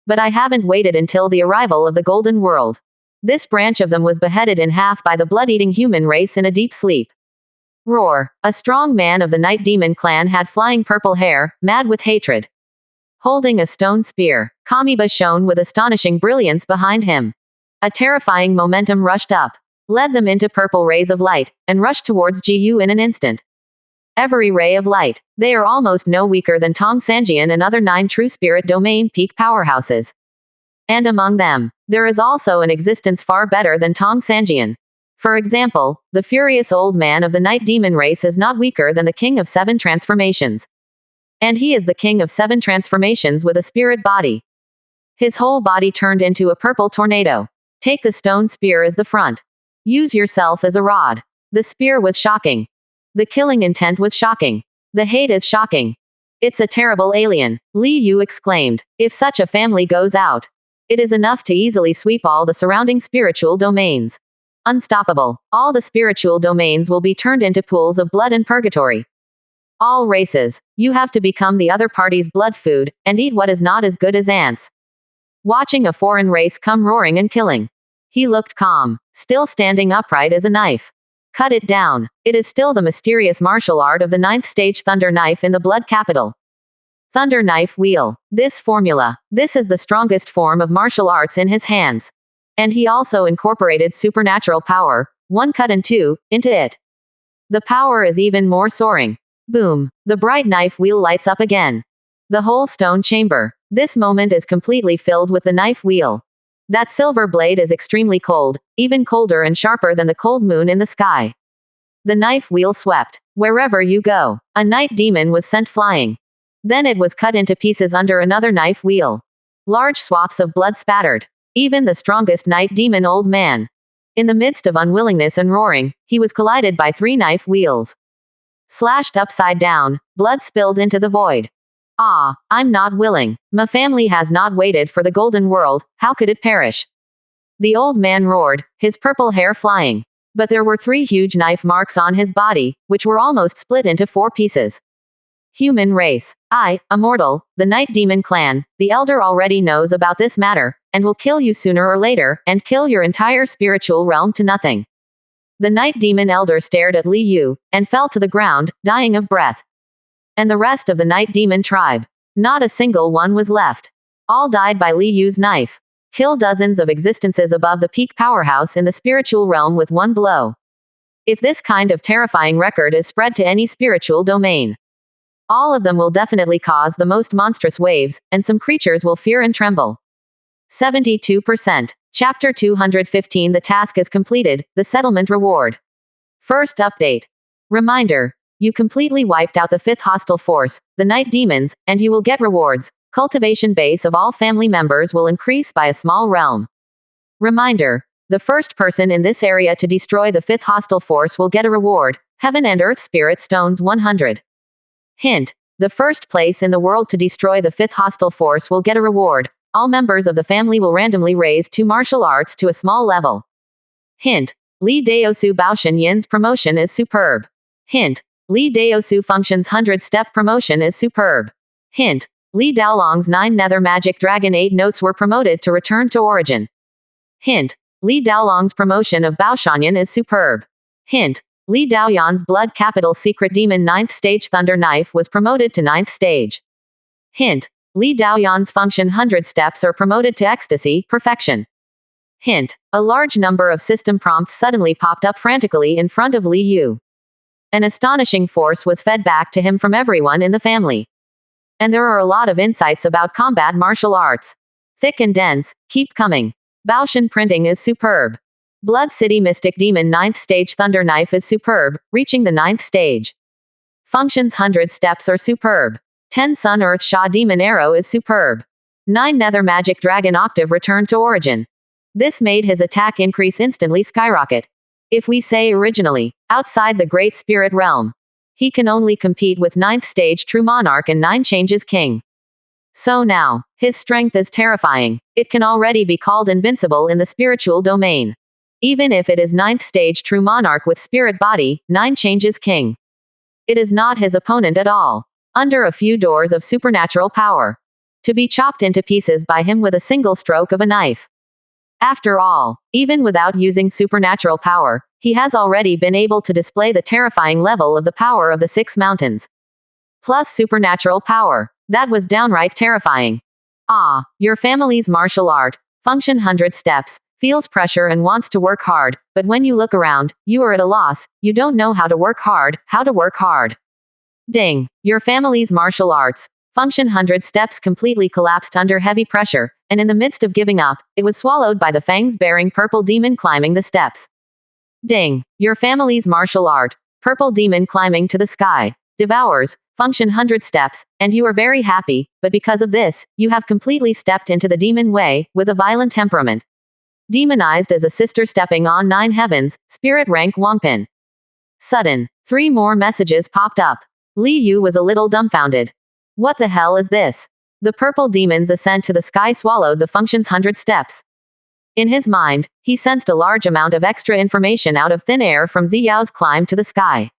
But I haven't waited until the arrival of the Golden World. This branch of them was beheaded in half by the blood-eating human race in a deep sleep. Roar. A strong man of the night demon clan had flying purple hair, mad with hatred. Holding a stone spear, Kamiba shone with astonishing brilliance behind him. A terrifying momentum rushed up, led them into purple rays of light, and rushed towards Ji-Yu in an instant. Every ray of light. They are almost no weaker than Tong Sanjian and other 9 true spirit domain peak powerhouses. And among them, there is also an existence far better than Tong Sanjian. For example, the furious old man of the night demon race is not weaker than the king of 7 transformations. And he is the king of 7 transformations with a spirit body. His whole body turned into a purple tornado. Take the stone spear as the front. Use yourself as a rod. The spear was shocking. The killing intent was shocking. The hate is shocking. It's a terrible alien, Li Yu exclaimed. If such a family goes out, it is enough to easily sweep all the surrounding spiritual domains. Unstoppable. All the spiritual domains will be turned into pools of blood and purgatory. All races, you have to become the other party's blood food, and eat what is not as good as ants. Watching a foreign race come roaring and killing. He looked calm, still standing upright as a knife. Cut it down. It is still the mysterious martial art of the 9th stage Thunder Knife in the Blood Capital. Thunder Knife Wheel. This formula. This is the strongest form of martial arts in his hands. And he also incorporated supernatural power, 1 cut and 2, into it. The power is even more soaring. Boom. The bright knife wheel lights up again. The whole stone chamber. This moment is completely filled with the knife wheel. That silver blade is extremely cold, even colder and sharper than the cold moon in the sky. The knife wheel swept. Wherever you go, a night demon was sent flying. Then it was cut into pieces under another knife wheel. Large swaths of blood spattered. Even the strongest night demon old man. In the midst of unwillingness and roaring, he was collided by 3 knife wheels. Slashed upside down, blood spilled into the void. Ah, I'm not willing. My family has not waited for the golden world, how could it perish? The old man roared, his purple hair flying. But there were 3 huge knife marks on his body, which were almost split into 4 pieces. Human race. I, Immortal, the Night Demon clan, the Elder already knows about this matter, and will kill you sooner or later, and kill your entire spiritual realm to nothing. The Night Demon Elder stared at Li Yu, and fell to the ground, dying of breath. And the rest of the Night Demon tribe. Not a single one was left. All died by Li Yu's knife. Kill dozens of existences above the peak powerhouse in the spiritual realm with 1 blow. If this kind of terrifying record is spread to any spiritual domain, all of them will definitely cause the most monstrous waves, and some creatures will fear and tremble. 72%. Chapter 215. The task is completed, the settlement reward. First update. Reminder. You completely wiped out the 5th hostile force, the night demons, and you will get rewards. Cultivation base of all family members will increase by a small realm. Reminder. The first person in this area to destroy the fifth hostile force will get a reward, Heaven and Earth Spirit Stones 100. Hint. The first place in the world to destroy the fifth hostile force will get a reward. All members of the family will randomly raise 2 martial arts to a small level. Hint. Li Daosu Baoshan Yin's promotion is superb. Hint. Li Daosu Function's 100-step promotion is superb. Hint. Li Daolong's 9 Nether Magic Dragon 8 notes were promoted to return to origin. Hint. Li Daolong's promotion of Baoshanyan is superb. Hint. Li Daoyan's Blood Capital Secret Demon 9th Stage Thunder Knife was promoted to 9th stage. Hint. Li Daoyan's Function 100 steps are promoted to Ecstasy, Perfection. Hint. A large number of system prompts suddenly popped up frantically in front of Li Yu. An astonishing force was fed back to him from everyone in the family. And there are a lot of insights about combat martial arts. Thick and dense, keep coming. Baoshan printing is superb. Blood City Mystic Demon 9th Stage Thunder Knife is superb, reaching the 9th stage. Function's 100 steps are superb. 10 Sun Earth Sha Demon Arrow is superb. 9 Nether Magic Dragon Octave returned to origin. This made his attack increase instantly skyrocket. If we say originally, outside the Great Spirit Realm, he can only compete with 9th stage True Monarch and 9 Changes King. So now, his strength is terrifying. It can already be called invincible in the spiritual domain. Even if it is 9th stage True Monarch with Spirit Body, 9 Changes King. It is not his opponent at all. Under a few doors of supernatural power. To be chopped into pieces by him with a single stroke of a knife. After all, even without using supernatural power, he has already been able to display the terrifying level of the power of the 6 mountains. Plus supernatural power. That was downright terrifying. Ah, your family's martial art, Function 100 steps, feels pressure and wants to work hard, but when you look around, you are at a loss, you don't know how to work hard. Ding. Your family's martial arts, Function 100 steps completely collapsed under heavy pressure, and in the midst of giving up, it was swallowed by the fangs-bearing purple demon climbing the steps. Ding. Your family's martial art, Purple Demon climbing to the sky, devours, Function 100 steps, and you are very happy, but because of this, you have completely stepped into the demon way, with a violent temperament. Demonized as a sister stepping on 9 heavens, Spirit Rank Wangpin. Sudden. 3 more messages popped up. Li Yu was a little dumbfounded. What the hell is this? The purple demon's ascent to the sky swallowed the Function's 100 steps. In his mind, he sensed a large amount of extra information out of thin air from Ziyao's climb to the sky.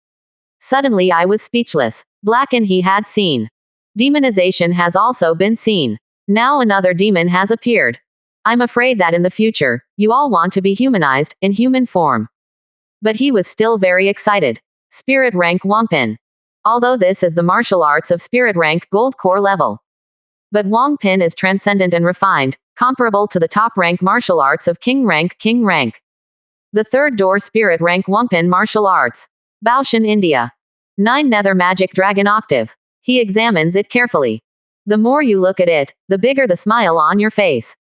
Suddenly I was speechless. Blacken he had seen. Demonization has also been seen. Now another demon has appeared. I'm afraid that in the future, you all want to be humanized, in human form. But he was still very excited. Spirit Rank Wangpin. Although this is the martial arts of Spirit Rank Gold Core level. But Wangpin is transcendent and refined, comparable to the top rank martial arts of King Rank. The third door Spirit Rank Wangpin martial arts. Baoshan India. 9 Nether Magic Dragon Octave. He examines it carefully. The more you look at it, the bigger the smile on your face.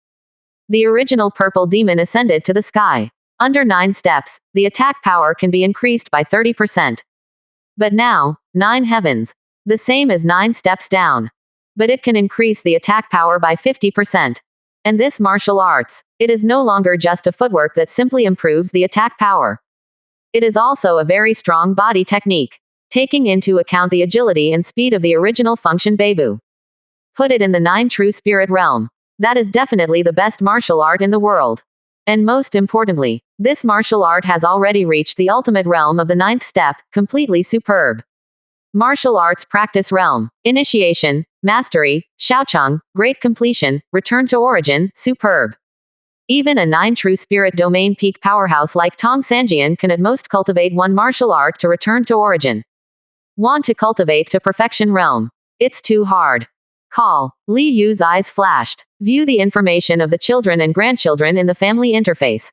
The original purple demon ascended to the sky. Under 9 steps, the attack power can be increased by 30%. But now, 9 heavens. The same as 9 steps down. But it can increase the attack power by 50%. And this martial arts, it is no longer just a footwork that simply improves the attack power. It is also a very strong body technique, taking into account the agility and speed of the original Function Beibu. Put it in the 9 true spirit realm. That is definitely the best martial art in the world. And most importantly, this martial art has already reached the ultimate realm of the 9th step, completely superb. Martial arts practice realm, initiation, mastery, Shaocheng, great completion, return to origin, superb. Even a 9 true spirit domain peak powerhouse like Tong Sanjian can at most cultivate 1 martial art to return to origin. Want to cultivate to perfection realm. It's too hard. Call. Li Yu's eyes flashed. View the information of the children and grandchildren in the family interface.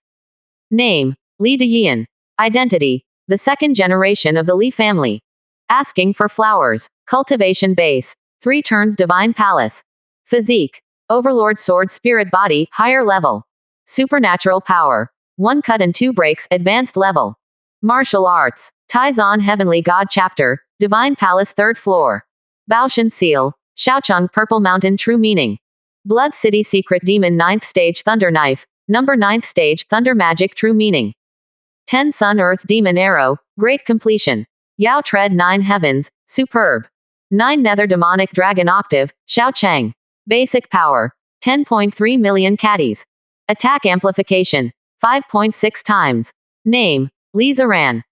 Name. Li Deyian. Identity. The 2nd generation of the Li family. Asking for flowers. Cultivation base. 3 turns Divine Palace. Physique. Overlord Sword Spirit Body, higher level. Supernatural power. 1 cut and 2 breaks, advanced level. Martial arts. Taizan Heavenly God Chapter, Divine Palace 3rd floor. Baoshan Seal. Shaocheng Purple Mountain True Meaning. Blood City Secret Demon 9th Stage Thunder Knife, Number 9th stage, Thunder Magic True Meaning. 10 Sun Earth Demon Arrow, Great Completion. Yao Tread 9 Heavens, Superb. 9 Nether Demonic Dragon Octave, Xiao Cheng. Basic Power, 10.3 million caddies. Attack Amplification, 5.6 times. Name, Li Zaran.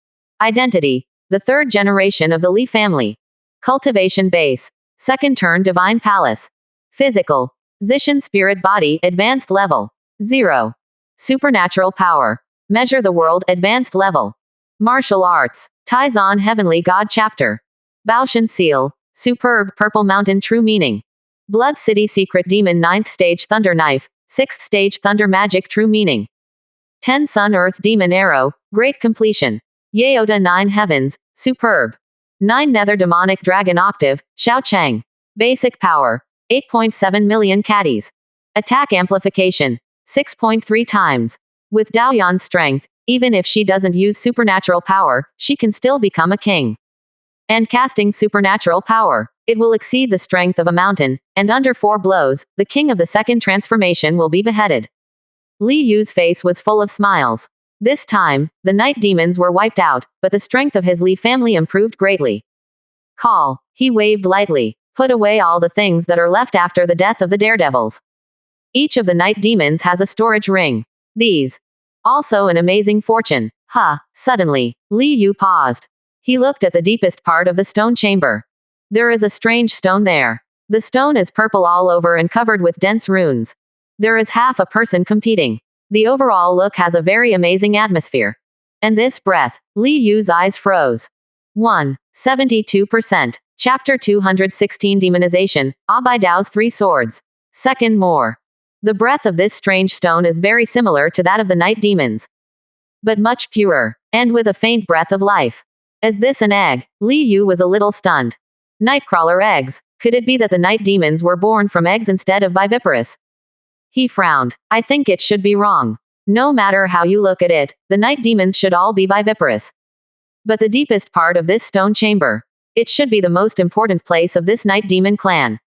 Identity, the third generation of the Li family. Cultivation Base, second turn Divine Palace. Physical, Zishan Spirit Body, Advanced Level, 0. Supernatural Power, Measure the World, Advanced Level. Martial Arts, Taizan Heavenly God Chapter. Baoshan Seal, Superb Purple Mountain True Meaning. Blood City Secret Demon 9th Stage Thunder Knife, 6th Stage Thunder Magic True Meaning. 10 Sun Earth Demon Arrow, Great Completion. Yeoda 9 Heavens, Superb. 9 Nether Demonic Dragon Octave, Xiao Cheng. Basic Power, 8.7 million caddies. Attack Amplification, 6.3 times. With Daoyan's strength, even if she doesn't use supernatural power, she can still become a king. And casting supernatural power, it will exceed the strength of a mountain, and under 4 blows, the king of the second transformation will be beheaded. Li Yu's face was full of smiles. This time, the night demons were wiped out, but the strength of his Li family improved greatly. Call. He waved lightly. Put away all the things that are left after the death of the daredevils. Each of the night demons has a storage ring. These. Also an amazing fortune. Suddenly, Li Yu paused. He looked at the deepest part of the stone chamber. There is a strange stone there. The stone is purple all over and covered with dense runes. There is half a person competing. The overall look has a very amazing atmosphere. And this breath, Li Yu's eyes froze. 72%. Chapter 216 Demonization, Abai Dao's 3 Swords. Second more. The breath of this strange stone is very similar to that of the night demons, but much purer, and with a faint breath of life. Is this an egg? Li Yu was a little stunned. Nightcrawler eggs. Could it be that the night demons were born from eggs instead of viviparous? He frowned. I think it should be wrong. No matter how you look at it, the night demons should all be viviparous. But the deepest part of this stone chamber, it should be the most important place of this night demon clan.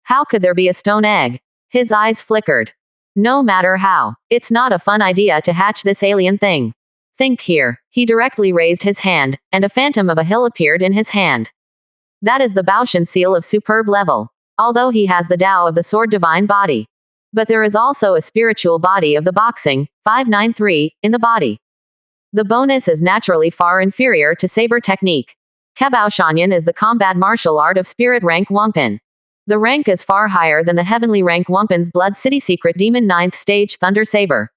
How could there be a stone egg? His eyes flickered. No matter how, it's not a fun idea to hatch this alien thing. Think here. He directly raised his hand, and a phantom of a hill appeared in his hand. That is the Baoshan seal of superb level. Although he has the Tao of the sword divine body. But there is also a spiritual body of the boxing, 593, in the body. The bonus is naturally far inferior to saber technique. Kabaoshanyan is the combat martial art of spirit rank Wangpin. The rank is far higher than the heavenly rank Wangpin's Blood City Secret Demon 9th Stage Thunder Saber.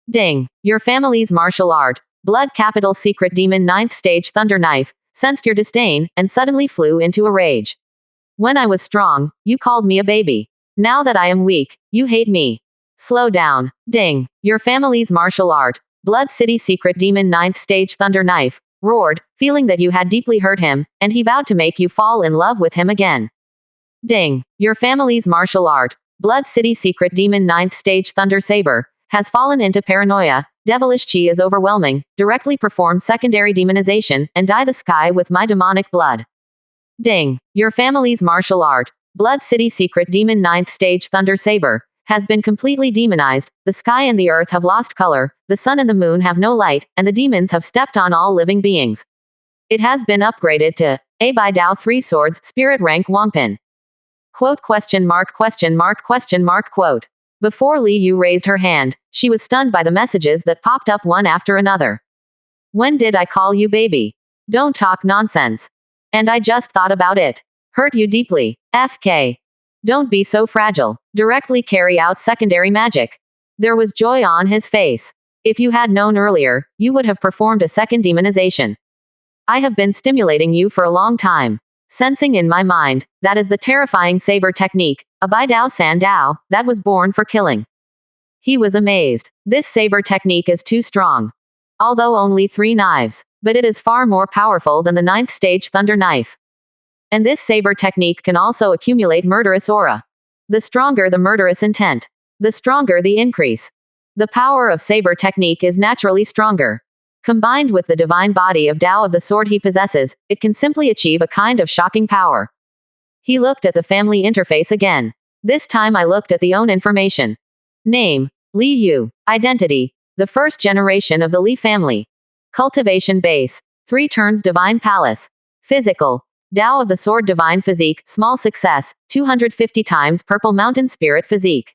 Ding. Your family's martial art, Blood Capital Secret Demon 9th Stage Thunder Knife, sensed your disdain, and suddenly flew into a rage. When I was strong, you called me a baby. Now that I am weak, you hate me. Slow down. Ding. Your family's martial art, Blood City Secret Demon 9th Stage Thunder Knife, roared, feeling that you had deeply hurt him, and he vowed to make you fall in love with him again. Ding. Your family's martial art, Blood City Secret Demon 9th Stage Thunder Saber, has fallen into paranoia. Devilish chi is overwhelming. Directly perform secondary demonization, and dye the sky with my demonic blood. Ding. Your family's martial art, Blood City Secret Demon 9th Stage Thunder Saber, has been completely demonized. The sky and the earth have lost color, the sun and the moon have no light, and the demons have stepped on all living beings. It has been upgraded to Abai Dao 3 Swords, Spirit Rank Wangpin. Quote ? Quote. Before Li Yu raised her hand, she was stunned by the messages that popped up one after another. When did I call you baby? Don't talk nonsense. And I just thought about it. Hurt you deeply. FK. Don't be so fragile. Directly carry out secondary magic. There was joy on his face. If you had known earlier, you would have performed a second demonization. I have been stimulating you for a long time. Sensing in my mind, that is the terrifying saber technique, a Bai Dao San Dao, that was born for killing. He was amazed. This saber technique is too strong. Although only 3 knives, but it is far more powerful than the 9th stage thunder knife. And this saber technique can also accumulate murderous aura. The stronger the murderous intent, the stronger the increase. The power of saber technique is naturally stronger. Combined with the divine body of Tao of the sword he possesses, it can simply achieve a kind of shocking power. He looked at the family interface again. This time I looked at the own information. Name. Li Yu. Identity. The first generation of the Li family. Cultivation base. 3 turns Divine Palace. Physical. Tao of the Sword Divine Physique, small success, 250 times Purple Mountain Spirit Physique.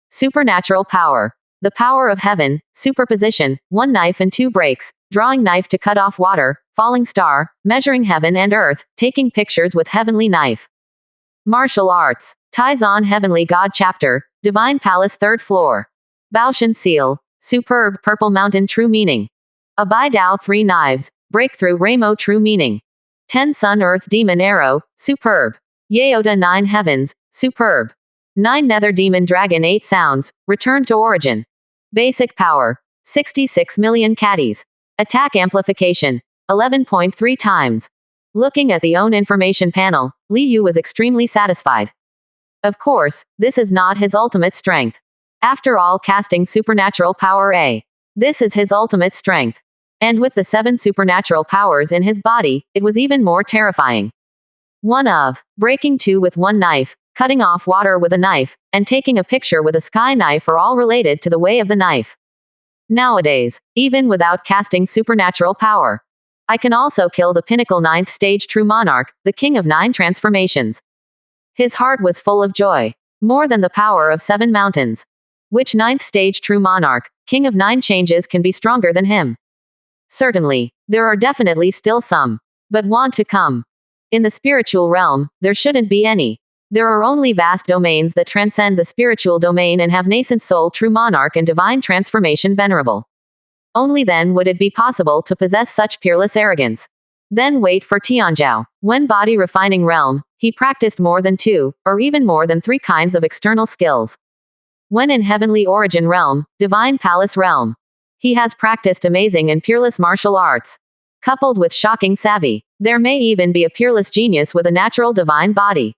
Supernatural power. The power of heaven, superposition, 1 knife and 2 breaks, drawing knife to cut off water, falling star, measuring heaven and earth, taking pictures with heavenly knife. Martial arts. Taizan Heavenly God Chapter, Divine Palace 3rd floor. Baoshan Seal. Superb Purple Mountain True Meaning. Abai Dao 3 knives, Breakthrough Ramo True Meaning. 10 Sun Earth Demon Arrow, superb. Yeota 9 Heavens, superb. 9 Nether Demon Dragon 8 Sounds, Return to Origin. Basic power, 66 million caddies. Attack amplification, 11.3 times. Looking at the own information panel, Li Yu was extremely satisfied. Of course, this is not his ultimate strength. After all, casting supernatural power A. This is his ultimate strength. And with the 7 supernatural powers in his body, it was even more terrifying. 1 of breaking 2 with 1 knife, cutting off water with a knife, and taking a picture with a sky knife are all related to the way of the knife. Nowadays, even without casting supernatural power, I can also kill the pinnacle 9th stage true monarch, the king of 9 transformations. His heart was full of joy. More than the power of 7 mountains. Which 9th stage true monarch, king of 9 changes can be stronger than him? Certainly, there are definitely still some. But want to come. In the spiritual realm, there shouldn't be any. There are only vast domains that transcend the spiritual domain and have nascent soul true monarch and divine transformation venerable. Only then would it be possible to possess such peerless arrogance. Then wait for Tianzhao. When body refining realm, he practiced more than 2, or even more than 3 kinds of external skills. When in heavenly origin realm, divine palace realm, he has practiced amazing and peerless martial arts. Coupled with shocking savvy, there may even be a peerless genius with a natural divine body.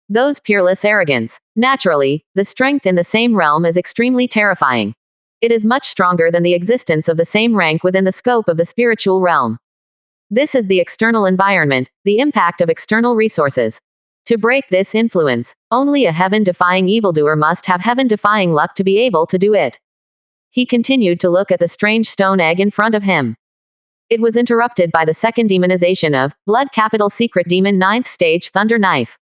Those peerless arrogance. Naturally, the strength in the same realm is extremely terrifying. It is much stronger than the existence of the same rank within the scope of the spiritual realm. This is the external environment, the impact of external resources. To break this influence, only a heaven-defying evildoer must have heaven-defying luck to be able to do it. He continued to look at the strange stone egg in front of him. It was interrupted by the second demonization of Blood Capital Secret Demon 9th Stage Thunder Knife.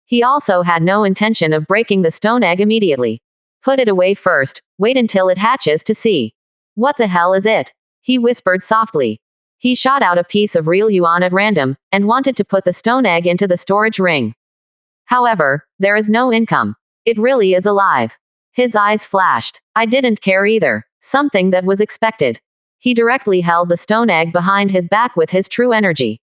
He also had no intention of breaking the stone egg immediately. Put it away first, wait until it hatches to see. What the hell is it? He whispered softly. He shot out a piece of real yuan at random, and wanted to put the stone egg into the storage ring. However, there is no income. It really is alive. His eyes flashed. I didn't care either. Something that was expected. He directly held the stone egg behind his back with his true energy.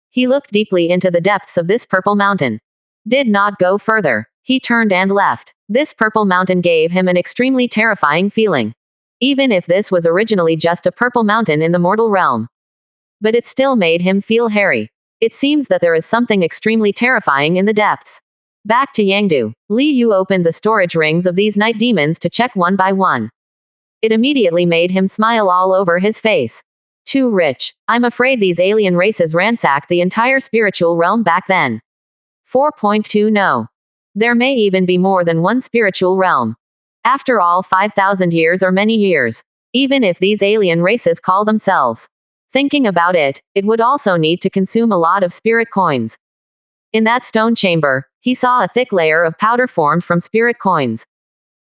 He looked deeply into the depths of this purple mountain. Did not go further. He turned and left. This purple mountain gave him an extremely terrifying feeling. Even if this was originally just a purple mountain in the mortal realm. But it still made him feel hairy. It seems that there is something extremely terrifying in the depths. Back to Yangdu. Li Yu opened the storage rings of these night demons to check one by one. It immediately made him smile all over his face. Too rich. I'm afraid these alien races ransacked the entire spiritual realm back then. 4.2 No. There may even be more than one spiritual realm. After all, 5,000 years are many years. Even if these alien races call themselves. Thinking about it, it would also need to consume a lot of spirit coins. In that stone chamber, he saw a thick layer of powder formed from spirit coins.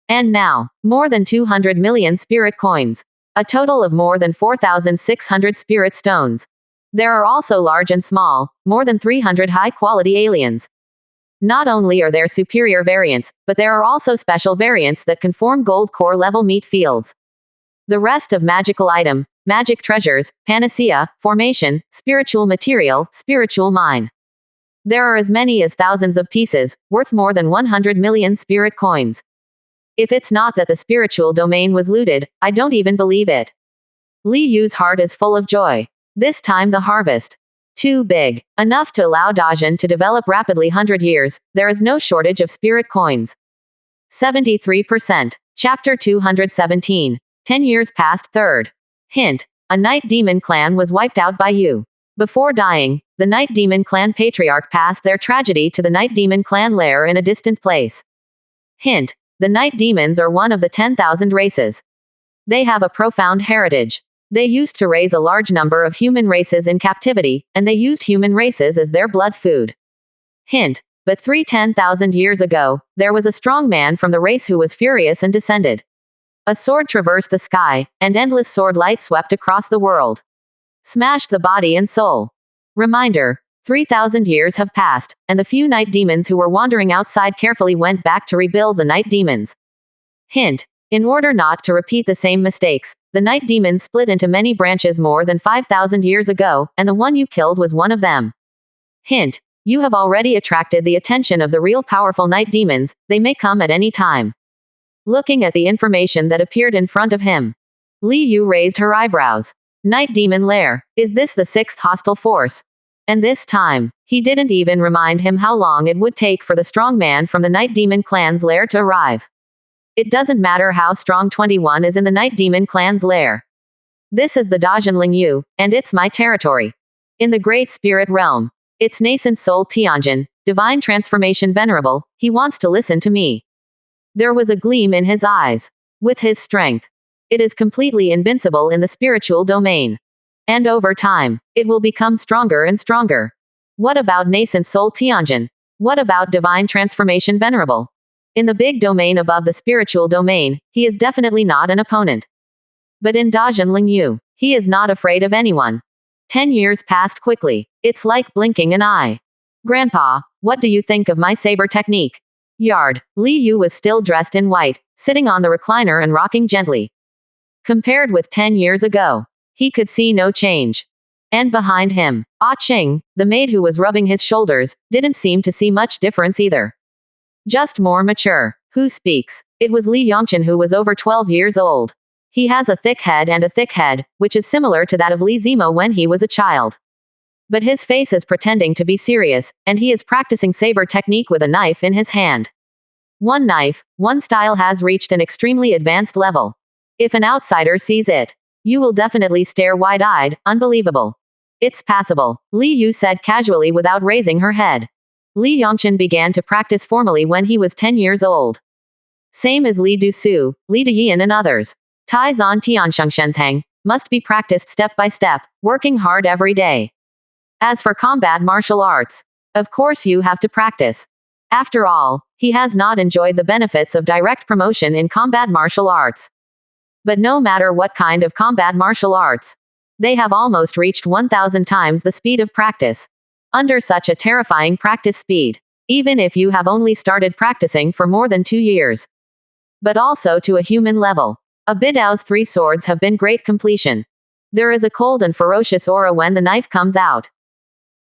And now, more than 200 million spirit coins. A total of more than 4,600 spirit stones. There are also large and small, more than 300 high-quality aliens. Not only are there superior variants, but there are also special variants that can form gold core level meat fields. The rest of magical item, magic treasures, panacea, formation, spiritual material, spiritual mine. There are as many as thousands of pieces, worth more than 100 million spirit coins. If it's not that the spiritual domain was looted, I don't even believe it. Li Yu's heart is full of joy. This time the harvest. Too big. Enough to allow Dajin to develop rapidly 100 years, there is no shortage of spirit coins. 73%. Chapter 217. 10 years past 3rd. Hint. A night demon clan was wiped out by you. Before dying, the night demon clan patriarch passed their tragedy to the night demon clan lair in a distant place. Hint. The night demons are one of the 10,000 races. They have a profound heritage. They used to raise a large number of human races in captivity, and they used human races as their blood food. Hint. But 10,000 years ago, there was a strong man from the race who was furious and descended. A sword traversed the sky, and endless sword light swept across the world. Smashed the body and soul. Reminder. 3,000 years have passed, and the few night demons who were wandering outside carefully went back to rebuild the night demons. Hint. In order not to repeat the same mistakes, the night demons split into many branches more than 5,000 years ago, and the one you killed was one of them. Hint. You have already attracted the attention of the real powerful night demons, they may come at any time. Looking at the information that appeared in front of him, Li Yu raised her eyebrows. Night demon lair, is this the sixth hostile force? And this time, he didn't even remind him how long it would take for the strong man from the night demon clan's lair to arrive. It doesn't matter how strong 21 is in the night demon clan's lair. This is the Dajin Lingyu, and it's my territory. In the great spirit realm. It's nascent soul Tianjin, divine transformation venerable, he wants to listen to me. There was a gleam in his eyes. With his strength. It is completely invincible in the spiritual domain. And over time, it will become stronger and stronger. What about nascent soul Tianjin? What about divine transformation venerable? In the big domain above the spiritual domain, he is definitely not an opponent. But in Dajin Lingyu, he is not afraid of anyone. 10 years passed quickly. It's like blinking an eye. Grandpa, what do you think of my saber technique? Yard. Li Yu was still dressed in white, sitting on the recliner and rocking gently. Compared with 10 years ago, he could see no change. And behind him, Ah Ching, the maid who was rubbing his shoulders, didn't seem to see much difference either. Just more mature. Who speaks? It was Li Yongchen, who was over 12 years old. He has a thick head, which is similar to that of Li Zimo when he was a child. But his face is pretending to be serious, and he is practicing saber technique with a knife in his hand. One knife, one style has reached an extremely advanced level. If an outsider sees it, you will definitely stare wide-eyed, unbelievable. It's passable, Li Yu said casually without raising her head. Li Yongchen began to practice formally when he was 10 years old. Same as Li Dusu, Li Deyin and others. Tai Zan Tianshengshenzhang must be practiced step by step, working hard every day. As for combat martial arts, of course you have to practice. After all, he has not enjoyed the benefits of direct promotion in combat martial arts. But no matter what kind of combat martial arts, they have almost reached 1,000 times the speed of practice. Under such a terrifying practice speed, even if you have only started practicing for more than 2 years. But also to a human level. A Bidao's 3 swords have been great completion. There is a cold and ferocious aura when the knife comes out.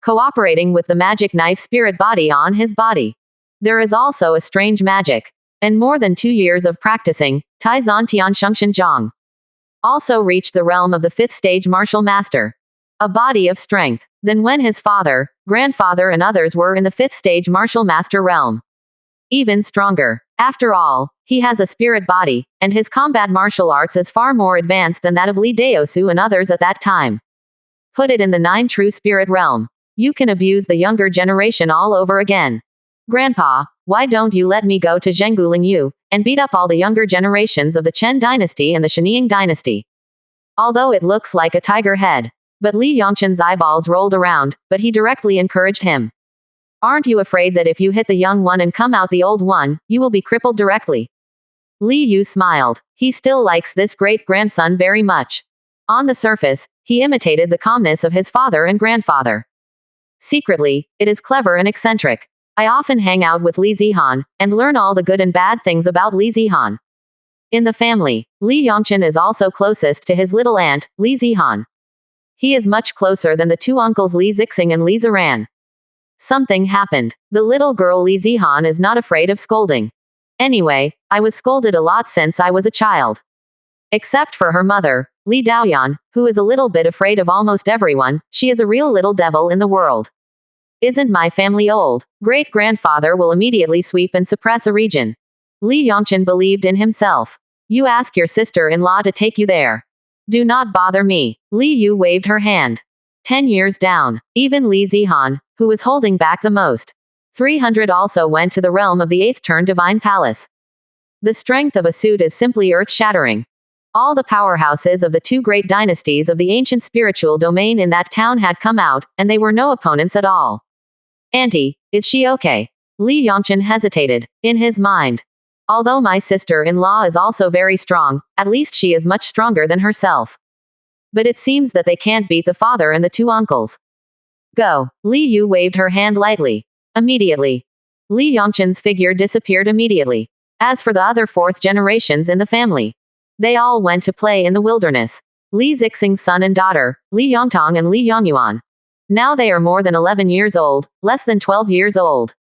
Cooperating with the magic knife spirit body on his body. There is also a strange magic. And more than 2 years of practicing, Tai Zan Tianshengshenzhang also reached the realm of the 5th stage martial master. A body of strength. Than when his father, grandfather and others were in the 5th stage martial master realm. Even stronger. After all, he has a spirit body, and his combat martial arts is far more advanced than that of Li Daosu and others at that time. Put it in the 9 true spirit realm. You can abuse the younger generation all over again. Grandpa, why don't you let me go to Zhenggu Lingyu, and beat up all the younger generations of the Chen dynasty and the Shenying dynasty? Although it looks like a tiger head. But Li Yongchen's eyeballs rolled around, but he directly encouraged him. Aren't you afraid that if you hit the young one and come out the old one, you will be crippled directly? Li Yu smiled. He still likes this great-grandson very much. On the surface, he imitated the calmness of his father and grandfather. Secretly, it is clever and eccentric. I often hang out with Li Zihan, and learn all the good and bad things about Li Zihan. In the family, Li Yongchen is also closest to his little aunt, Li Zihan. He is much closer than the 2 uncles Li Zixing and Li Ziran. Something happened. The little girl Li Zihan is not afraid of scolding. Anyway, I was scolded a lot since I was a child. Except for her mother, Li Daoyan, who is a little bit afraid of almost everyone. She is a real little devil in the world. Isn't my family old? Great-grandfather will immediately sweep and suppress a region. Li Yongchen believed in himself. You ask your sister-in-law to take you there. Do not bother me. Li Yu waved her hand. 10 years down. Even Li Zihan, who was holding back the most. 300 also went to the realm of the 8th turn divine palace. The strength of a suit is simply earth-shattering. All the powerhouses of the two great dynasties of the ancient spiritual domain in that town had come out, and they were no opponents at all. Auntie, is she okay? Li Yongchen hesitated. In his mind. Although my sister-in-law is also very strong, at least she is much stronger than herself. But it seems that they can't beat the father and the two uncles. Go. Li Yu waved her hand lightly. Immediately. Li Yongchen's figure disappeared immediately. As for the other fourth generations in the family, they all went to play in the wilderness. Li Zixing's son and daughter, Li Yongtong and Li Yongyuan. Now they are more than 11 years old, less than 12 years old.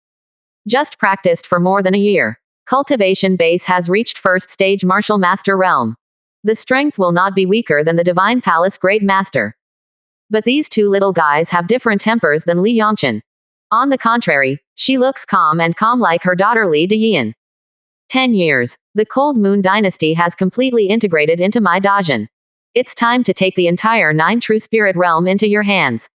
Just practiced for more than a year. Cultivation base has reached first stage martial master realm. The strength will not be weaker than the Divine Palace Great Master. But these two little guys have different tempers than Li Yongchen. On the contrary, she looks calm like her daughter Li Deyin. 10 years. The Cold Moon Dynasty has completely integrated into my Dajin. It's time to take the entire Nine True Spirit Realm into your hands.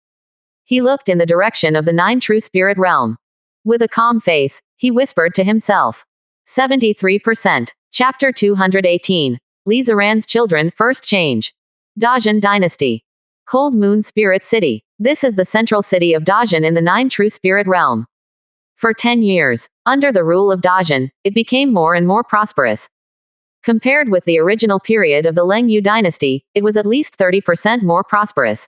He looked in the direction of the Nine True Spirit Realm. With a calm face, he whispered to himself. 73%. Chapter 218. Li Ziran's Children, First Change. Dajin Dynasty. Cold Moon Spirit City. This is the central city of Dajin in the Nine True Spirit Realm. For 10 years, under the rule of Dajin, it became more and more prosperous. Compared with the original period of the Leng Yu dynasty, it was at least 30% more prosperous.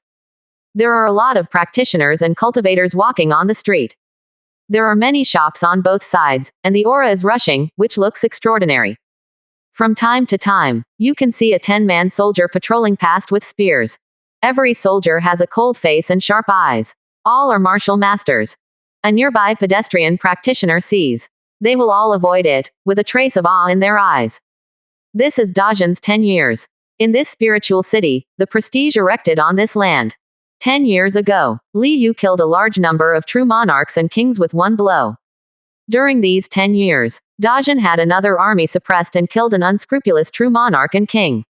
There are a lot of practitioners and cultivators walking on the street. There are many shops on both sides, and the aura is rushing, which looks extraordinary. From time to time, you can see a 10-man soldier patrolling past with spears. Every soldier has a cold face and sharp eyes. All are martial masters. A nearby pedestrian practitioner sees. They will all avoid it, with a trace of awe in their eyes. This is Dajin's 10 years. In this spiritual city, the prestige erected on this land. 10 years ago, Li Yu killed a large number of true monarchs and kings with one blow. During these 10 years, Dajin had another army suppressed and killed an unscrupulous true monarch and king.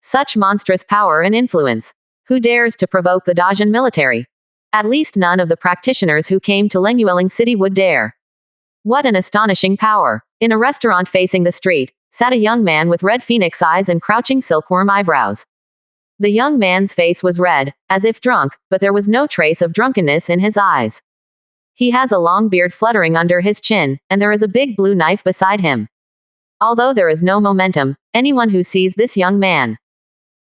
Such monstrous power and influence. Who dares to provoke the Dajin military? At least none of the practitioners who came to Lengyueling City would dare. What an astonishing power. In a restaurant facing the street, sat a young man with red phoenix eyes and crouching silkworm eyebrows. The young man's face was red, as if drunk, but there was no trace of drunkenness in his eyes. He has a long beard fluttering under his chin, and there is a big blue knife beside him. Although there is no momentum, anyone who sees this young man,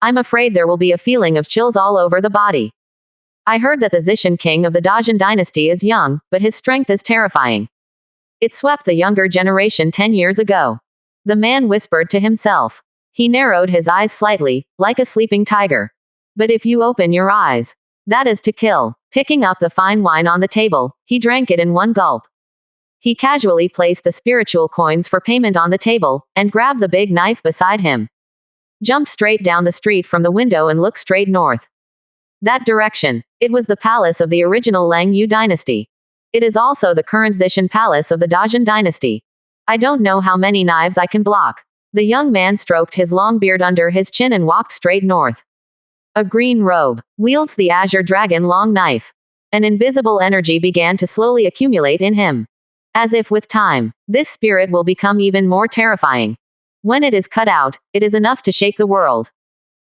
I'm afraid there will be a feeling of chills all over the body. I heard that the Zishan king of the Dajin dynasty is young, but his strength is terrifying. It swept the younger generation 10 years ago. The man whispered to himself. He narrowed his eyes slightly, like a sleeping tiger. But if you open your eyes, that is to kill. Picking up the fine wine on the table, he drank it in one gulp. He casually placed the spiritual coins for payment on the table, and grabbed the big knife beside him. Jumped straight down the street from the window and looked straight north. That direction. It was the palace of the original Leng Yu dynasty. It is also the current Zishan palace of the Dajin dynasty. I don't know how many knives I can block. The young man stroked his long beard under his chin and walked straight north. A green robe wields the azure dragon long knife. An invisible energy began to slowly accumulate in him. As if with time, this spirit will become even more terrifying. When it is cut out, it is enough to shake the world.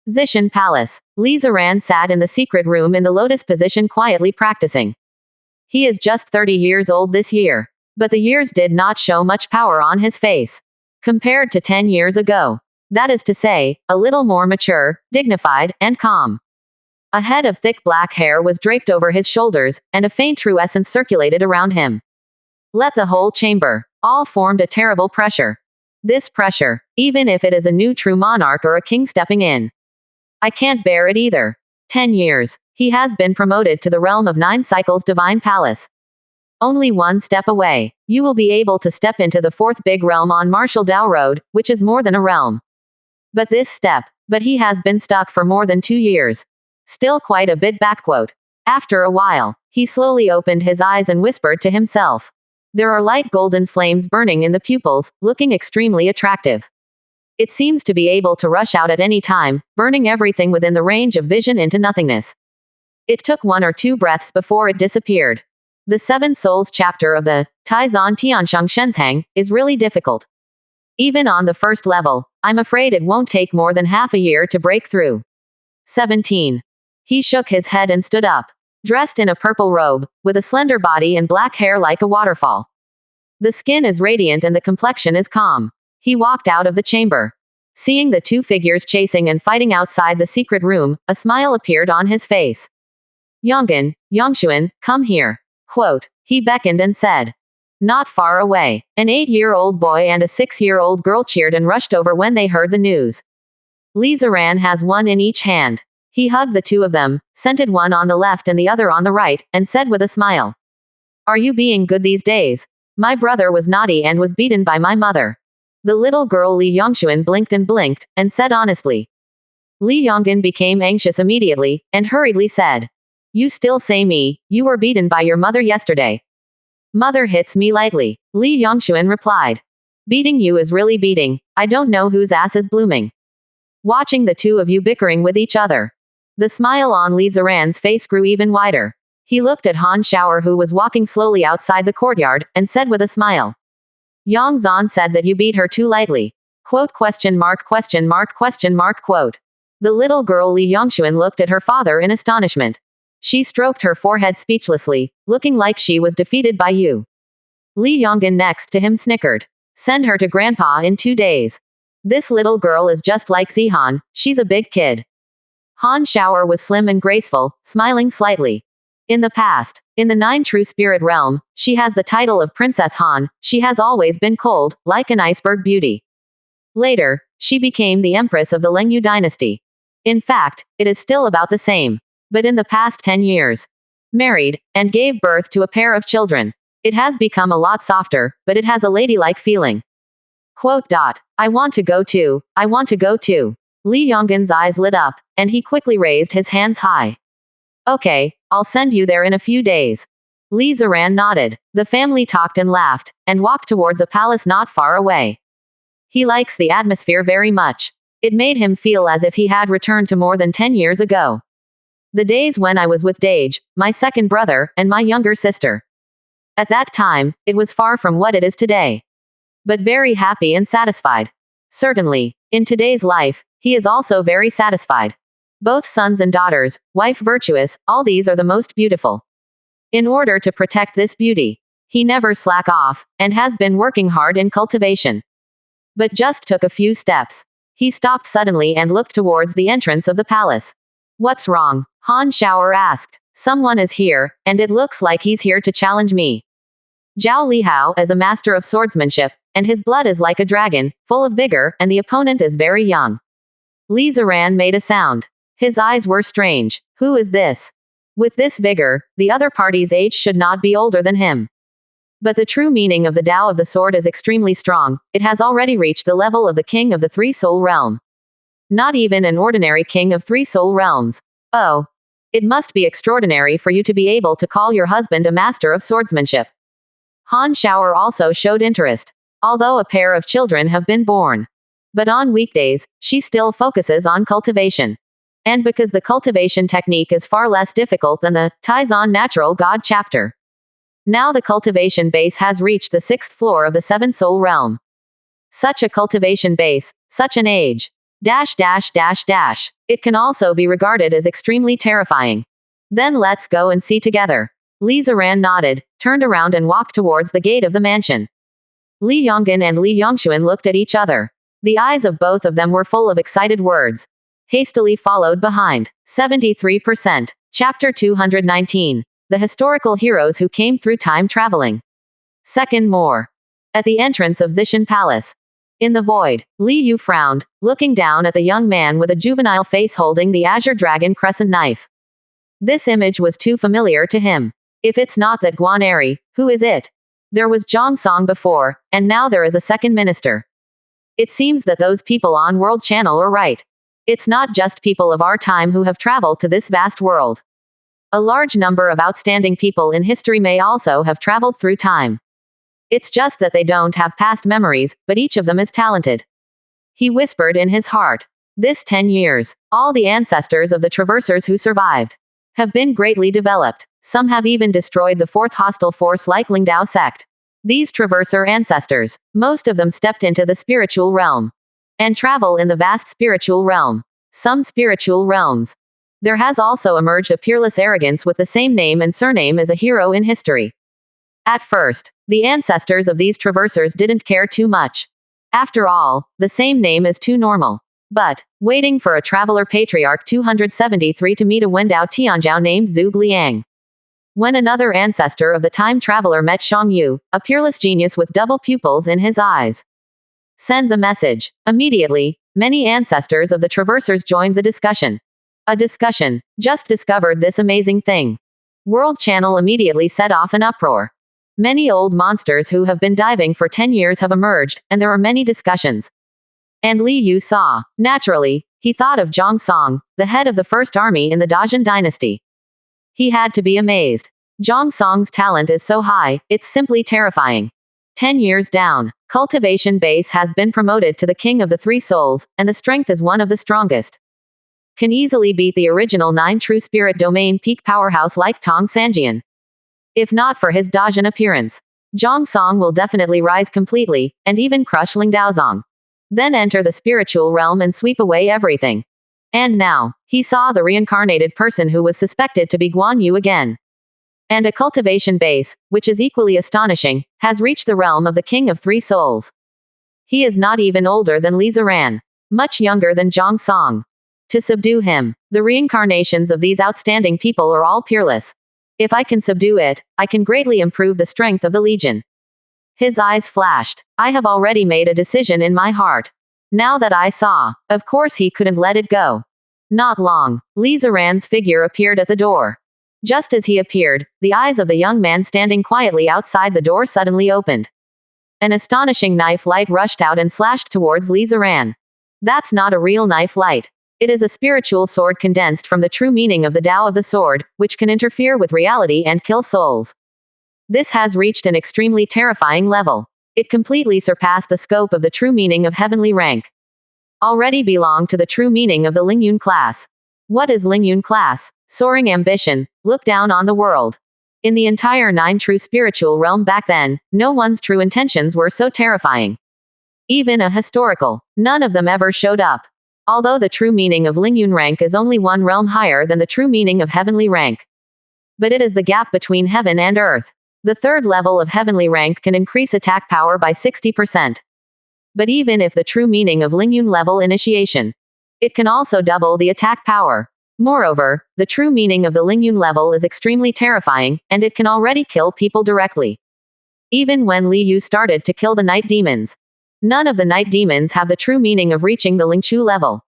Zishan Palace. Li Ziran sat in the secret room in the lotus position quietly practicing. He is just 30 years old this year. But the years did not show much power on his face. Compared to 10 years ago. That is to say, a little more mature, dignified, and calm. A head of thick black hair was draped over his shoulders, and a faint true essence circulated around him. Let the whole chamber. All formed a terrible pressure. This pressure, even if it is a new true monarch or a king stepping in. I can't bear it either. 10 years. He has been promoted to the realm of 9 cycles divine palace. Only one step away. You will be able to step into the 4th big realm on Martial Dao Road, which is more than a realm. But this step. But he has been stuck for more than 2 years. Still quite a bit backquote. After a while, he slowly opened his eyes and whispered to himself. There are light golden flames burning in the pupils, looking extremely attractive. It seems to be able to rush out at any time, burning everything within the range of vision into nothingness. It took 1 or 2 breaths before it disappeared. The 7 Souls chapter of the Taizan Tiansheng Shenzhang is really difficult. Even on the first level, I'm afraid it won't take more than half a year to break through. 17. He shook his head and stood up, dressed in a purple robe, with a slender body and black hair like a waterfall. The skin is radiant and the complexion is calm. He walked out of the chamber. Seeing the two figures chasing and fighting outside the secret room, a smile appeared on his face. Yongin, Yongshuan, come here. Quote. He beckoned and said. Not far away, an 8-year-old boy and a 6-year-old girl cheered and rushed over when they heard the news. Li Ziran has one in each hand. He hugged the two of them, scented one on the left and the other on the right, and said with a smile. Are you being good these days? My brother was naughty and was beaten by my mother. The little girl Li Yongshuan blinked, and said honestly. Li Yongin became anxious immediately, and hurriedly said. You still say me, you were beaten by your mother yesterday. Mother hits me lightly, Li Yongshuan replied. Beating you is really beating, I don't know whose ass is blooming. Watching the two of you bickering with each other. The smile on Li Ziran's face grew even wider. He looked at Han Shower, who was walking slowly outside the courtyard, and said with a smile. Yang Zan said that you beat her too lightly. Quote. Quote. The little girl Li Yongshuan looked at her father in astonishment. She stroked her forehead speechlessly, looking like she was defeated by you. Li Yongin next to him snickered. Send her to grandpa in 2 days. This little girl is just like Zihan, she's a big kid. Han Shower was slim and graceful, smiling slightly. In the past, in the 9 true spirit realm, she has the title of Princess Han. She has always been cold, like an iceberg beauty. Later, she became the empress of the Lengyu dynasty. In fact, it is still about the same. But in the past 10 years, married, and gave birth to a pair of children. It has become a lot softer, but it has a ladylike feeling. Quote. I want to go too, I want to go too. Li Yonggin's eyes lit up, and he quickly raised his hands high. Okay, I'll send you there in a few days. Li Ziran nodded. The family talked and laughed, and walked towards a palace not far away. He likes the atmosphere very much. It made him feel as if he had returned to more than 10 years ago. The days when I was with Dage, my second brother, and my younger sister. At that time, it was far from what it is today. But very happy and satisfied. Certainly, in today's life, he is also very satisfied. Both sons and daughters, wife virtuous, all these are the most beautiful. In order to protect this beauty, he never slack off, and has been working hard in cultivation. But just took a few steps. He stopped suddenly and looked towards the entrance of the palace. What's wrong? Han Shower asked. Someone is here, and it looks like he's here to challenge me. Zhao Lihao is a master of swordsmanship, and his blood is like a dragon, full of vigor, and the opponent is very young. Li Ziran made a sound. His eyes were strange. Who is this? With this vigor, the other party's age should not be older than him. But the true meaning of the Tao of the sword is extremely strong. It has already reached the level of the king of the 3 soul realm. Not even an ordinary king of 3 soul realms. Oh. It must be extraordinary for you to be able to call your husband a master of swordsmanship. Han Shower also showed interest. Although a pair of children have been born. But on weekdays, she still focuses on cultivation. And because the cultivation technique is far less difficult than the Taizan Natural God chapter. Now the cultivation base has reached the 6th floor of the 7 soul realm. Such a cultivation base, such an age. It can also be regarded as extremely terrifying. Then let's go and see together. Li Ziran nodded, turned around and walked towards the gate of the mansion. Li Yongin and Li Yongshuan looked at each other. The eyes of both of them were full of excited words. Hastily followed behind. 73%. Chapter 219. The historical heroes who came through time traveling. Second more. At the entrance of Zishan Palace. In the void, Li Yu frowned, looking down at the young man with a juvenile face holding the azure dragon crescent knife. This image was too familiar to him. If it's not that Guan Eri, who is it? There was Zhang Song before, and now there is a second minister. It seems that those people on World Channel are right. It's not just people of our time who have traveled to this vast world. A large number of outstanding people in history may also have traveled through time. It's just that they don't have past memories, but each of them is talented. He whispered in his heart. This 10 years, all the ancestors of the traversers who survived have been greatly developed. Some have even destroyed the 4th hostile force like Lingdao sect. These traverser ancestors, most of them stepped into the spiritual realm and travel in the vast spiritual realm. Some spiritual realms. There has also emerged a peerless arrogance with the same name and surname as a hero in history. At first, the ancestors of these traversers didn't care too much. After all, the same name is too normal. But, waiting for a traveler patriarch 273 to meet a Wendao Tianzhao named Zhuge Liang. When another ancestor of the time traveler met Shang Yu, a peerless genius with double pupils in his eyes. Send the message. Immediately, many ancestors of the traversers joined the discussion. A discussion. Just discovered this amazing thing. World Channel immediately set off an uproar. Many old monsters who have been diving for 10 years have emerged, and there are many discussions. And Li Yu saw. Naturally, he thought of Zhang Song, the head of the first army in the Dajin dynasty. He had to be amazed. Zhang Song's talent is so high, it's simply terrifying. 10 years down, cultivation base has been promoted to the king of the three souls, and the strength is one of the strongest. Can easily beat the original 9 true spirit domain peak powerhouse like Tong Sanjian. If not for his Dajin appearance, Zhang Song will definitely rise completely, and even crush Ling Daozong. Then enter the spiritual realm and sweep away everything. And now, he saw the reincarnated person who was suspected to be Guan Yu again. And a cultivation base, which is equally astonishing, has reached the realm of the King of Three Souls. He is not even older than Li Ziran, much younger than Zhang Song. To subdue him, the reincarnations of these outstanding people are all peerless. If I can subdue it, I can greatly improve the strength of the legion. His eyes flashed. I have already made a decision in my heart. Now that I saw, of course he couldn't let it go. Not long, Li Ziran's figure appeared at the door. Just as he appeared, the eyes of the young man standing quietly outside the door suddenly opened. An astonishing knife light rushed out and slashed towards Li Ziran. That's not a real knife light. It is a spiritual sword condensed from the true meaning of the Tao of the sword, which can interfere with reality and kill souls. This has reached an extremely terrifying level. It completely surpassed the scope of the true meaning of heavenly rank. Already belong to the true meaning of the Lingyun class. What is Lingyun class? Soaring ambition, look down on the world. In the entire 9 true spiritual realm back then, no one's true intentions were so terrifying. Even a historical, none of them ever showed up. Although the true meaning of Lingyun rank is only 1 realm higher than the true meaning of heavenly rank. But it is the gap between heaven and earth. The 3rd level of heavenly rank can increase attack power by 60%. But even if the true meaning of Lingyun level initiation, it can also double the attack power. Moreover, the true meaning of the Lingyun level is extremely terrifying, and it can already kill people directly. Even when Li Yu started to kill the night demons, none of the night demons have the true meaning of reaching the Lingchu level.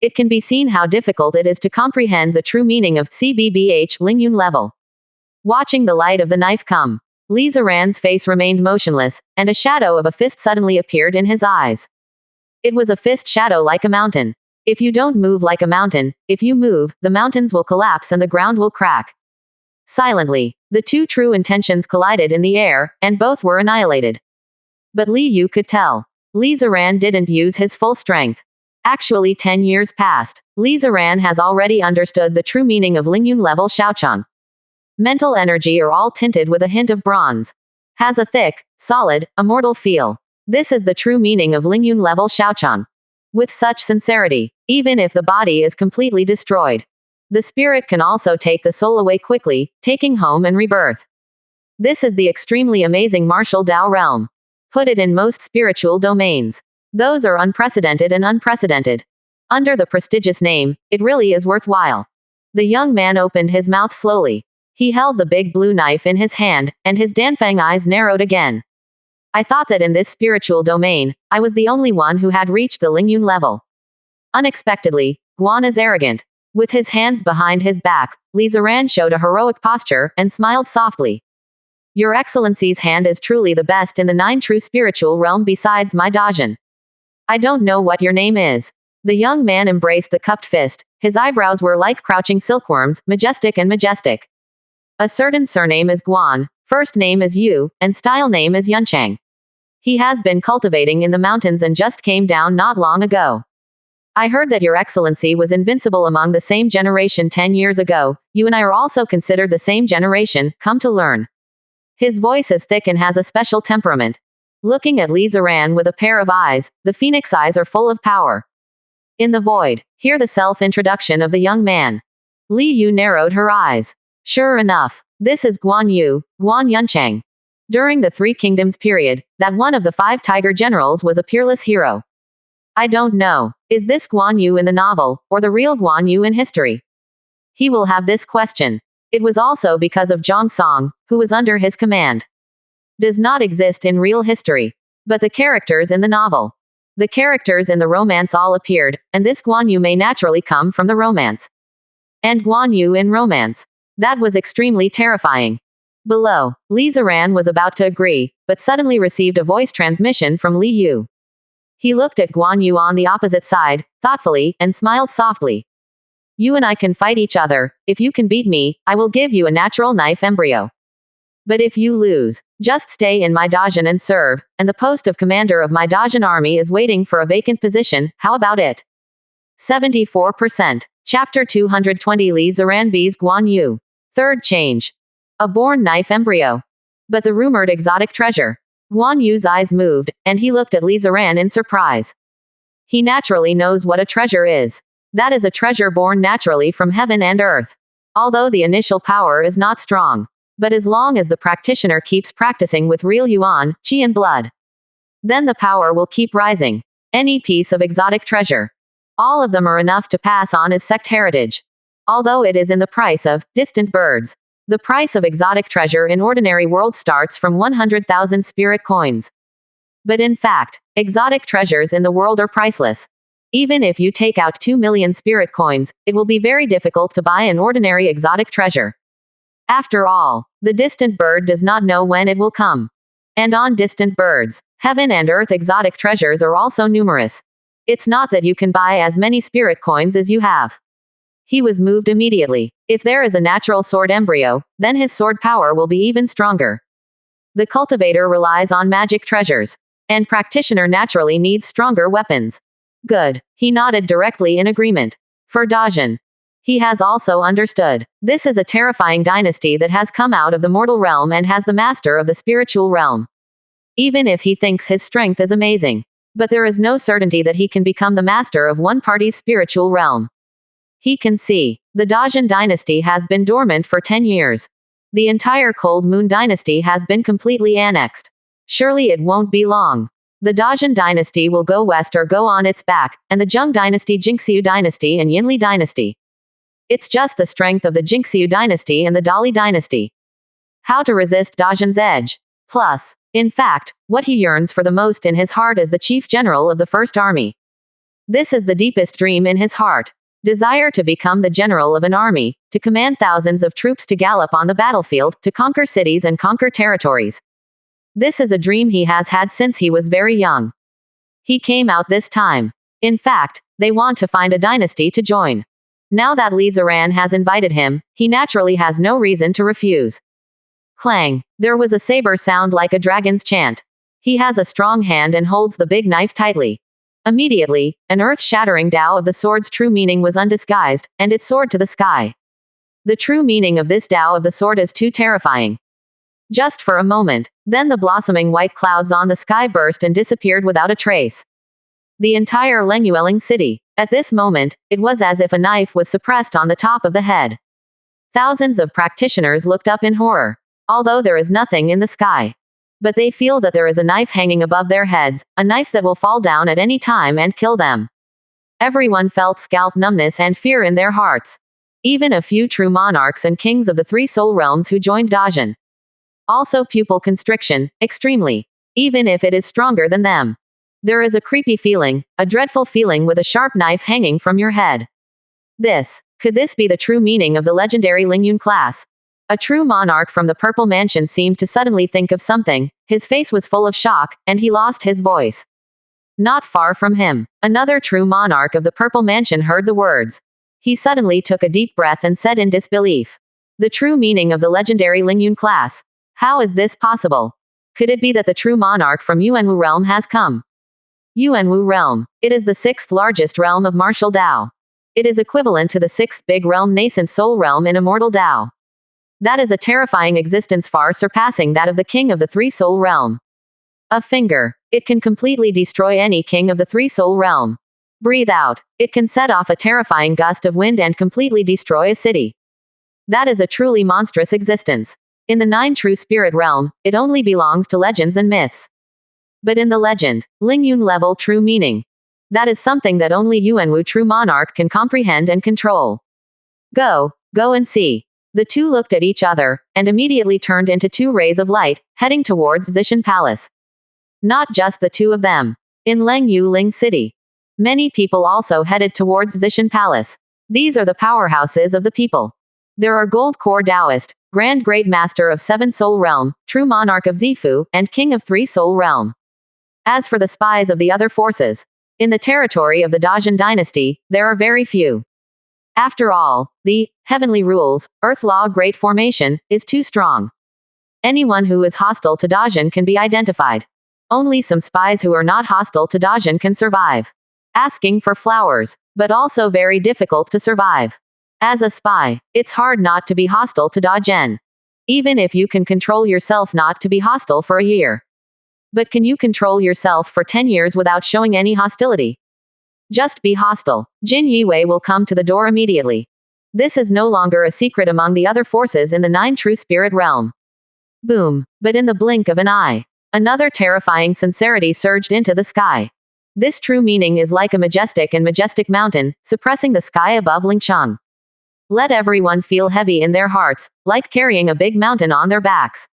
It can be seen how difficult it is to comprehend the true meaning of CBBH Lingyun level. Watching the light of the knife come, Li Ziran's face remained motionless, and a shadow of a fist suddenly appeared in his eyes. It was a fist shadow like a mountain. If you don't move like a mountain, if you move, the mountains will collapse and the ground will crack. Silently, the 2 true intentions collided in the air, and both were annihilated. But Li Yu could tell. Li Ziran didn't use his full strength. Actually 10 years passed. Li Ziran has already understood the true meaning of Lingyun level Xiaocheng. Mental energy are all tinted with a hint of bronze. Has a thick, solid, immortal feel. This is the true meaning of Lingyun level Xiaocheng. With such sincerity, even if the body is completely destroyed, the spirit can also take the soul away quickly, taking home and rebirth. This is the extremely amazing martial Tao realm. Put it in most spiritual domains. Those are unprecedented and unprecedented. Under the prestigious name, it really is worthwhile. The young man opened his mouth slowly. He held the big blue knife in his hand, and his Danfang eyes narrowed again. I thought that in this spiritual domain, I was the only one who had reached the Lingyun level. Unexpectedly, Guan is arrogant. With his hands behind his back, Li Ziran showed a heroic posture, and smiled softly. Your Excellency's hand is truly the best in the 9 true spiritual realm besides my Dajin. I don't know what your name is. The young man embraced the cupped fist. His eyebrows were like crouching silkworms, majestic and majestic. A certain surname is Guan, first name is Yu, and style name is Yunchang. He has been cultivating in the mountains and just came down not long ago. I heard that your excellency was invincible among the same generation 10 years ago. You and I are also considered the same generation, come to learn. His voice is thick and has a special temperament. Looking at Li Ziran with a pair of eyes, the phoenix eyes are full of power. In the void, hear the self-introduction of the young man. Li Yu narrowed her eyes. Sure enough, this is Guan Yu, Guan Yunchang. During the Three Kingdoms period, that one of the 5 tiger generals was a peerless hero. I don't know, is this Guan Yu in the novel, or the real Guan Yu in history? He will have this question. It was also because of Zhang Song, who was under his command. Does not exist in real history. But the characters in the novel. The characters in the romance all appeared, and this Guan Yu may naturally come from the romance. And Guan Yu in romance. That was extremely terrifying. Below, Li Ziran was about to agree, but suddenly received a voice transmission from Li Yu. He looked at Guan Yu on the opposite side, thoughtfully, and smiled softly. You and I can fight each other. If you can beat me, I will give you a natural knife embryo. But if you lose, just stay in my Dajan and serve, and the post of commander of my Dajan army is waiting for a vacant position, how about it? 74%. Chapter 220 Li Ziran vs Guan Yu. Third change. A born knife embryo. But the rumored exotic treasure. Guan Yu's eyes moved, and he looked at Li Ziran in surprise. He naturally knows what a treasure is. That is a treasure born naturally from heaven and earth. Although the initial power is not strong. But as long as the practitioner keeps practicing with real yuan, qi and blood, then the power will keep rising. Any piece of exotic treasure. All of them are enough to pass on as sect heritage. Although it is in the price of distant birds. The price of exotic treasure in ordinary world starts from 100,000 spirit coins. But in fact, exotic treasures in the world are priceless. Even if you take out 2 million spirit coins, it will be very difficult to buy an ordinary exotic treasure. After all, the distant bird does not know when it will come. And on distant birds, heaven and earth exotic treasures are also numerous. It's not that you can buy as many spirit coins as you have. He was moved immediately. If there is a natural sword embryo, then his sword power will be even stronger. The cultivator relies on magic treasures. And practitioner naturally needs stronger weapons. Good. He nodded directly in agreement. For Dajan. He has also understood. This is a terrifying dynasty that has come out of the mortal realm and has the master of the spiritual realm. Even if he thinks his strength is amazing. But there is no certainty that he can become the master of one party's spiritual realm. He can see. The Dajan dynasty has been dormant for 10 years. The entire Cold Moon dynasty has been completely annexed. Surely it won't be long. The Dajan dynasty will go west or go on its back, and the Zheng dynasty, Jingxiu dynasty and Yinli dynasty. It's just the strength of the Jingxiu dynasty and the Dali dynasty. How to resist Dajan's edge. Plus, in fact, what he yearns for the most in his heart is the chief general of the First Army. This is the deepest dream in his heart. Desire to become the general of an army, to command thousands of troops to gallop on the battlefield, to conquer cities and conquer territories. This is a dream he has had since he was very young. He came out this time. In fact, they want to find a dynasty to join. Now that Li Ziran has invited him, he naturally has no reason to refuse. Clang. There was a saber sound like a dragon's chant. He has a strong hand and holds the big knife tightly. Immediately, an earth-shattering Tao of the sword's true meaning was undisguised, and it soared to the sky. The true meaning of this Tao of the sword is too terrifying. Just for a moment, then the blossoming white clouds on the sky burst and disappeared without a trace. The entire Lengyueling city. At this moment, it was as if a knife was suppressed on the top of the head. Thousands of practitioners looked up in horror. Although there is nothing in the sky. But they feel that there is a knife hanging above their heads, a knife that will fall down at any time and kill them. Everyone felt scalp numbness and fear in their hearts. Even a few true monarchs and kings of the 3 soul realms who joined Dajan. Also pupil constriction, extremely. Even if it is stronger than them. There is a creepy feeling, a dreadful feeling with a sharp knife hanging from your head. Could this be the true meaning of the legendary Lingyun class? A true monarch from the Purple Mansion seemed to suddenly think of something. His face was full of shock, and he lost his voice. Not far from him, another true monarch of the Purple Mansion heard the words. He suddenly took a deep breath and said in disbelief. The true meaning of the legendary Lingyun class. How is this possible? Could it be that the true monarch from Yuanwu realm has come? Yuanwu realm. It is the 6th largest realm of martial Dao. It is equivalent to the 6th big realm nascent soul realm in immortal Dao. That is a terrifying existence far surpassing that of the king of the three-soul realm. A finger. It can completely destroy any king of the three-soul realm. Breathe out. It can set off a terrifying gust of wind and completely destroy a city. That is a truly monstrous existence. In the nine true spirit realm, it only belongs to legends and myths. But in the legend, Lingyun level true meaning. That is something that only Yuanwu true monarch can comprehend and control. Go and see. The two looked at each other, and immediately turned into two rays of light, heading towards Zishan Palace. Not just the two of them. In Lengyu Ling City, many people also headed towards Zishan Palace. These are the powerhouses of the people. There are Gold Core Taoist, Grand Great Master of Seven Soul Realm, True Monarch of Zifu, and King of Three Soul Realm. As for the spies of the other forces, in the territory of the Dajin dynasty, there are very few. After all, the heavenly rules, earth law great formation, is too strong. Anyone who is hostile to Dajin can be identified. Only some spies who are not hostile to Dajin can survive. Asking for flowers, but also very difficult to survive. As a spy, it's hard not to be hostile to Dajin. Even if you can control yourself not to be hostile for a year. But can you control yourself for 10 years without showing any hostility? Just be hostile. Jin Yiwei will come to the door immediately. This is no longer a secret among the other forces in the nine true spirit realm. Boom. But in the blink of an eye, another terrifying sincerity surged into the sky. This true meaning is like a majestic mountain, suppressing the sky above Lingcheng. Let everyone feel heavy in their hearts, like carrying a big mountain on their backs.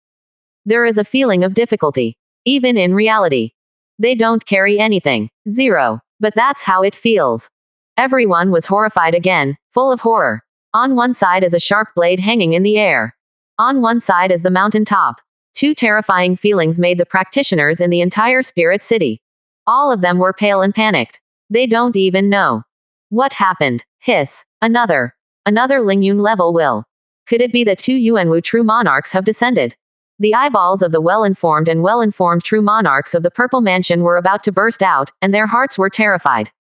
There is a feeling of difficulty. Even in reality. They don't carry anything. Zero. But that's how it feels. Everyone was horrified again, full of horror. On one side is a sharp blade hanging in the air. On one side is the mountain top. Two terrifying feelings made the practitioners in the entire spirit city. All of them were pale and panicked. They don't even know. What happened? Hiss. Another Lingyun level will. Could it be that two Yuanwu true monarchs have descended? The eyeballs of the well-informed true monarchs of the Purple Mansion were about to burst out, and their hearts were terrified.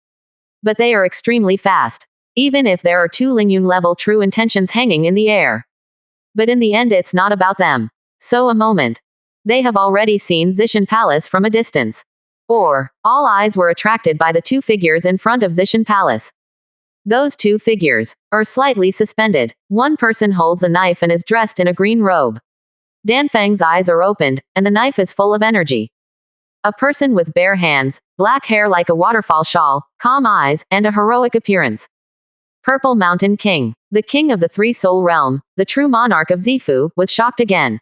But they are extremely fast. Even if there are two Lingyun level true intentions hanging in the air. But in the end it's not about them. So a moment. They have already seen Zishan Palace from a distance. Or, all eyes were attracted by the two figures in front of Zishan Palace. Those two figures are slightly suspended. One person holds a knife and is dressed in a green robe. Danfeng's eyes are opened, and the knife is full of energy. A person with bare hands, black hair like a waterfall shawl, calm eyes, and a heroic appearance. Purple Mountain King, the king of the Three Soul Realm, the true monarch of Zifu, was shocked again.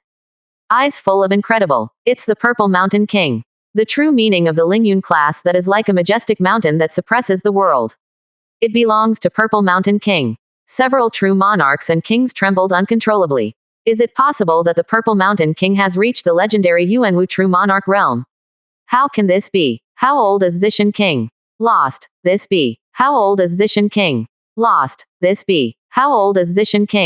Eyes full of incredible. It's the Purple Mountain King. The true meaning of the Lingyun class that is like a majestic mountain that suppresses the world. It belongs to Purple Mountain King. Several true monarchs and kings trembled uncontrollably. Is it possible that the Purple Mountain King has reached the legendary Yuanwu true monarch realm? How can this be? How old is Zishan King? Lost. This be. How old is Zishan King? Lost. This be. How old is Zishan King?